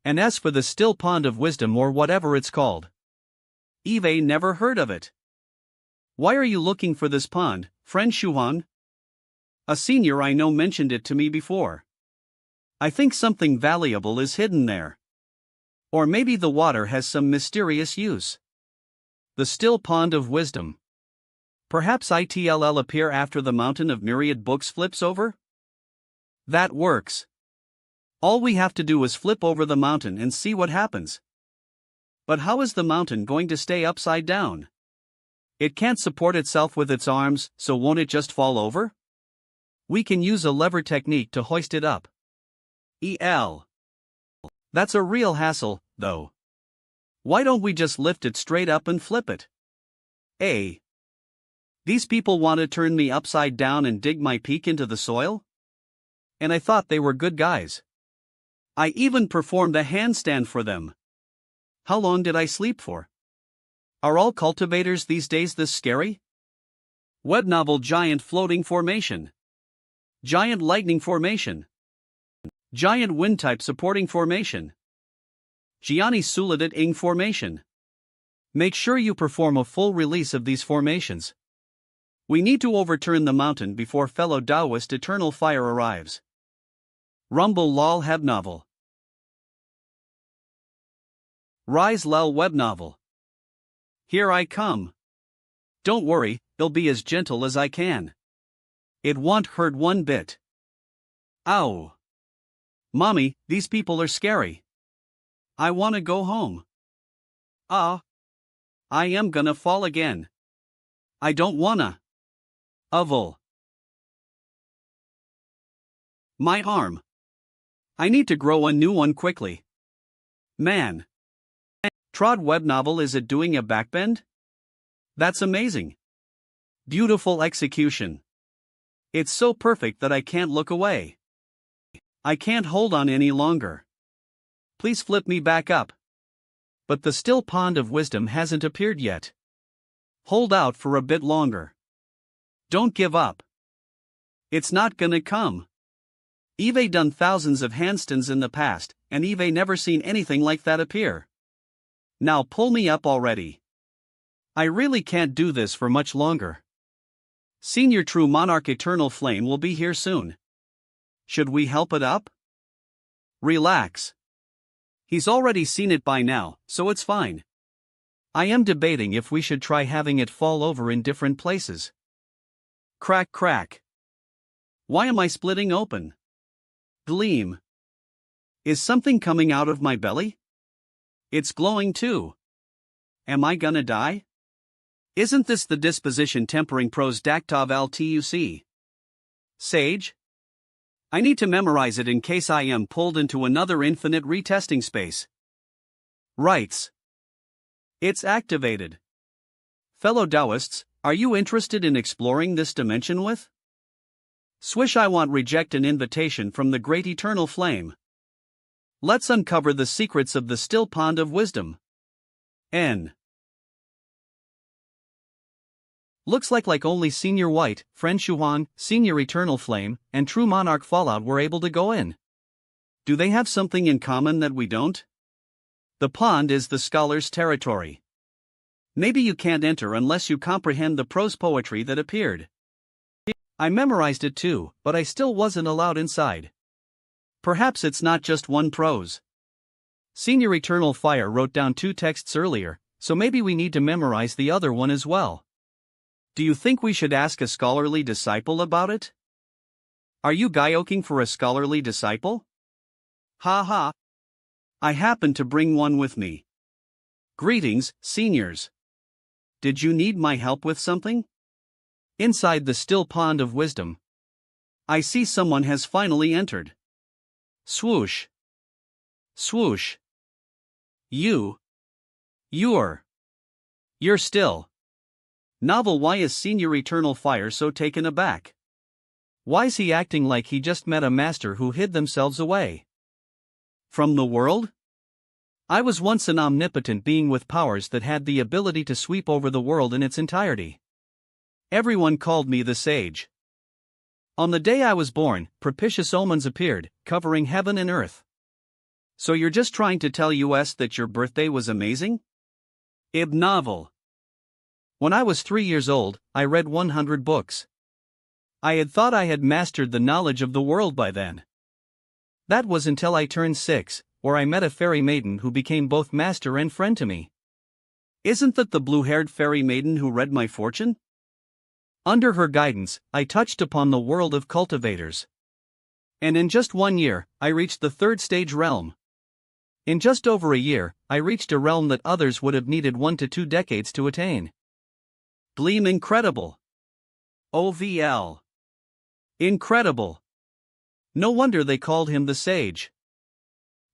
And as for the still pond of wisdom or whatever it's called, Eve never heard of it. Why are you looking for this pond, friend Shuhan? A senior I know mentioned it to me before. I think something valuable is hidden there. Or maybe the water has some mysterious use. The still pond of wisdom. Perhaps it'll appear after the mountain of myriad books flips over? That works. All we have to do is flip over the mountain and see what happens. But how is the mountain going to stay upside down? It can't support itself with its arms, so won't it just fall over? We can use a lever technique to hoist it up. That's a real hassle, though. Why don't we just lift it straight up and flip it? These people want to turn me upside down and dig my peak into the soil? And I thought they were good guys. I even performed a handstand for them. How long did I sleep for? Are all cultivators these days this scary? Web novel Giant Floating Formation. Giant Lightning Formation. Giant Wind Type Supporting Formation. Gianni Suladat Ing Formation. Make sure you perform a full release of these formations. We need to overturn the mountain before fellow Taoist Eternal Fire arrives. Rumble lol heb novel. Rise lel web novel. Here I come. Don't worry, it'll be as gentle as I can. It won't hurt one bit. Ow. Mommy, these people are scary. I wanna go home. I am gonna fall again. I don't wanna. Oval. My arm. I need to grow a new one quickly. Man. Trod web novel, is it doing a backbend? That's amazing. Beautiful execution. It's so perfect that I can't look away. I can't hold on any longer. Please flip me back up. But the still pond of wisdom hasn't appeared yet. Hold out for a bit longer. Don't give up. It's not gonna come. Eve done thousands of handstands in the past, and Eve never seen anything like that appear. Now pull me up already. I really can't do this for much longer. Senior True Monarch Eternal Flame will be here soon. Should we help it up? Relax. He's already seen it by now, so it's fine. I am debating if we should try having it fall over in different places. Crack crack. Why am I splitting open? Gleam. Is something coming out of my belly? It's glowing too. Am I gonna die? Isn't this the disposition tempering pros Daktov al Tuc? Sage? I need to memorize it in case I am pulled into another infinite retesting space. Rights. It's activated. Fellow Taoists, are you interested in exploring this dimension with? Swish I want reject an invitation from the great eternal flame. Let's uncover the secrets of the still pond of wisdom. N. Looks like only Senior White, Friend Shuhan, Senior Eternal Flame, and True Monarch Fallout were able to go in. Do they have something in common that we don't? The pond is the scholar's territory. Maybe you can't enter unless you comprehend the prose poetry that appeared. I memorized it too, but I still wasn't allowed inside. Perhaps it's not just one prose. Senior Eternal Fire wrote down 2 texts earlier, so maybe we need to memorize the other one as well. Do you think we should ask a scholarly disciple about it? Are you gyoking for a scholarly disciple? Ha ha. I happen to bring one with me. Greetings, seniors. Did you need my help with something? Inside the still pond of wisdom, I see someone has finally entered. Swoosh. Swoosh. You're still. Novel. Why is Senior Eternal Fire so taken aback? Why's he acting like he just met a master who hid themselves away from the world? I was once an omnipotent being with powers that had the ability to sweep over the world in its entirety. Everyone called me the Sage. On the day I was born, propitious omens appeared, covering heaven and earth. So you're just trying to tell us that your birthday was amazing? Novel. When I was 3 years old, I read 100 books. I had thought I had mastered the knowledge of the world by then. That was until I turned 6, where I met a fairy maiden who became both master and friend to me. Isn't that the blue-haired fairy maiden who read my fortune? Under her guidance, I touched upon the world of cultivators. And in just 1 year, I reached the 3rd stage realm. In just over a year, I reached a realm that others would have needed 1 to 2 decades to attain. Gleam incredible. OVL. Incredible. No wonder they called him the Sage.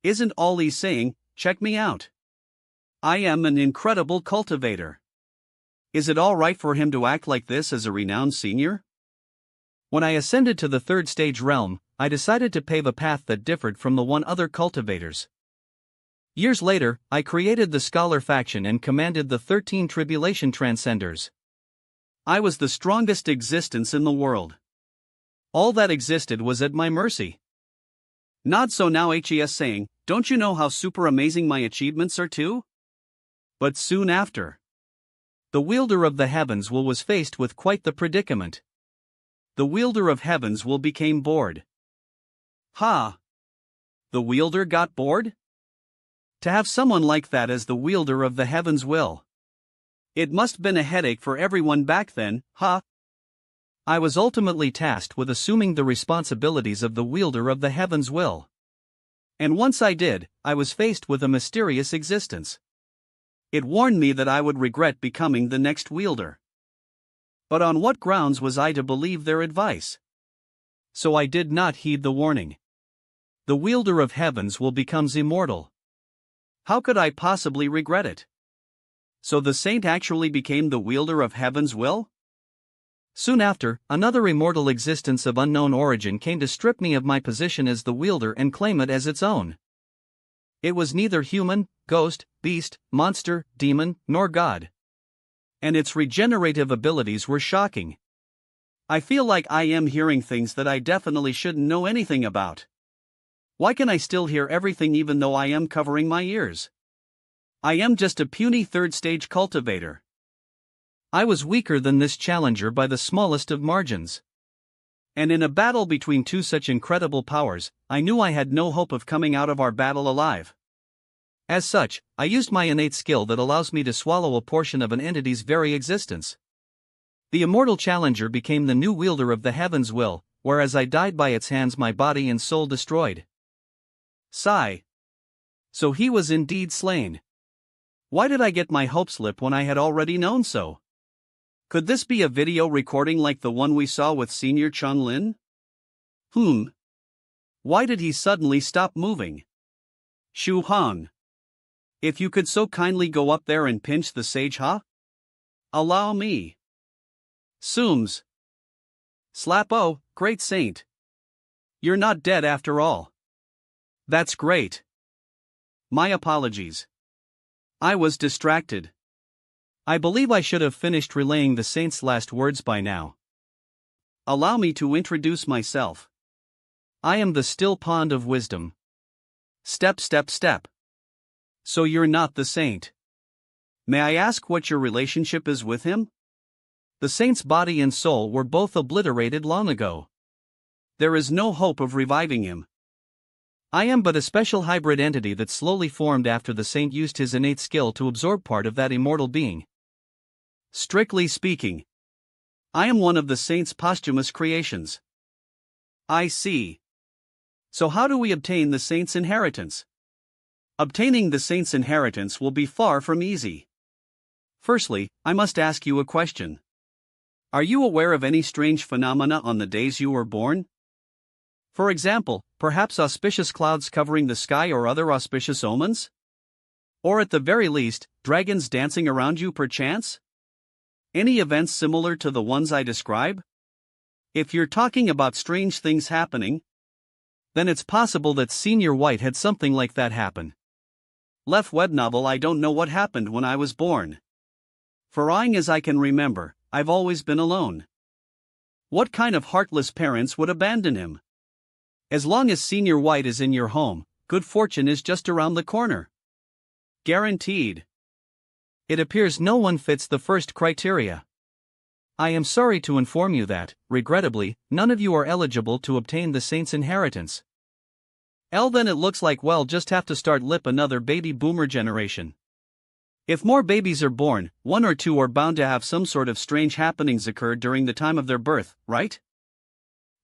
Isn't all he's saying, check me out? I am an incredible cultivator. Is it all right for him to act like this as a renowned senior? When I ascended to the 3rd stage realm, I decided to pave a path that differed from the one other cultivators. Years later, I created the Scholar faction and commanded the 13 Tribulation Transcenders. I was the strongest existence in the world. All that existed was at my mercy. Not so now HES saying, don't you know how super amazing my achievements are too? But soon after, the wielder of the heavens was faced with quite the predicament. The wielder of heavens became bored. Ha! The wielder got bored? To have someone like that as the wielder of the heavens will. It must been a headache for everyone back then, huh? I was ultimately tasked with assuming the responsibilities of the wielder of the heavens will. And once I did, I was faced with a mysterious existence. It warned me that I would regret becoming the next wielder. But on what grounds was I to believe their advice? So I did not heed the warning. The wielder of heavens becomes immortal. How could I possibly regret it? So the saint actually became the wielder of heaven's will? Soon after, another immortal existence of unknown origin came to strip me of my position as the wielder and claim it as its own. It was neither human, ghost, beast, monster, demon, nor god. And its regenerative abilities were shocking. I feel like I am hearing things that I definitely shouldn't know anything about. Why can I still hear everything even though I am covering my ears? I am just a puny 3rd stage cultivator. I was weaker than this challenger by the smallest of margins. And in a battle between 2 such incredible powers, I knew I had no hope of coming out of our battle alive. As such, I used my innate skill that allows me to swallow a portion of an entity's very existence. The immortal challenger became the new wielder of the heavens will, whereas I died by its hands, my body and soul destroyed. Sigh. So he was indeed slain. Why did I get my hopes up when I had already known so? Could this be a video recording like the one we saw with Senior Chung-Lin? Why did he suddenly stop moving? Shu Hong. If you could so kindly go up there and pinch the sage, huh? Allow me. Sooms. Slap-o, great saint. You're not dead after all. That's great. My apologies. I was distracted. I believe I should have finished relaying the saint's last words by now. Allow me to introduce myself. I am the still pond of wisdom. Step, step, step. So you're not the saint. May I ask what your relationship is with him? The saint's body and soul were both obliterated long ago. There is no hope of reviving him. I am but a special hybrid entity that slowly formed after the saint used his innate skill to absorb part of that immortal being. Strictly speaking, I am one of the saint's posthumous creations. I see. So how do we obtain the saint's inheritance? Obtaining the saint's inheritance will be far from easy. Firstly, I must ask you a question. Are you aware of any strange phenomena on the days you were born? For example, perhaps auspicious clouds covering the sky or other auspicious omens? Or at the very least, dragons dancing around you perchance? Any events similar to the ones I describe? If you're talking about strange things happening, then it's possible that Senior White had something like that happen. Left web novel. I don't know what happened when I was born. Far as I can remember, I've always been alone. What kind of heartless parents would abandon him? As long as Senior White is in your home, good fortune is just around the corner. Guaranteed. It appears no one fits the first criteria. I am sorry to inform you that, regrettably, none of you are eligible to obtain the saint's inheritance. Then it looks like we'll just have to start another baby boomer generation. If more babies are born, one or two are bound to have some sort of strange happenings occur during the time of their birth, right?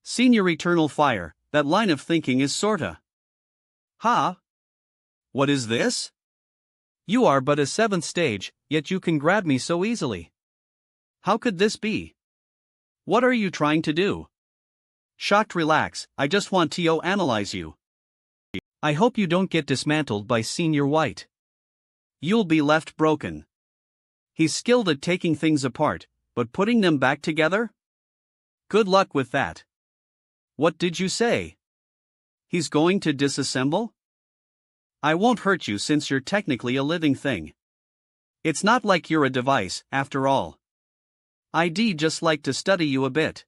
Senior Eternal Fire, that line of thinking is sorta. What is this? You are but a 7th stage, yet you can grab me so easily. How could this be? What are you trying to do? Shocked, relax, I just want to analyze you. I hope you don't get dismantled by Senior White. You'll be left broken. He's skilled at taking things apart, but putting them back together? Good luck with that. What did you say? He's going to disassemble? I won't hurt you since you're technically a living thing. It's not like you're a device, after all. I'd just like to study you a bit.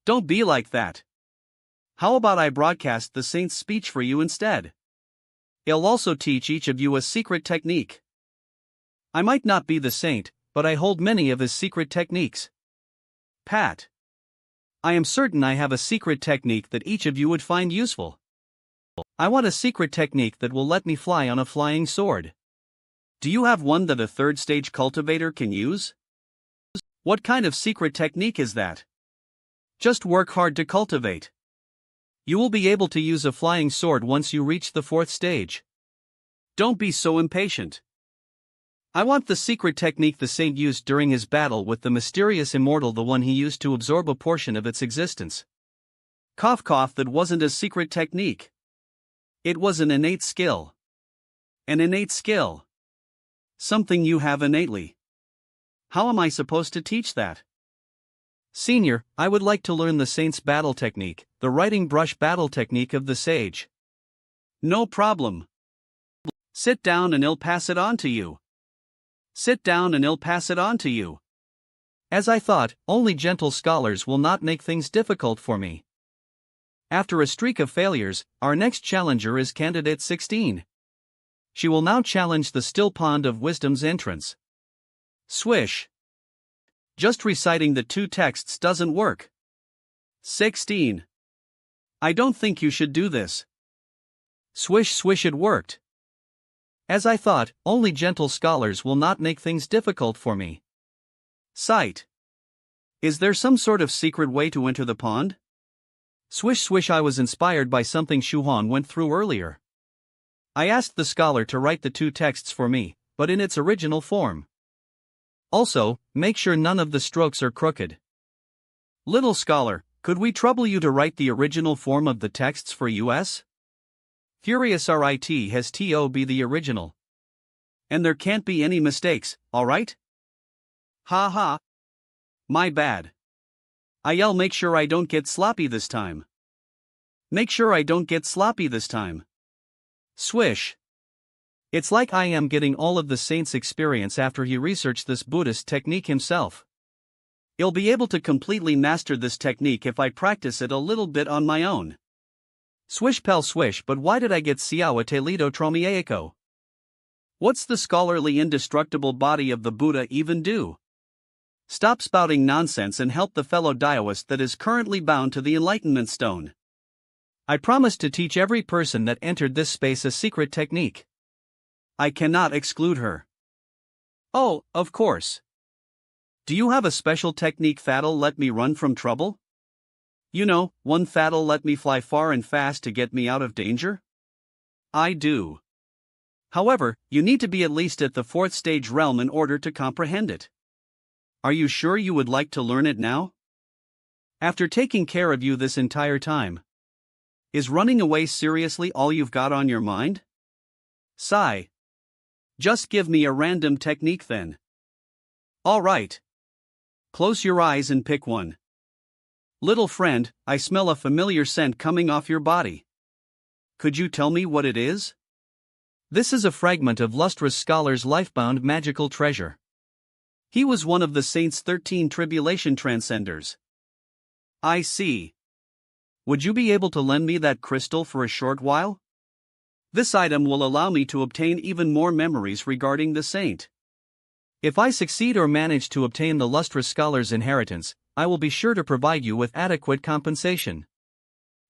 Don't be like that. How about I broadcast the saint's speech for you instead? I'll also teach each of you a secret technique. I might not be the saint, but I hold many of his secret techniques. Pat. I am certain I have a secret technique that each of you would find useful. I want a secret technique that will let me fly on a flying sword. Do you have one that a 3rd stage cultivator can use? What kind of secret technique is that? Just work hard to cultivate. You will be able to use a flying sword once you reach the 4th stage. Don't be so impatient. I want the secret technique the saint used during his battle with the mysterious immortal, the one he used to absorb a portion of its existence. Cough cough, that wasn't a secret technique. It was an innate skill. An innate skill. Something you have innately. How am I supposed to teach that? Senior, I would like to learn the saint's battle technique, the writing brush battle technique of the sage. No problem. Sit down and I'll pass it on to you. Sit down and I'll pass it on to you. As I thought, only gentle scholars will not make things difficult for me. After a streak of failures, our next challenger is Candidate 16. She will now challenge the still pond of wisdom's entrance. Swish. Just reciting the 2 texts doesn't work. 16. I don't think you should do this. Swish swish, it worked. As I thought, only gentle scholars will not make things difficult for me. Sight. Is there some sort of secret way to enter the pond? Swish swish, I was inspired by something Shuhan went through earlier. I asked the scholar to write the two texts for me, but in its original form. Also, make sure none of the strokes are crooked. Little scholar, could we trouble you to write the original form of the texts for us? Furious RIT has to be the original. And there can't be any mistakes, alright? Ha ha. My bad. I'll make sure I don't get sloppy this time. Make sure I don't get sloppy this time. Swish. It's like I am getting all of the saint's experience after he researched this Buddhist technique himself. He'll be able to completely master this technique if I practice it a little bit on my own. Swish pel swish, but why did I get siawa te lido tromieko? What's the scholarly indestructible body of the Buddha even do? Stop spouting nonsense and help the fellow Taoist that is currently bound to the Enlightenment Stone. I promise to teach every person that entered this space a secret technique. I cannot exclude her. Oh, of course. Do you have a special technique that'll let me run from trouble? You know, one that'll let me fly far and fast to get me out of danger? I do. However, you need to be at least at the 4th stage realm in order to comprehend it. Are you sure you would like to learn it now? After taking care of you this entire time. Is running away seriously all you've got on your mind? Sigh. Just give me a random technique then. Alright. Close your eyes and pick one. Little friend, I smell a familiar scent coming off your body. Could you tell me what it is? This is a fragment of lustrous scholar's lifebound magical treasure. He was one of the saint's 13 tribulation transcenders. I see. Would you be able to lend me that crystal for a short while? This item will allow me to obtain even more memories regarding the saint. If I succeed or manage to obtain the lustrous scholar's inheritance, I will be sure to provide you with adequate compensation.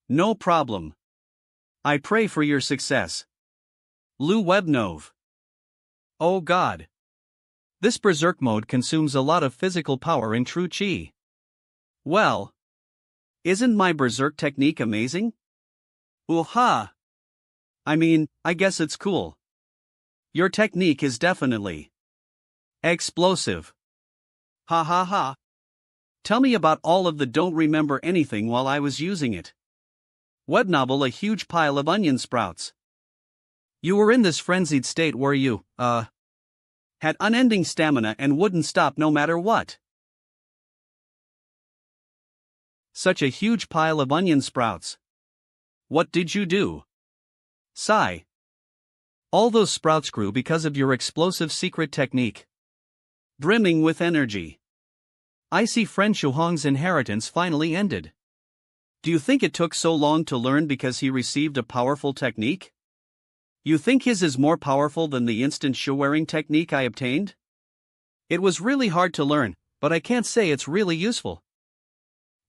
No problem. I pray for your success. Lu Webnov. Oh God. This berserk mode consumes a lot of physical power in true chi. Well. Isn't my berserk technique amazing? Ooh-ha! I mean, I guess it's cool. Your technique is definitely explosive. Ha ha ha. Tell me about all of the don't remember anything while I was using it. Webnovel a huge pile of onion sprouts. You were in this frenzied state where you, had unending stamina and wouldn't stop no matter what. Such a huge pile of onion sprouts. What did you do? Sigh. All those sprouts grew because of your explosive secret technique. Brimming with energy. I see friend Shuhong's inheritance finally ended. Do you think it took so long to learn because he received a powerful technique? You think his is more powerful than the instant shoe-wearing technique I obtained? It was really hard to learn, but I can't say it's really useful.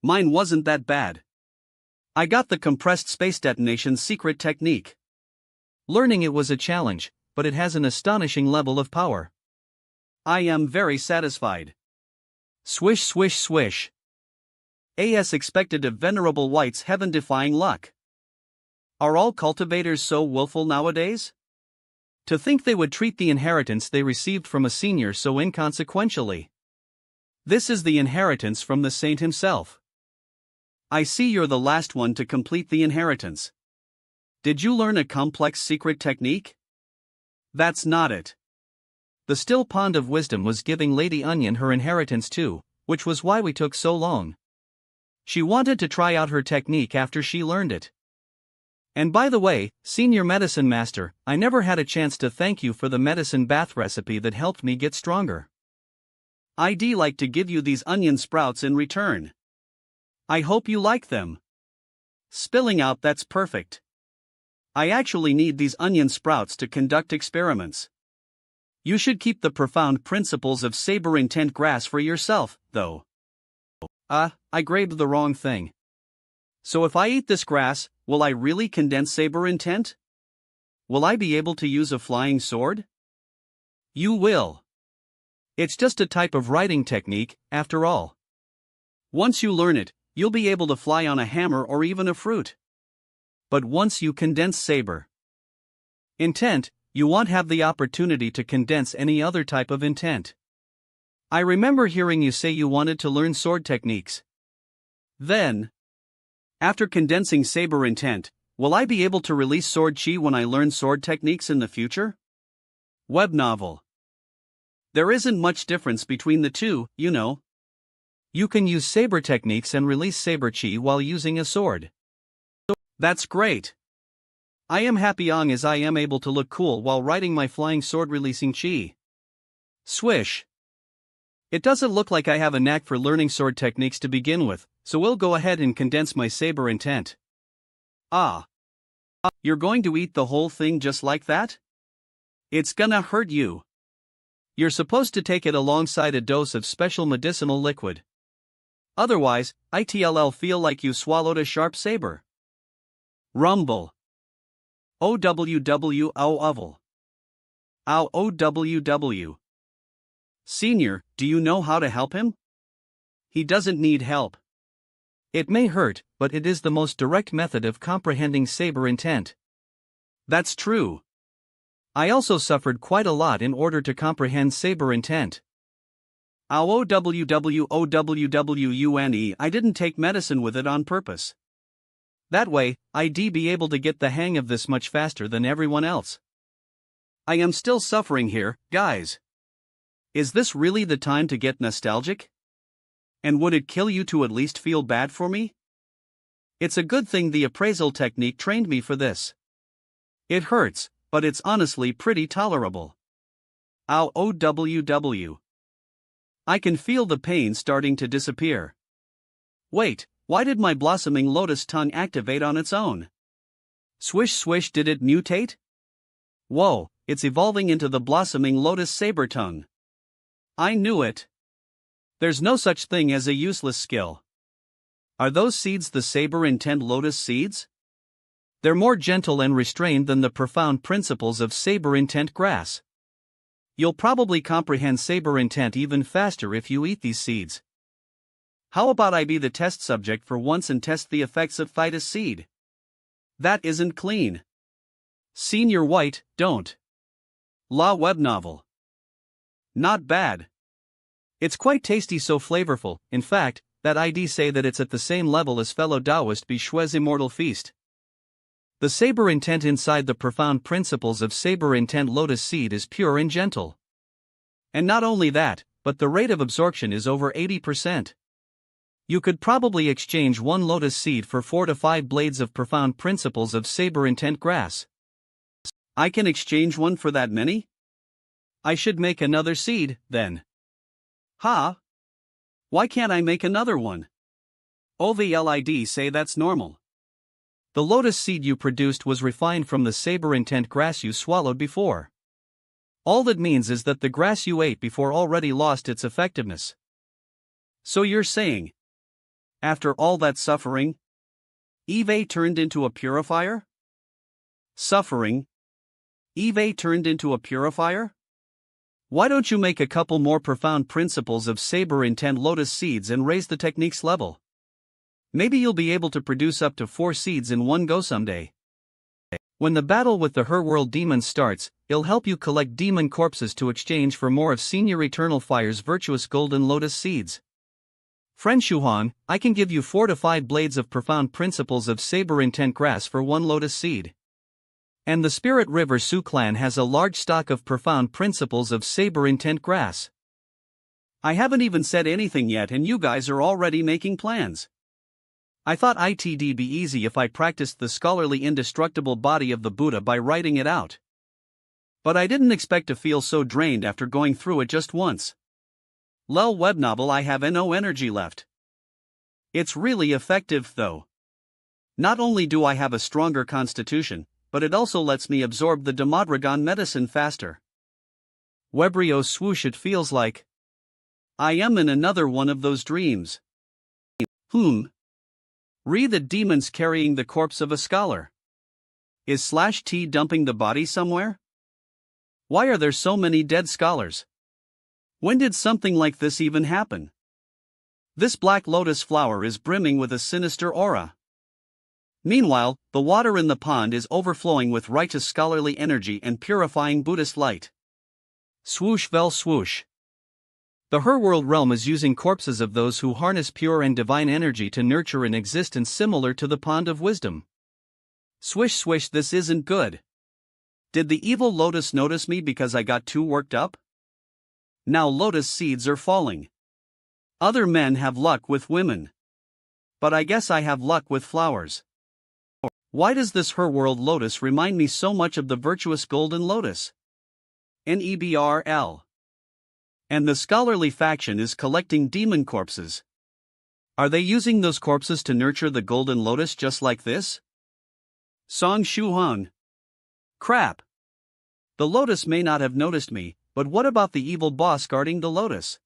Mine wasn't that bad. I got the compressed space detonation secret technique. Learning it was a challenge, but it has an astonishing level of power. I am very satisfied. Swish swish swish. As expected of venerable white's heaven-defying luck. Are all cultivators so willful nowadays? To think they would treat the inheritance they received from a senior so inconsequentially. This is the inheritance from the saint himself. I see you're the last one to complete the inheritance. Did you learn a complex secret technique? That's not it. The still pond of wisdom was giving Lady Onion her inheritance too, which was why we took so long. She wanted to try out her technique after she learned it. And by the way, Senior Medicine Master, I never had a chance to thank you for the medicine bath recipe that helped me get stronger. I'd like to give you these onion sprouts in return. I hope you like them. Spilling out, that's perfect. I actually need these onion sprouts to conduct experiments. You should keep the profound principles of saber intent grass for yourself, though. I grabbed the wrong thing. So if I eat this grass, will I really condense saber intent? Will I be able to use a flying sword? You will. It's just a type of writing technique, after all. Once you learn it, you'll be able to fly on a hammer or even a fruit. But once you condense saber, Intent, you won't have the opportunity to condense any other type of intent. I remember hearing you say you wanted to learn sword techniques. Then, after condensing saber intent, will I be able to release sword chi when I learn sword techniques in the future? Web novel. There isn't much difference between the two, you know. You can use saber techniques and release saber chi while using a sword. That's great. I am happy as I am able to look cool while riding my flying sword releasing chi. Swish. It doesn't look like I have a knack for learning sword techniques to begin with, so we'll go ahead and condense my saber intent. Ah. You're going to eat the whole thing just like that? It's gonna hurt you. You're supposed to take it alongside a dose of special medicinal liquid. Otherwise, it'll feel like you swallowed a sharp saber. Rumble. OWW ow. Ow OWW. Senior, do you know how to help him? He doesn't need help. It may hurt, but it is the most direct method of comprehending saber intent. That's true. I also suffered quite a lot in order to comprehend saber intent. OWWOWWUNE, I didn't take medicine with it on purpose. That way, I'd be able to get the hang of this much faster than everyone else. I am still suffering here, guys. Is this really the time to get nostalgic? And would it kill you to at least feel bad for me? It's a good thing the appraisal technique trained me for this. It hurts, but it's honestly pretty tolerable. Ow OWW. I can feel the pain starting to disappear. Wait, why did my blossoming lotus tongue activate on its own? Swish swish, did it mutate? Whoa, it's evolving into the blossoming lotus saber tongue. I knew it. There's no such thing as a useless skill. Are those seeds the saber intent lotus seeds? They're more gentle and restrained than the profound principles of saber intent grass. You'll probably comprehend saber intent even faster if you eat these seeds. How about I be the test subject for once and test the effects of Phytus seed? That isn't clean. Senior White, don't. La web novel. Not bad. It's quite tasty, so flavorful, in fact, that I'd say that it's at the same level as fellow Taoist Bishui's immortal feast. The saber intent inside the profound principles of saber intent lotus seed is pure and gentle. And not only that, but the rate of absorption is over 80%. You could probably exchange one lotus seed for 4 to 5 blades of profound principles of saber intent grass. I can exchange one for that many? I should make another seed, then. Ha? Why can't I make another one? OVLID say that's normal. The lotus seed you produced was refined from the saber intent grass you swallowed before. All that means is that the grass you ate before already lost its effectiveness. So you're saying, after all that suffering, Eve turned into a purifier? Suffering? Eve turned into a purifier? Why don't you make a couple more profound principles of saber intent lotus seeds and raise the technique's level? Maybe you'll be able to produce up to 4 seeds in one go someday. When the battle with the Her World demons starts, it'll help you collect demon corpses to exchange for more of Senior Eternal Fire's virtuous golden lotus seeds. Friend Shuhan, I can give you 4 to 5 blades of profound principles of saber intent grass for 1 lotus seed. And the Spirit River Sioux clan has a large stock of profound principles of saber intent grass. I haven't even said anything yet and you guys are already making plans. I thought it'd be easy if I practiced the scholarly indestructible body of the Buddha by writing it out. But I didn't expect to feel so drained after going through it just once. Lel web novel, I have no energy left. It's really effective though. Not only do I have a stronger constitution, but it also lets me absorb the Demodragon medicine faster. Webrio swoosh, it feels like I am in another one of those dreams. Re the demons carrying the corpse of a scholar. Is /T dumping the body somewhere? Why are there so many dead scholars? When did something like this even happen? This black lotus flower is brimming with a sinister aura. Meanwhile, the water in the pond is overflowing with righteous scholarly energy and purifying Buddhist light. Swoosh vel swoosh. The Herworld realm is using corpses of those who harness pure and divine energy to nurture an existence similar to the pond of wisdom. Swish swish, this isn't good. Did the evil lotus notice me because I got too worked up? Now lotus seeds are falling. Other men have luck with women. But I guess I have luck with flowers. Why does this Herworld lotus remind me so much of the virtuous golden lotus? Nebrl. And the scholarly faction is collecting demon corpses. Are they using those corpses to nurture the golden lotus just like this? Song Shuhan. Crap. The lotus may not have noticed me, but what about the evil boss guarding the lotus?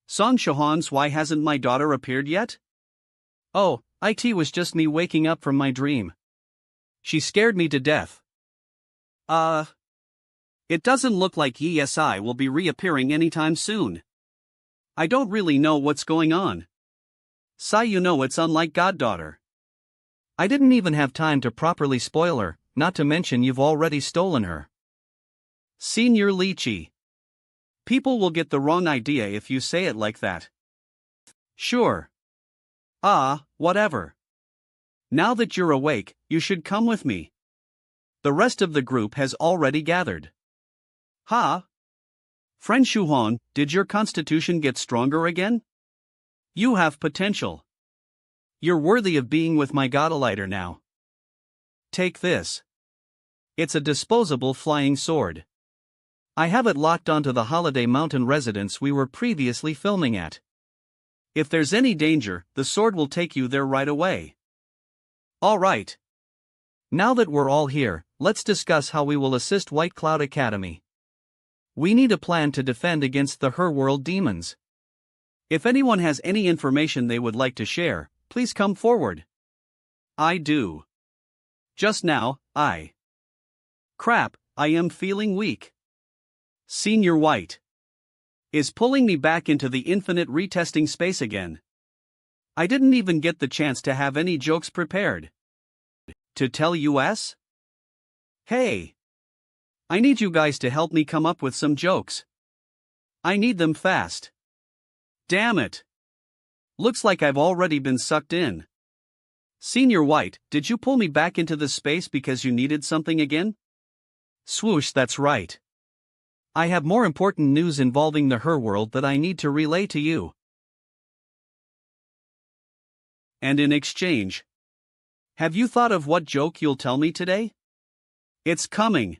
Song Shuhans, why hasn't my daughter appeared yet? Oh, it was just me waking up from my dream. She scared me to death. It doesn't look like ESI will be reappearing anytime soon. I don't really know what's going on. Sai, you know it's unlike Goddaughter. I didn't even have time to properly spoil her, not to mention you've already stolen her. Senior Lychee. People will get the wrong idea if you say it like that. Sure. Whatever. Now that you're awake, you should come with me. The rest of the group has already gathered. Friend Shuhon, did your constitution get stronger again? You have potential. You're worthy of being with my Godelighter now. Take this. It's a disposable flying sword. I have it locked onto the Holiday Mountain residence we were previously filming at. If there's any danger, the sword will take you there right away. Alright. Now that we're all here, let's discuss how we will assist White Cloud Academy. We need a plan to defend against the Herworld demons. If anyone has any information they would like to share, please come forward. I do. Just now, Crap, I am feeling weak. Senior White is pulling me back into the infinite retesting space again. I didn't even get the chance to have any jokes prepared. To tell us? Hey! I need you guys to help me come up with some jokes. I need them fast. Damn it! Looks like I've already been sucked in. Senior White, did you pull me back into the space because you needed something again? Swoosh, that's right. I have more important news involving the Herworld that I need to relay to you. And in exchange, have you thought of what joke you'll tell me today? It's coming.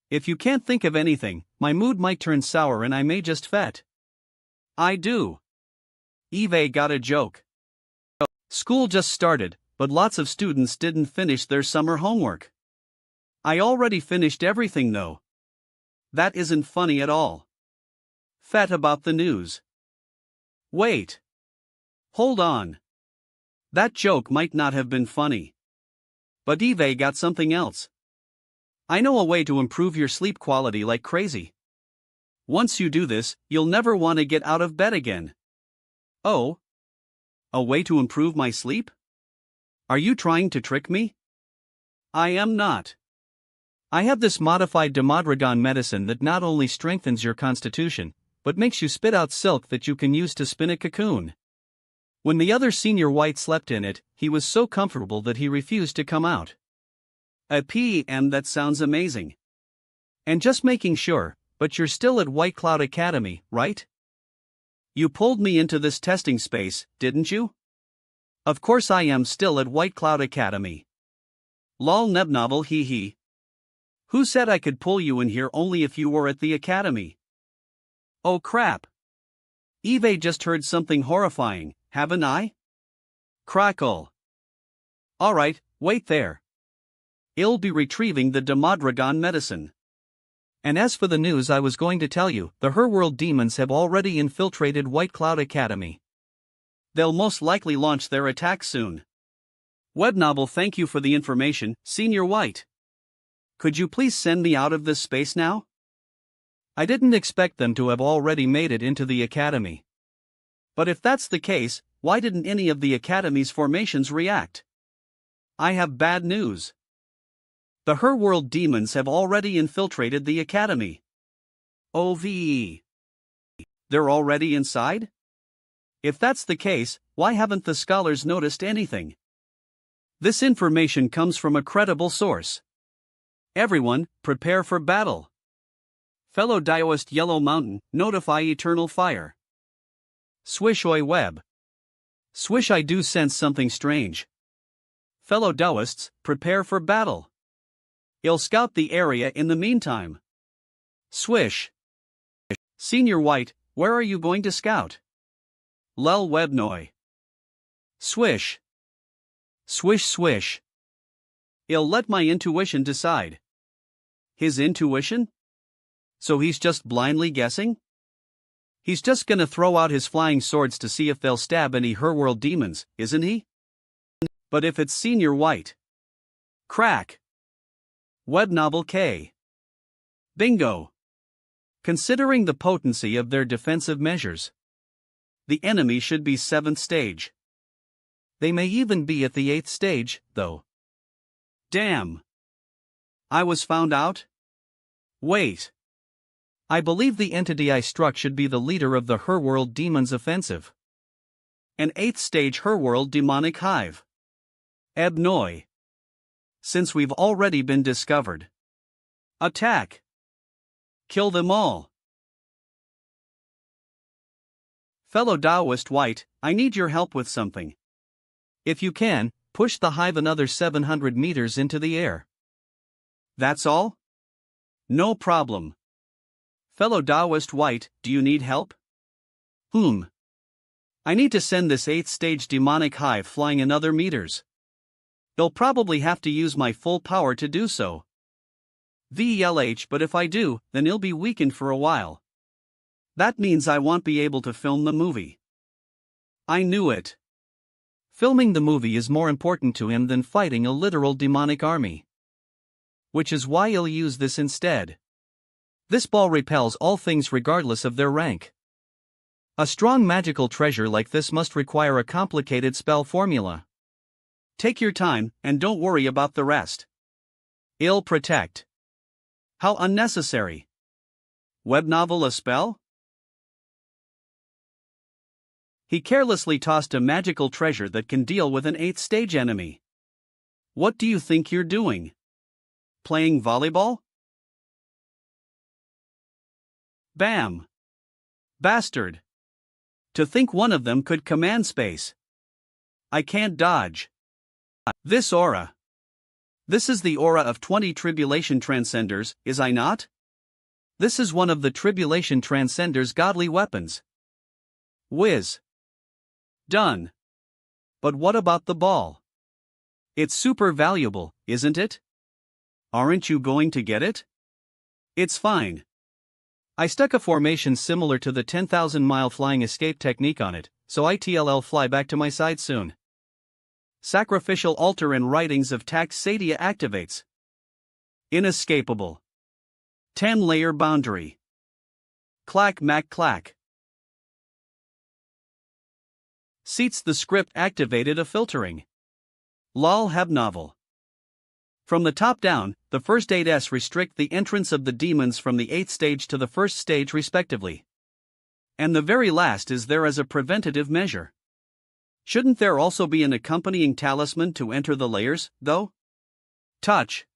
If you can't think of anything, my mood might turn sour and I may just fet. I do. Eve got a joke. School just started, but lots of students didn't finish their summer homework. I already finished everything though. That isn't funny at all. Fet about the news. Wait. Hold on. That joke might not have been funny. But Eve got something else. I know a way to improve your sleep quality like crazy. Once you do this, you'll never want to get out of bed again. Oh? A way to improve my sleep? Are you trying to trick me? I am not. I have this modified Demodragon medicine that not only strengthens your constitution, but makes you spit out silk that you can use to spin a cocoon. When the other Senior White slept in it, he was so comfortable that he refused to come out. That sounds amazing. And just making sure, but you're still at White Cloud Academy, right? You pulled me into this testing space, didn't you? Of course I am still at White Cloud Academy. Lol nebnovel hee hee. Who said I could pull you in here only if you were at the academy? Oh crap. Eve just heard something horrifying, haven't I? Crackle. Alright, wait there. I'll be retrieving the Demodragon medicine. And as for the news I was going to tell you, the Herworld demons have already infiltrated White Cloud Academy. They'll most likely launch their attack soon. Webnovel, thank you for the information, Senior White. Could you please send me out of this space now? I didn't expect them to have already made it into the academy. But if that's the case, why didn't any of the academy's formations react? I have bad news. The Her World demons have already infiltrated the academy. OVE. They're already inside? If that's the case, why haven't the scholars noticed anything? This information comes from a credible source. Everyone, prepare for battle. Fellow Daoist Yellow Mountain, notify Eternal Fire. Swish oi web. Swish, I do sense something strange. Fellow Daoists, prepare for battle. I'll scout the area in the meantime. Swish. Senior White, where are you going to scout? Lel Webnoi. Swish. Swish swish. I'll let my intuition decide. His intuition? So he's just blindly guessing? He's just gonna throw out his flying swords to see if they'll stab any Her World demons, isn't he? But if it's Senior White. Crack. Web novel K. Bingo. Considering the potency of their defensive measures, the enemy should be 7th stage. They may even be at the 8th stage, though. Damn. I was found out? Wait. I believe the entity I struck should be the leader of the Her World Demons offensive. An 8th stage Her World demonic hive. Ebnoi. Since we've already been discovered. Attack. Kill them all. Fellow Daoist White, I need your help with something. If you can, push the hive another 700 meters into the air. That's all? No problem. Fellow Daoist White, do you need help? I need to send this 8th stage demonic hive flying another meters. They'll probably have to use my full power to do so. VLH, but if I do, then he'll be weakened for a while. That means I won't be able to film the movie. I knew it. Filming the movie is more important to him than fighting a literal demonic army. Which is why he'll use this instead. This ball repels all things regardless of their rank. A strong magical treasure like this must require a complicated spell formula. Take your time, and don't worry about the rest. I'll protect. How unnecessary. Web novel a spell? He carelessly tossed a magical treasure that can deal with an 8th stage enemy. What do you think you're doing? Playing volleyball? Bam! Bastard! To think one of them could command space. I can't dodge. This aura. This is the aura of 20 Tribulation Transcenders, is I not? This is one of the Tribulation Transcenders' godly weapons. Whiz. Done. But what about the ball? It's super valuable, isn't it? Aren't you going to get it? It's fine. I stuck a formation similar to the 10,000-mile flying escape technique on it, so ITLL fly back to my side soon. Sacrificial altar and writings of Tax Sadia activates. Inescapable. 10-layer boundary. Clack mac clack. Seats the script activated a filtering. Lol have novel. From the top down, the first 8s restrict the entrance of the demons from the 8th stage to the 1st stage respectively. And the very last is there as a preventative measure. Shouldn't there also be an accompanying talisman to enter the layers, though? Touch.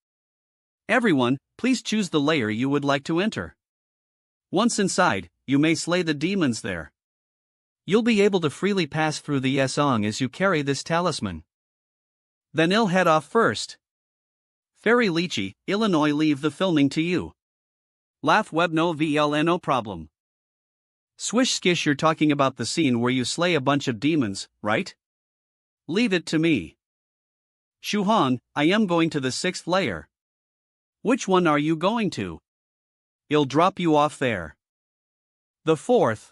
Everyone, please choose the layer you would like to enter. Once inside, you may slay the demons there. You'll be able to freely pass through the Song as you carry this talisman. Then I'll head off first. Fairy Lychee, Illinois, leave the filming to you. Laugh web no VL no problem. Swish skish, you're talking about the scene where you slay a bunch of demons, right? Leave it to me. Shuhan, I am going to the 6th layer. Which one are you going to? I'll drop you off there. The 4th.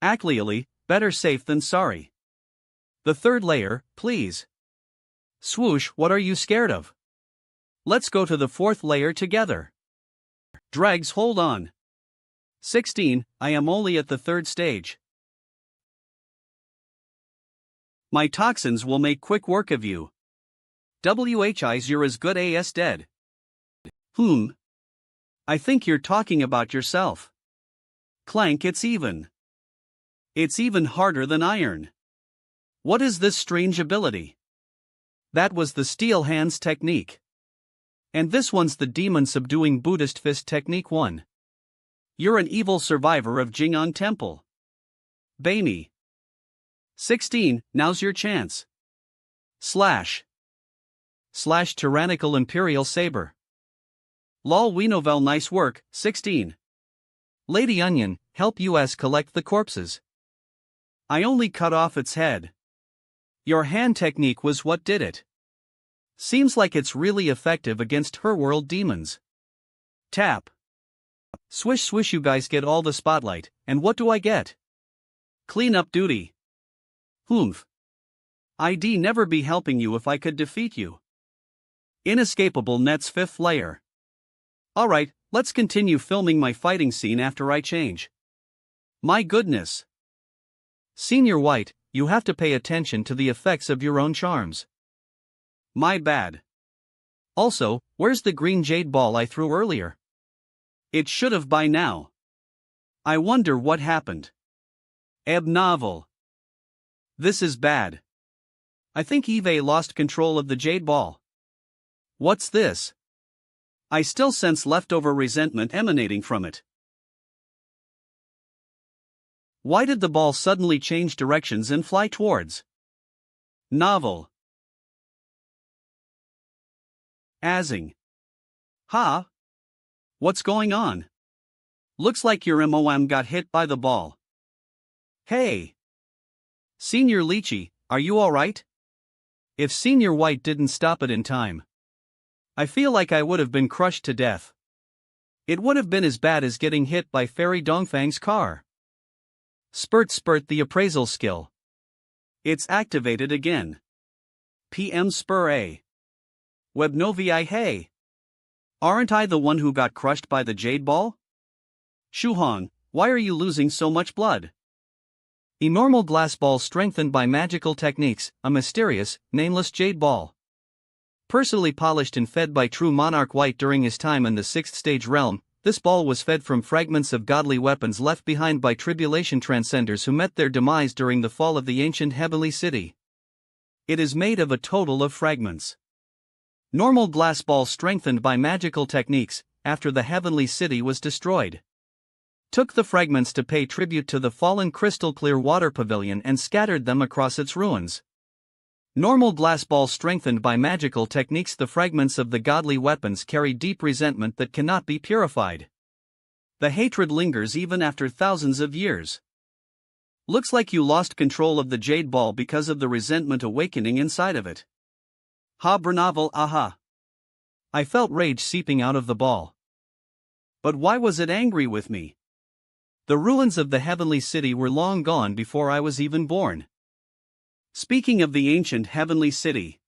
Actually, better safe than sorry. The 3rd layer, please. Swoosh, what are you scared of? Let's go to the 4th layer together. Drags, hold on. 16, I am only at the 3rd stage. My toxins will make quick work of you. WHIs you're as good as dead. I think you're talking about yourself. Clank, it's even. It's even harder than iron. What is this strange ability? That was the Steel Hands technique. And this one's the Demon Subduing Buddhist Fist technique 1. You're an evil survivor of Jing'an Temple. Bamey. 16, now's your chance. Slash Tyrannical Imperial Saber. Lol we novel nice work, 16. Lady Onion, help us collect the corpses. I only cut off its head. Your hand technique was what did it. Seems like it's really effective against her world demons. Tap. Swish swish you guys get all the spotlight, and what do I get? Clean up duty. I'd never be helping you if I could defeat you. Inescapable Net's 5th layer. Alright, let's continue filming my fighting scene after I change. My goodness. Senior White, you have to pay attention to the effects of your own charms. My bad. Also, where's the green jade ball I threw earlier? It should have by now. I wonder what happened. Novel. This is bad. I think Eve lost control of the jade ball. What's this? I still sense leftover resentment emanating from it. Why did the ball suddenly change directions and fly towards? Novel. Azing. Ha? What's going on? Looks like your MOM got hit by the ball. Hey! Senior Lychee, are you alright? If Senior White didn't stop it in time, I feel like I would have been crushed to death. It would have been as bad as getting hit by Fairy Dongfang's car. Spurt the appraisal skill. It's activated again. PM Spur A. Webnovi hey. Aren't I the one who got crushed by the jade ball? Shuhong, why are you losing so much blood? A normal glass ball strengthened by magical techniques, a mysterious, nameless jade ball. Personally polished and fed by true Monarch White during his time in the 6th stage realm, this ball was fed from fragments of godly weapons left behind by tribulation transcenders who met their demise during the fall of the ancient heavenly city. It is made of a total of fragments. Normal glass ball strengthened by magical techniques, after the heavenly city was destroyed. Took the fragments to pay tribute to the fallen crystal clear water pavilion and scattered them across its ruins. Normal glass ball strengthened by magical techniques. The fragments of the godly weapons carry deep resentment that cannot be purified. The hatred lingers even after thousands of years. Looks like you lost control of the jade ball because of the resentment awakening inside of it. Ha Branavel aha. I felt rage seeping out of the ball. But why was it angry with me? The ruins of the heavenly city were long gone before I was even born. Speaking of the ancient heavenly city.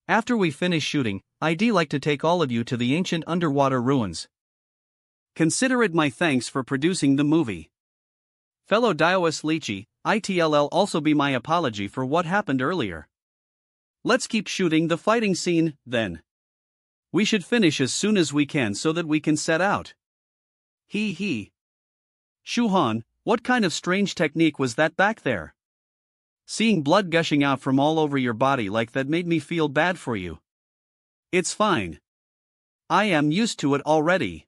After we finish shooting, I'd like to take all of you to the ancient underwater ruins. Consider it my thanks for producing the movie. Fellow Dioas Lychee, ITLL also be my apology for what happened earlier. Let's keep shooting the fighting scene, then. We should finish as soon as we can so that we can set out. Hee. Shuhan, what kind of strange technique was that back there? Seeing blood gushing out from all over your body like that made me feel bad for you. It's fine. I am used to it already.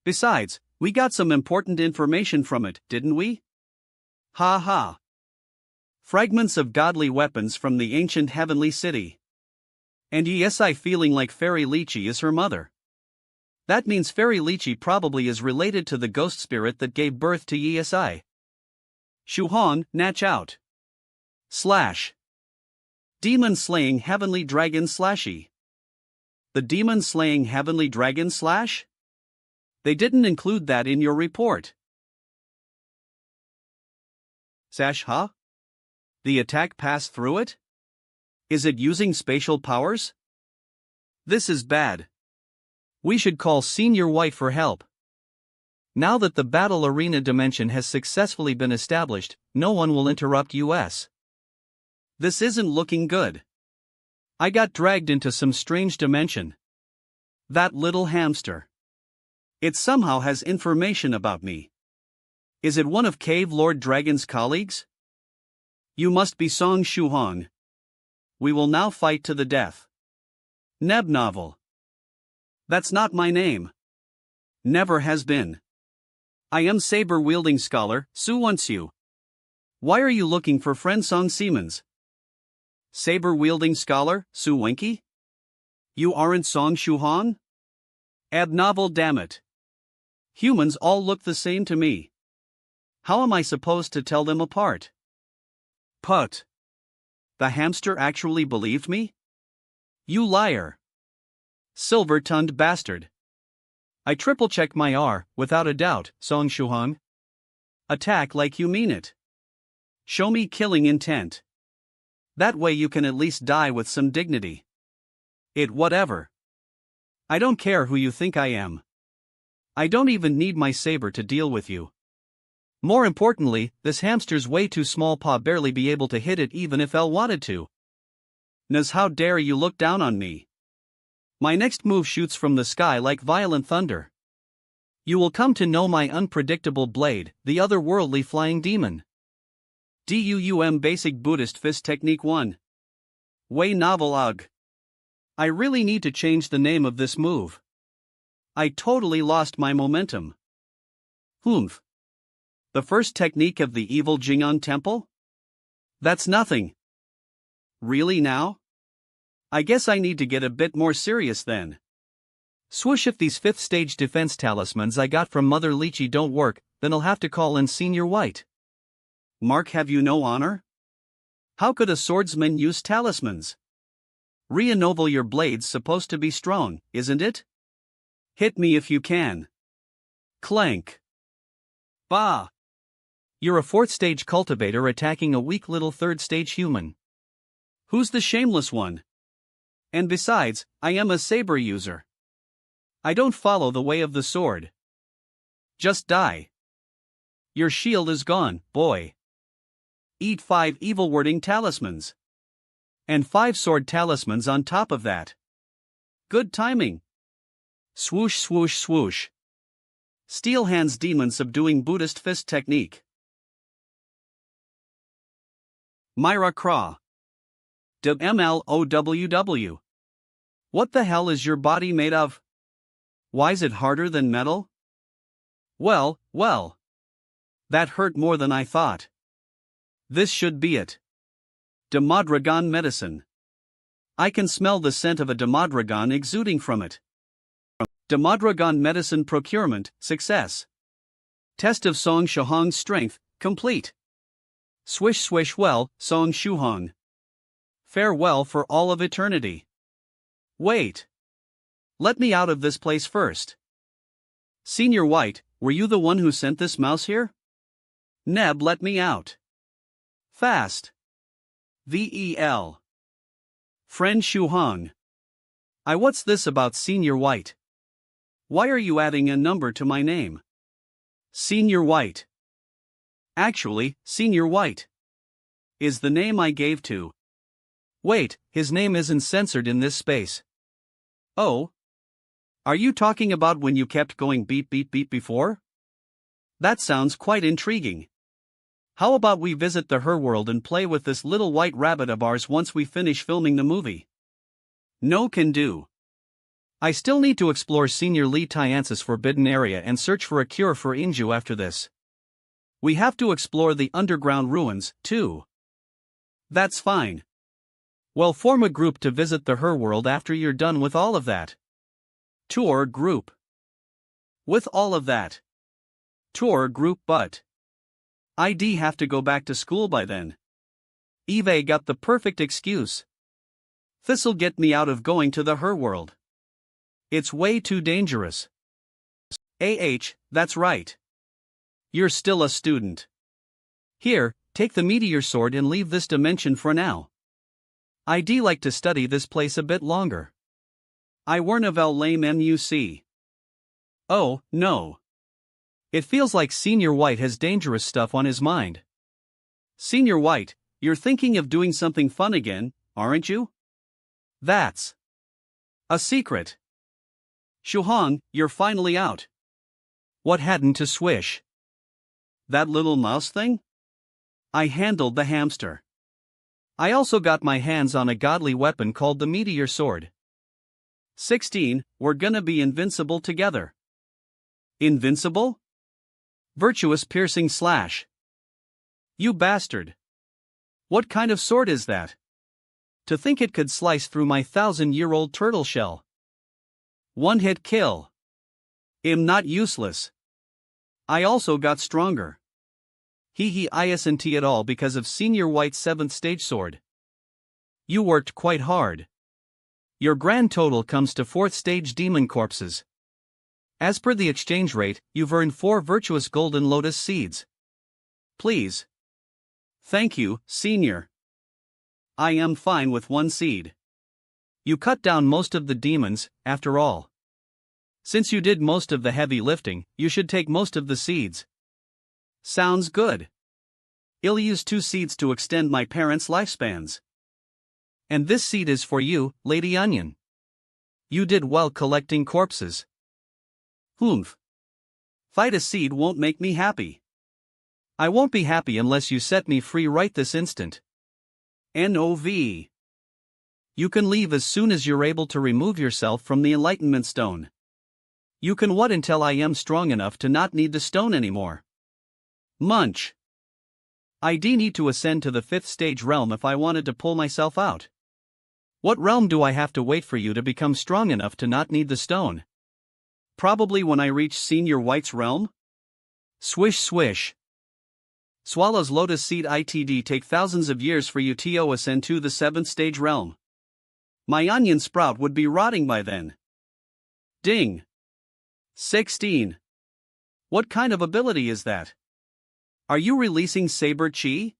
Besides, we got some important information from it, didn't we? Ha ha. Fragments of godly weapons from the ancient heavenly city. And yes, I feeling like Fairy Lychee is her mother. That means Fairy Lychee probably is related to the ghost spirit that gave birth to ESI. Shuhan, natch out. / Demon Slaying Heavenly Dragon / The Demon Slaying Heavenly Dragon / They didn't include that in your report. Huh? The attack passed through it? Is it using spatial powers? This is bad. We should call Senior White for help. Now that the battle arena dimension has successfully been established, no one will interrupt us. This isn't looking good. I got dragged into some strange dimension. That little hamster. It somehow has information about me. Is it one of Cave Lord Dragon's colleagues? You must be Song Shuhong. We will now fight to the death. Neb novel. That's not my name. Never has been. I am saber-wielding scholar, Su Wonsu. Why are you looking for friend Song Siemens? Saber-wielding scholar, Su Winky? You aren't Song Shuhong? Abnovel, damn it. Humans all look the same to me. How am I supposed to tell them apart? Put. The hamster actually believed me? You liar. Silver-tongued bastard. I triple-checked my R, without a doubt, Song Shuhong. Attack like you mean it. Show me killing intent. That way you can at least die with some dignity. It whatever. I don't care who you think I am. I don't even need my saber to deal with you. More importantly, this hamster's way too small paw barely be able to hit it even if L wanted to. Naz, how dare you look down on me? My next move shoots from the sky like violent thunder. You will come to know my unpredictable blade, the otherworldly flying demon. DUUM Basic Buddhist Fist Technique 1. Wei Novel Ugh. I really need to change the name of this move. I totally lost my momentum. Humph. The first technique of the evil Jing'an temple? That's nothing. Really now? I guess I need to get a bit more serious then. Swoosh, if these 5th stage defense talismans I got from Mother Lychee don't work, then I'll have to call in Senior White. Mark, have you no honor? How could a swordsman use talismans? Renovel, your blade's supposed to be strong, isn't it? Hit me if you can. Clank. Bah! You're a 4th stage cultivator attacking a weak little 3rd stage human. Who's the shameless one? And besides, I am a saber user. I don't follow the way of the sword. Just die. Your shield is gone, boy. Eat 5 evil wording talismans. And 5 sword talismans on top of that. Good timing. Swoosh, swoosh, swoosh. Steel Hands Demon Subduing Buddhist Fist Technique. Myra Craw. MLOWW. What the hell is your body made of? Why's it harder than metal? Well. That hurt more than I thought. This should be it. Demodragon medicine. I can smell the scent of a Demodragon exuding from it. Demodragon medicine procurement, success. Test of Song Shuhong's strength, complete. Swish swish well, Song Shuhong. Farewell for all of eternity. Wait. Let me out of this place first. Senior White, were you the one who sent this mouse here? Neb, let me out. Fast. VEL. Friend Shuhong. What's this about Senior White? Why are you adding a number to my name? Senior White. Actually, Senior White is the name I gave to. Wait, his name isn't censored in this space. Oh? Are you talking about when you kept going beep beep beep before? That sounds quite intriguing. How about we visit the Her World and play with this little white rabbit of ours once we finish filming the movie? No can do. I still need to explore Senior Lee Tiance's forbidden area and search for a cure for Inju after this. We have to explore the underground ruins, too. That's fine. Well, form a group to visit the Her World after you're done with all of that. Tour group. With all of that. Tour group, but I'd have to go back to school by then. Eve got the perfect excuse. This'll get me out of going to the Her World. It's way too dangerous. That's right. You're still a student. Here, take the meteor sword and leave this dimension for now. I'd like to study this place a bit longer. I wernavel lame MUC. Oh, no. It feels like Senior White has dangerous stuff on his mind. Senior White, you're thinking of doing something fun again, aren't you? That's a secret. Shuhong, you're finally out. What happened to Swish? That little mouse thing? I handled the hamster. I also got my hands on a godly weapon called the Meteor Sword. 16. We're gonna be invincible together. Invincible? Virtuous piercing slash. You bastard. What kind of sword is that? To think it could slice through my 1,000-year-old turtle shell. One-hit kill. I'm not useless. I also got stronger. Hee isn't at all because of Senior White's 7th stage sword. You worked quite hard. Your grand total comes to 4th stage demon corpses. As per the exchange rate, you've earned 4 virtuous golden lotus seeds. Please. Thank you, Senior. I am fine with 1 seed. You cut down most of the demons, after all. Since you did most of the heavy lifting, you should take most of the seeds. Sounds good. I'll use 2 seeds to extend my parents' lifespans. And this seed is for you, Lady Onion. You did well collecting corpses. Humph. Fight a seed won't make me happy. I won't be happy unless you set me free right this instant. NOV. You can leave as soon as you're able to remove yourself from the Enlightenment Stone. You can wait until I am strong enough to not need the stone anymore. Munch. I need to ascend to the 5th stage realm if I wanted to pull myself out. What realm do I have to wait for you to become strong enough to not need the stone? Probably when I reach Senior White's realm? Swish swish. Swallow's lotus seed itd take thousands of years for you to ascend to the 7th stage realm. My onion sprout would be rotting by then. Ding. 16. What kind of ability is that? Are you releasing Saber Chi?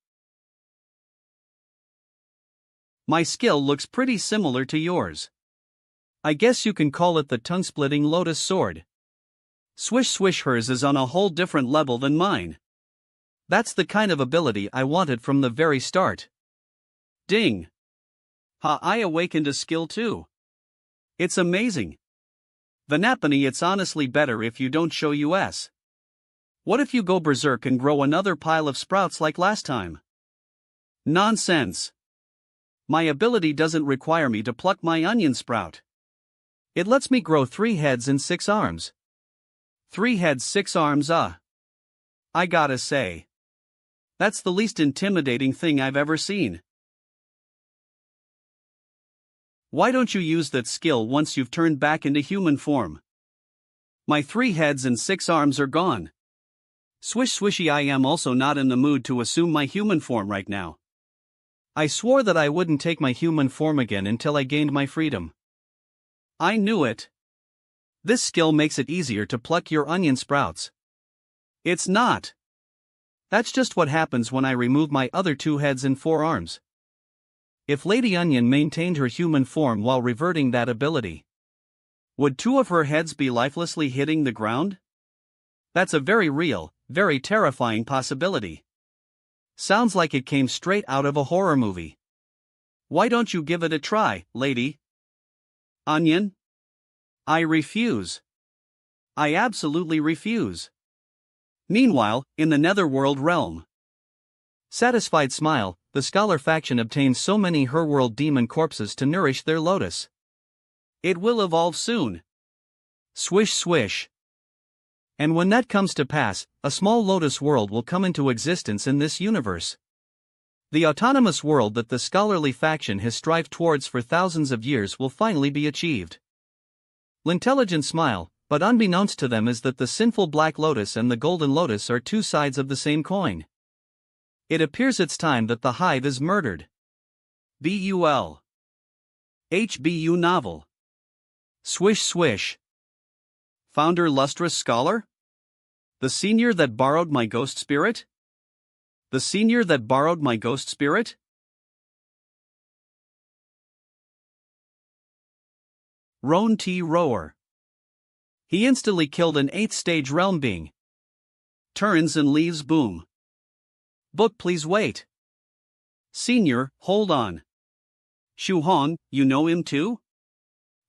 My skill looks pretty similar to yours. I guess you can call it the tongue-splitting lotus sword. Swish swish, hers is on a whole different level than mine. That's the kind of ability I wanted from the very start. Ding. Ha, I awakened a skill too. It's amazing. Vanapani, it's honestly better if you don't show us. What if you go berserk and grow another pile of sprouts like last time? Nonsense. My ability doesn't require me to pluck my onion sprout. It lets me grow 3 heads and 6 arms. 3 heads, 6 arms, I gotta say. That's the least intimidating thing I've ever seen. Why don't you use that skill once you've turned back into human form? My 3 heads and 6 arms are gone. Swish swishy, I am also not in the mood to assume my human form right now. I swore that I wouldn't take my human form again until I gained my freedom. I knew it. This skill makes it easier to pluck your onion sprouts. It's not. That's just what happens when I remove my other 2 heads and 4 arms. If Lady Onion maintained her human form while reverting that ability, would 2 of her heads be lifelessly hitting the ground? That's a very real, very terrifying possibility. Sounds like it came straight out of a horror movie. Why don't you give it a try, Lady Onion? I refuse. I absolutely refuse. Meanwhile, in the Netherworld realm. Satisfied smile, the Scholar faction obtains so many Herworld demon corpses to nourish their lotus. It will evolve soon. Swish swish. And when that comes to pass, a small lotus world will come into existence in this universe. The autonomous world that the scholarly faction has strived towards for thousands of years will finally be achieved. L'intelligent smile, but unbeknownst to them is that the sinful black lotus and the golden lotus are 2 sides of the same coin. It appears it's time that the hive is murdered. BUL. HBU novel. Swish swish. Founder lustrous scholar? The senior that borrowed my ghost spirit? The senior that borrowed my ghost spirit? Roan T. Rower. He instantly killed an 8th stage realm being. Turns and leaves boom. Book, please wait. Senior, hold on. Shu Hong, you know him too?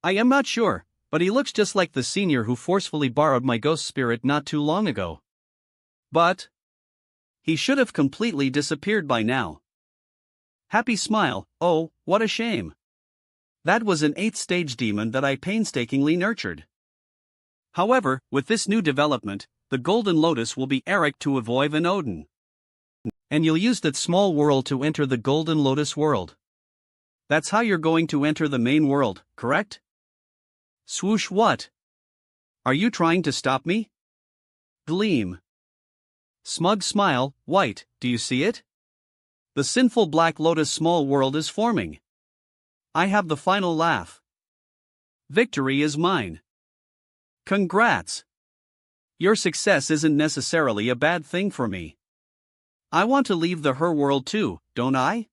I am not sure, but he looks just like the senior who forcefully borrowed my ghost spirit not too long ago. But he should have completely disappeared by now. Happy smile, oh, what a shame. That was an 8th stage demon that I painstakingly nurtured. However, with this new development, the Golden Lotus will be Eric to avoid an Odin. And you'll use that small world to enter the Golden Lotus world. That's how you're going to enter the main world, correct? Swoosh what? Are you trying to stop me? Gleam. Smug smile, white, do you see it? The sinful Black Lotus small world is forming. I have the final laugh. Victory is mine. Congrats. Your success isn't necessarily a bad thing for me. I want to leave the her world too, don't I?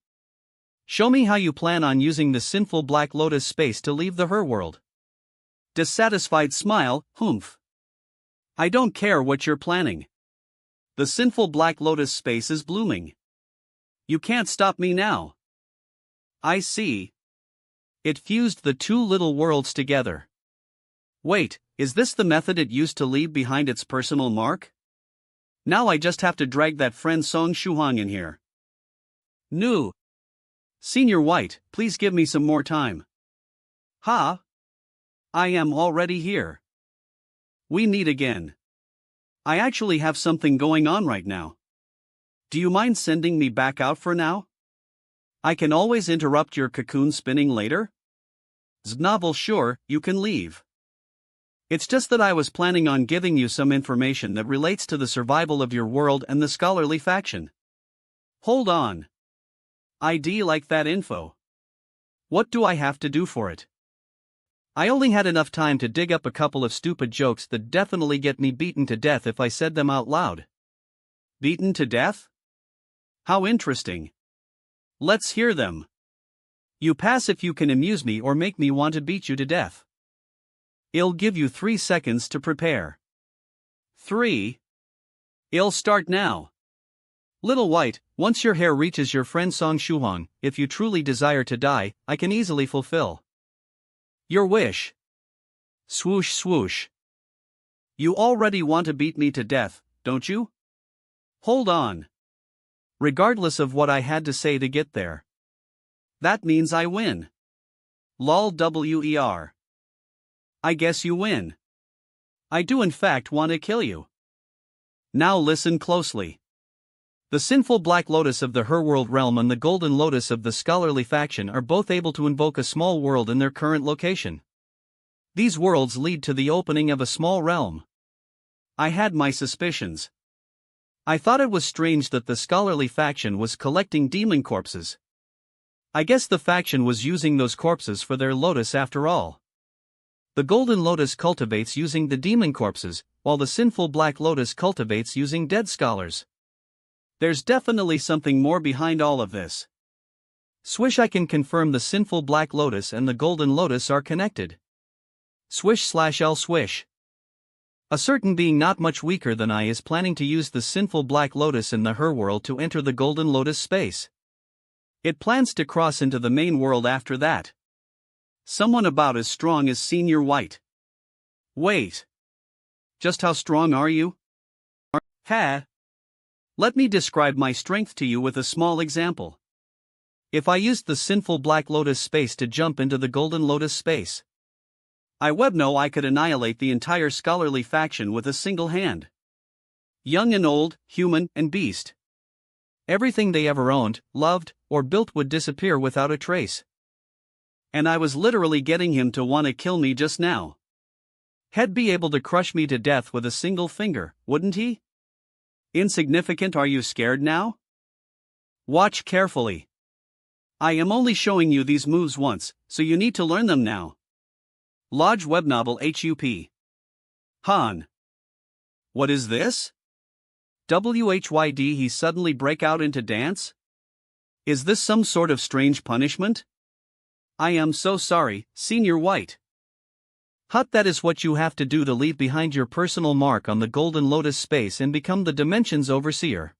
Show me how you plan on using the sinful Black Lotus space to leave the her world. Dissatisfied smile, humph. I don't care what you're planning. The sinful Black Lotus space is blooming. You can't stop me now. I see. It fused the two little worlds together. Wait, is this the method it used to leave behind its personal mark? Now I just have to drag that friend Song Shuhang in here. No. Senior White, please give me some more time. Ha? I am already here. We meet again. I actually have something going on right now. Do you mind sending me back out for now? I can always interrupt your cocoon spinning later. Znobble, sure, you can leave. It's just that I was planning on giving you some information that relates to the survival of your world and the scholarly faction. Hold on. ID like that info. What do I have to do for it? I only had enough time to dig up a couple of stupid jokes that definitely get me beaten to death if I said them out loud. Beaten to death? How interesting. Let's hear them. You pass if you can amuse me or make me want to beat you to death. I'll give you 3 seconds to prepare. 3. I'll start now. Little White, once your hair reaches your friend Song Shuhong, if you truly desire to die, I can easily fulfill your wish. Swoosh swoosh. You already want to beat me to death, don't you? Hold on. Regardless of what I had to say to get there. That means I win. Lol wer. I guess you win. I do in fact want to kill you. Now listen closely. The sinful Black Lotus of the Herworld realm and the Golden Lotus of the scholarly faction are both able to invoke a small world in their current location. These worlds lead to the opening of a small realm. I had my suspicions. I thought it was strange that the scholarly faction was collecting demon corpses. I guess the faction was using those corpses for their lotus after all. The Golden Lotus cultivates using the demon corpses, while the sinful Black Lotus cultivates using dead scholars. There's definitely something more behind all of this. Swish, I can confirm the sinful Black Lotus and the Golden Lotus are connected. Swish/L swish. A certain being not much weaker than I is planning to use the sinful Black Lotus in the her world to enter the Golden Lotus space. It plans to cross into the main world after that. Someone about as strong as Senior White. Wait. Just how strong are you? Ha! Let me describe my strength to you with a small example. If I used the sinful Black Lotus space to jump into the Golden Lotus space, I know I could annihilate the entire scholarly faction with a single hand. Young and old, human and beast. Everything they ever owned, loved, or built would disappear without a trace. And I was literally getting him to want to kill me just now. He'd be able to crush me to death with a single finger, wouldn't he? Insignificant, are you scared now? Watch carefully. I am only showing you these moves once, so you need to learn them now. Lodge Webnovel HUP. Han. What is this? WHYD, he suddenly break out into dance? Is this some sort of strange punishment? I am so sorry, Senior White. Hut, that is what you have to do to leave behind your personal mark on the Golden Lotus space and become the Dimension's overseer.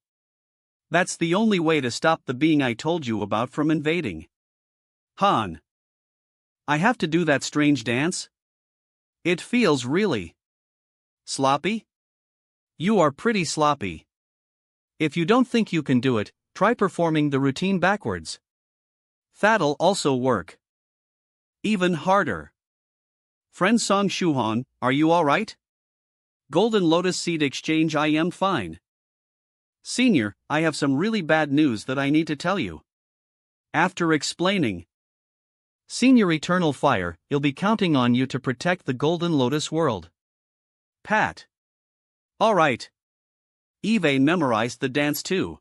That's the only way to stop the being I told you about from invading. Han. I have to do that strange dance? It feels really sloppy? You are pretty sloppy. If you don't think you can do it, try performing the routine backwards. That'll also work. Even harder. Friend Song Shuhan, are you alright? Golden Lotus Seed Exchange, I am fine. Senior, I have some really bad news that I need to tell you. After explaining. Senior Eternal Fire, he'll be counting on you to protect the Golden Lotus world. Pat. Alright. Eve memorized the dance too.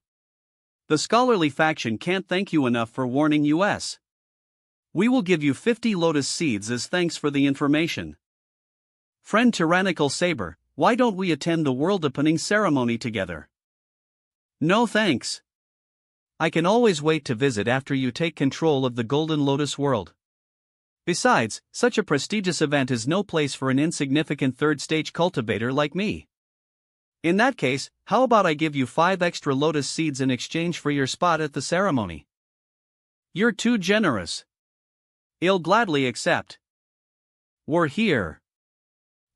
The scholarly faction can't thank you enough for warning us. We will give you 50 lotus seeds as thanks for the information. Friend Tyrannical Saber, why don't we attend the world opening ceremony together? No thanks. I can always wait to visit after you take control of the Golden Lotus world. Besides, such a prestigious event is no place for an insignificant third-stage cultivator like me. In that case, how about I give you 5 extra lotus seeds in exchange for your spot at the ceremony? You're too generous. I'll gladly accept. We're here.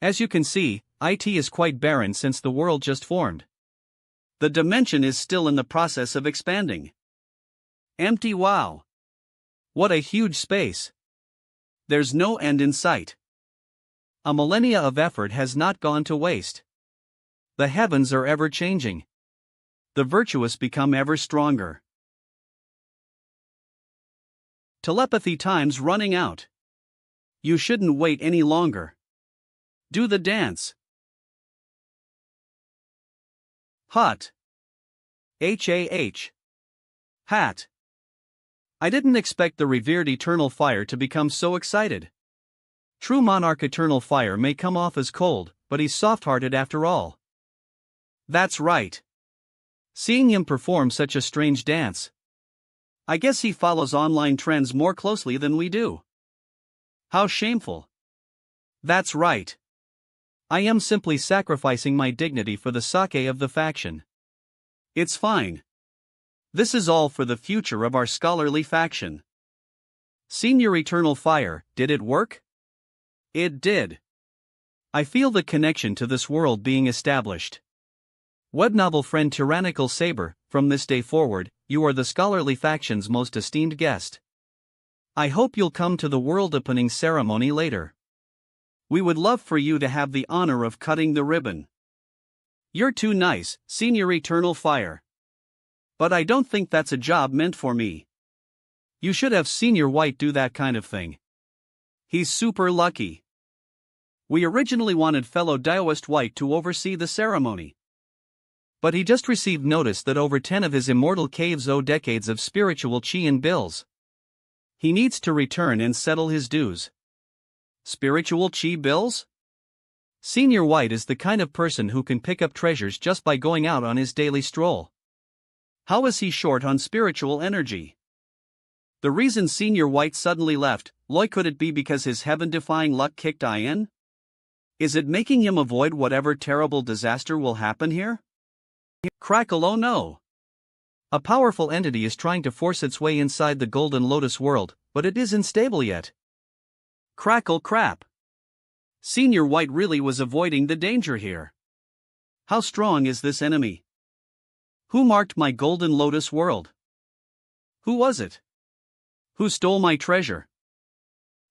As you can see, IT is quite barren since the world just formed. The dimension is still in the process of expanding. Empty, wow. What a huge space. There's no end in sight. A millennia of effort has not gone to waste. The heavens are ever changing. The virtuous become ever stronger. Telepathy time's running out. You shouldn't wait any longer. Do the dance. Hot. HAH. Hat. I didn't expect the revered Eternal Fire to become so excited. True monarch Eternal Fire may come off as cold, but he's soft-hearted after all. That's right. Seeing him perform such a strange dance. I guess he follows online trends more closely than we do. How shameful. That's right. I am simply sacrificing my dignity for the sake of the faction. It's fine. This is all for the future of our scholarly faction. Senior Eternal Fire, did it work? It did. I feel the connection to this world being established. Webnovel friend Tyrannical Saber, from this day forward, you are the scholarly faction's most esteemed guest. I hope you'll come to the world opening ceremony later. We would love for you to have the honor of cutting the ribbon. You're too nice, Senior Eternal Fire. But I don't think that's a job meant for me. You should have Senior White do that kind of thing. He's super lucky. We originally wanted fellow Daoist White to oversee the ceremony. But he just received notice that over 10 of his immortal caves owe decades of spiritual chi and bills. He needs to return and settle his dues. Spiritual chi bills? Senior White is the kind of person who can pick up treasures just by going out on his daily stroll. How is he short on spiritual energy? The reason Senior White suddenly left, could it be because his heaven-defying luck kicked in? Is it making him avoid whatever terrible disaster will happen here? Crackle, oh no! A powerful entity is trying to force its way inside the Golden Lotus world, but it isn't stable yet. Crackle crap! Senior White really was avoiding the danger here. How strong is this enemy? Who marked my Golden Lotus world? Who was it? Who stole my treasure?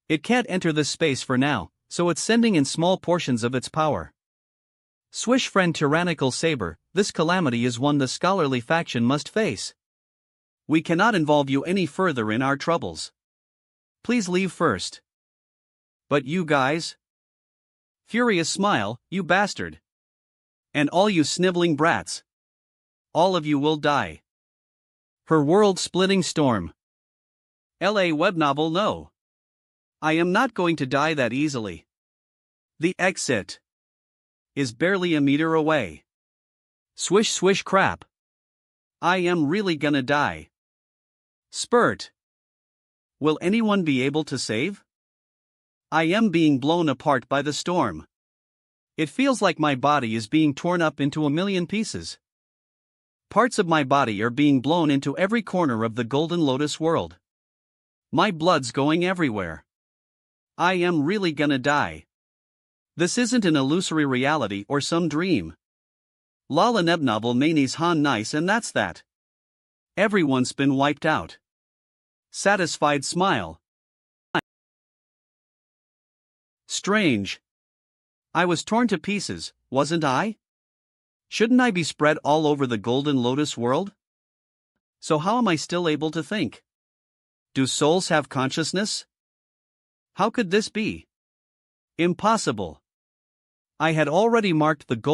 It can't enter this space for now, so it's sending in small portions of its power. Swish friend Tyrannical Saber, this calamity is one the scholarly faction must face. We cannot involve you any further in our troubles. Please leave first. But you guys? Furious smile, you bastard. And all you sniveling brats. All of you will die. Her world-splitting storm. LA webnovel, no. I am not going to die that easily. The exit is barely a meter away. Swish swish crap. I am really gonna die. Spurt. Will anyone be able to save? I am being blown apart by the storm. It feels like my body is being torn up into a million pieces. Parts of my body are being blown into every corner of the Golden Lotus world. My blood's going everywhere. I am really gonna die. This isn't an illusory reality or some dream. Lala nebnovel manis han nice and that's that. Everyone's been wiped out. Satisfied smile. Strange. I was torn to pieces, wasn't I? Shouldn't I be spread all over the Golden Lotus world? So how am I still able to think? Do souls have consciousness? How could this be? Impossible. I had already marked the goal.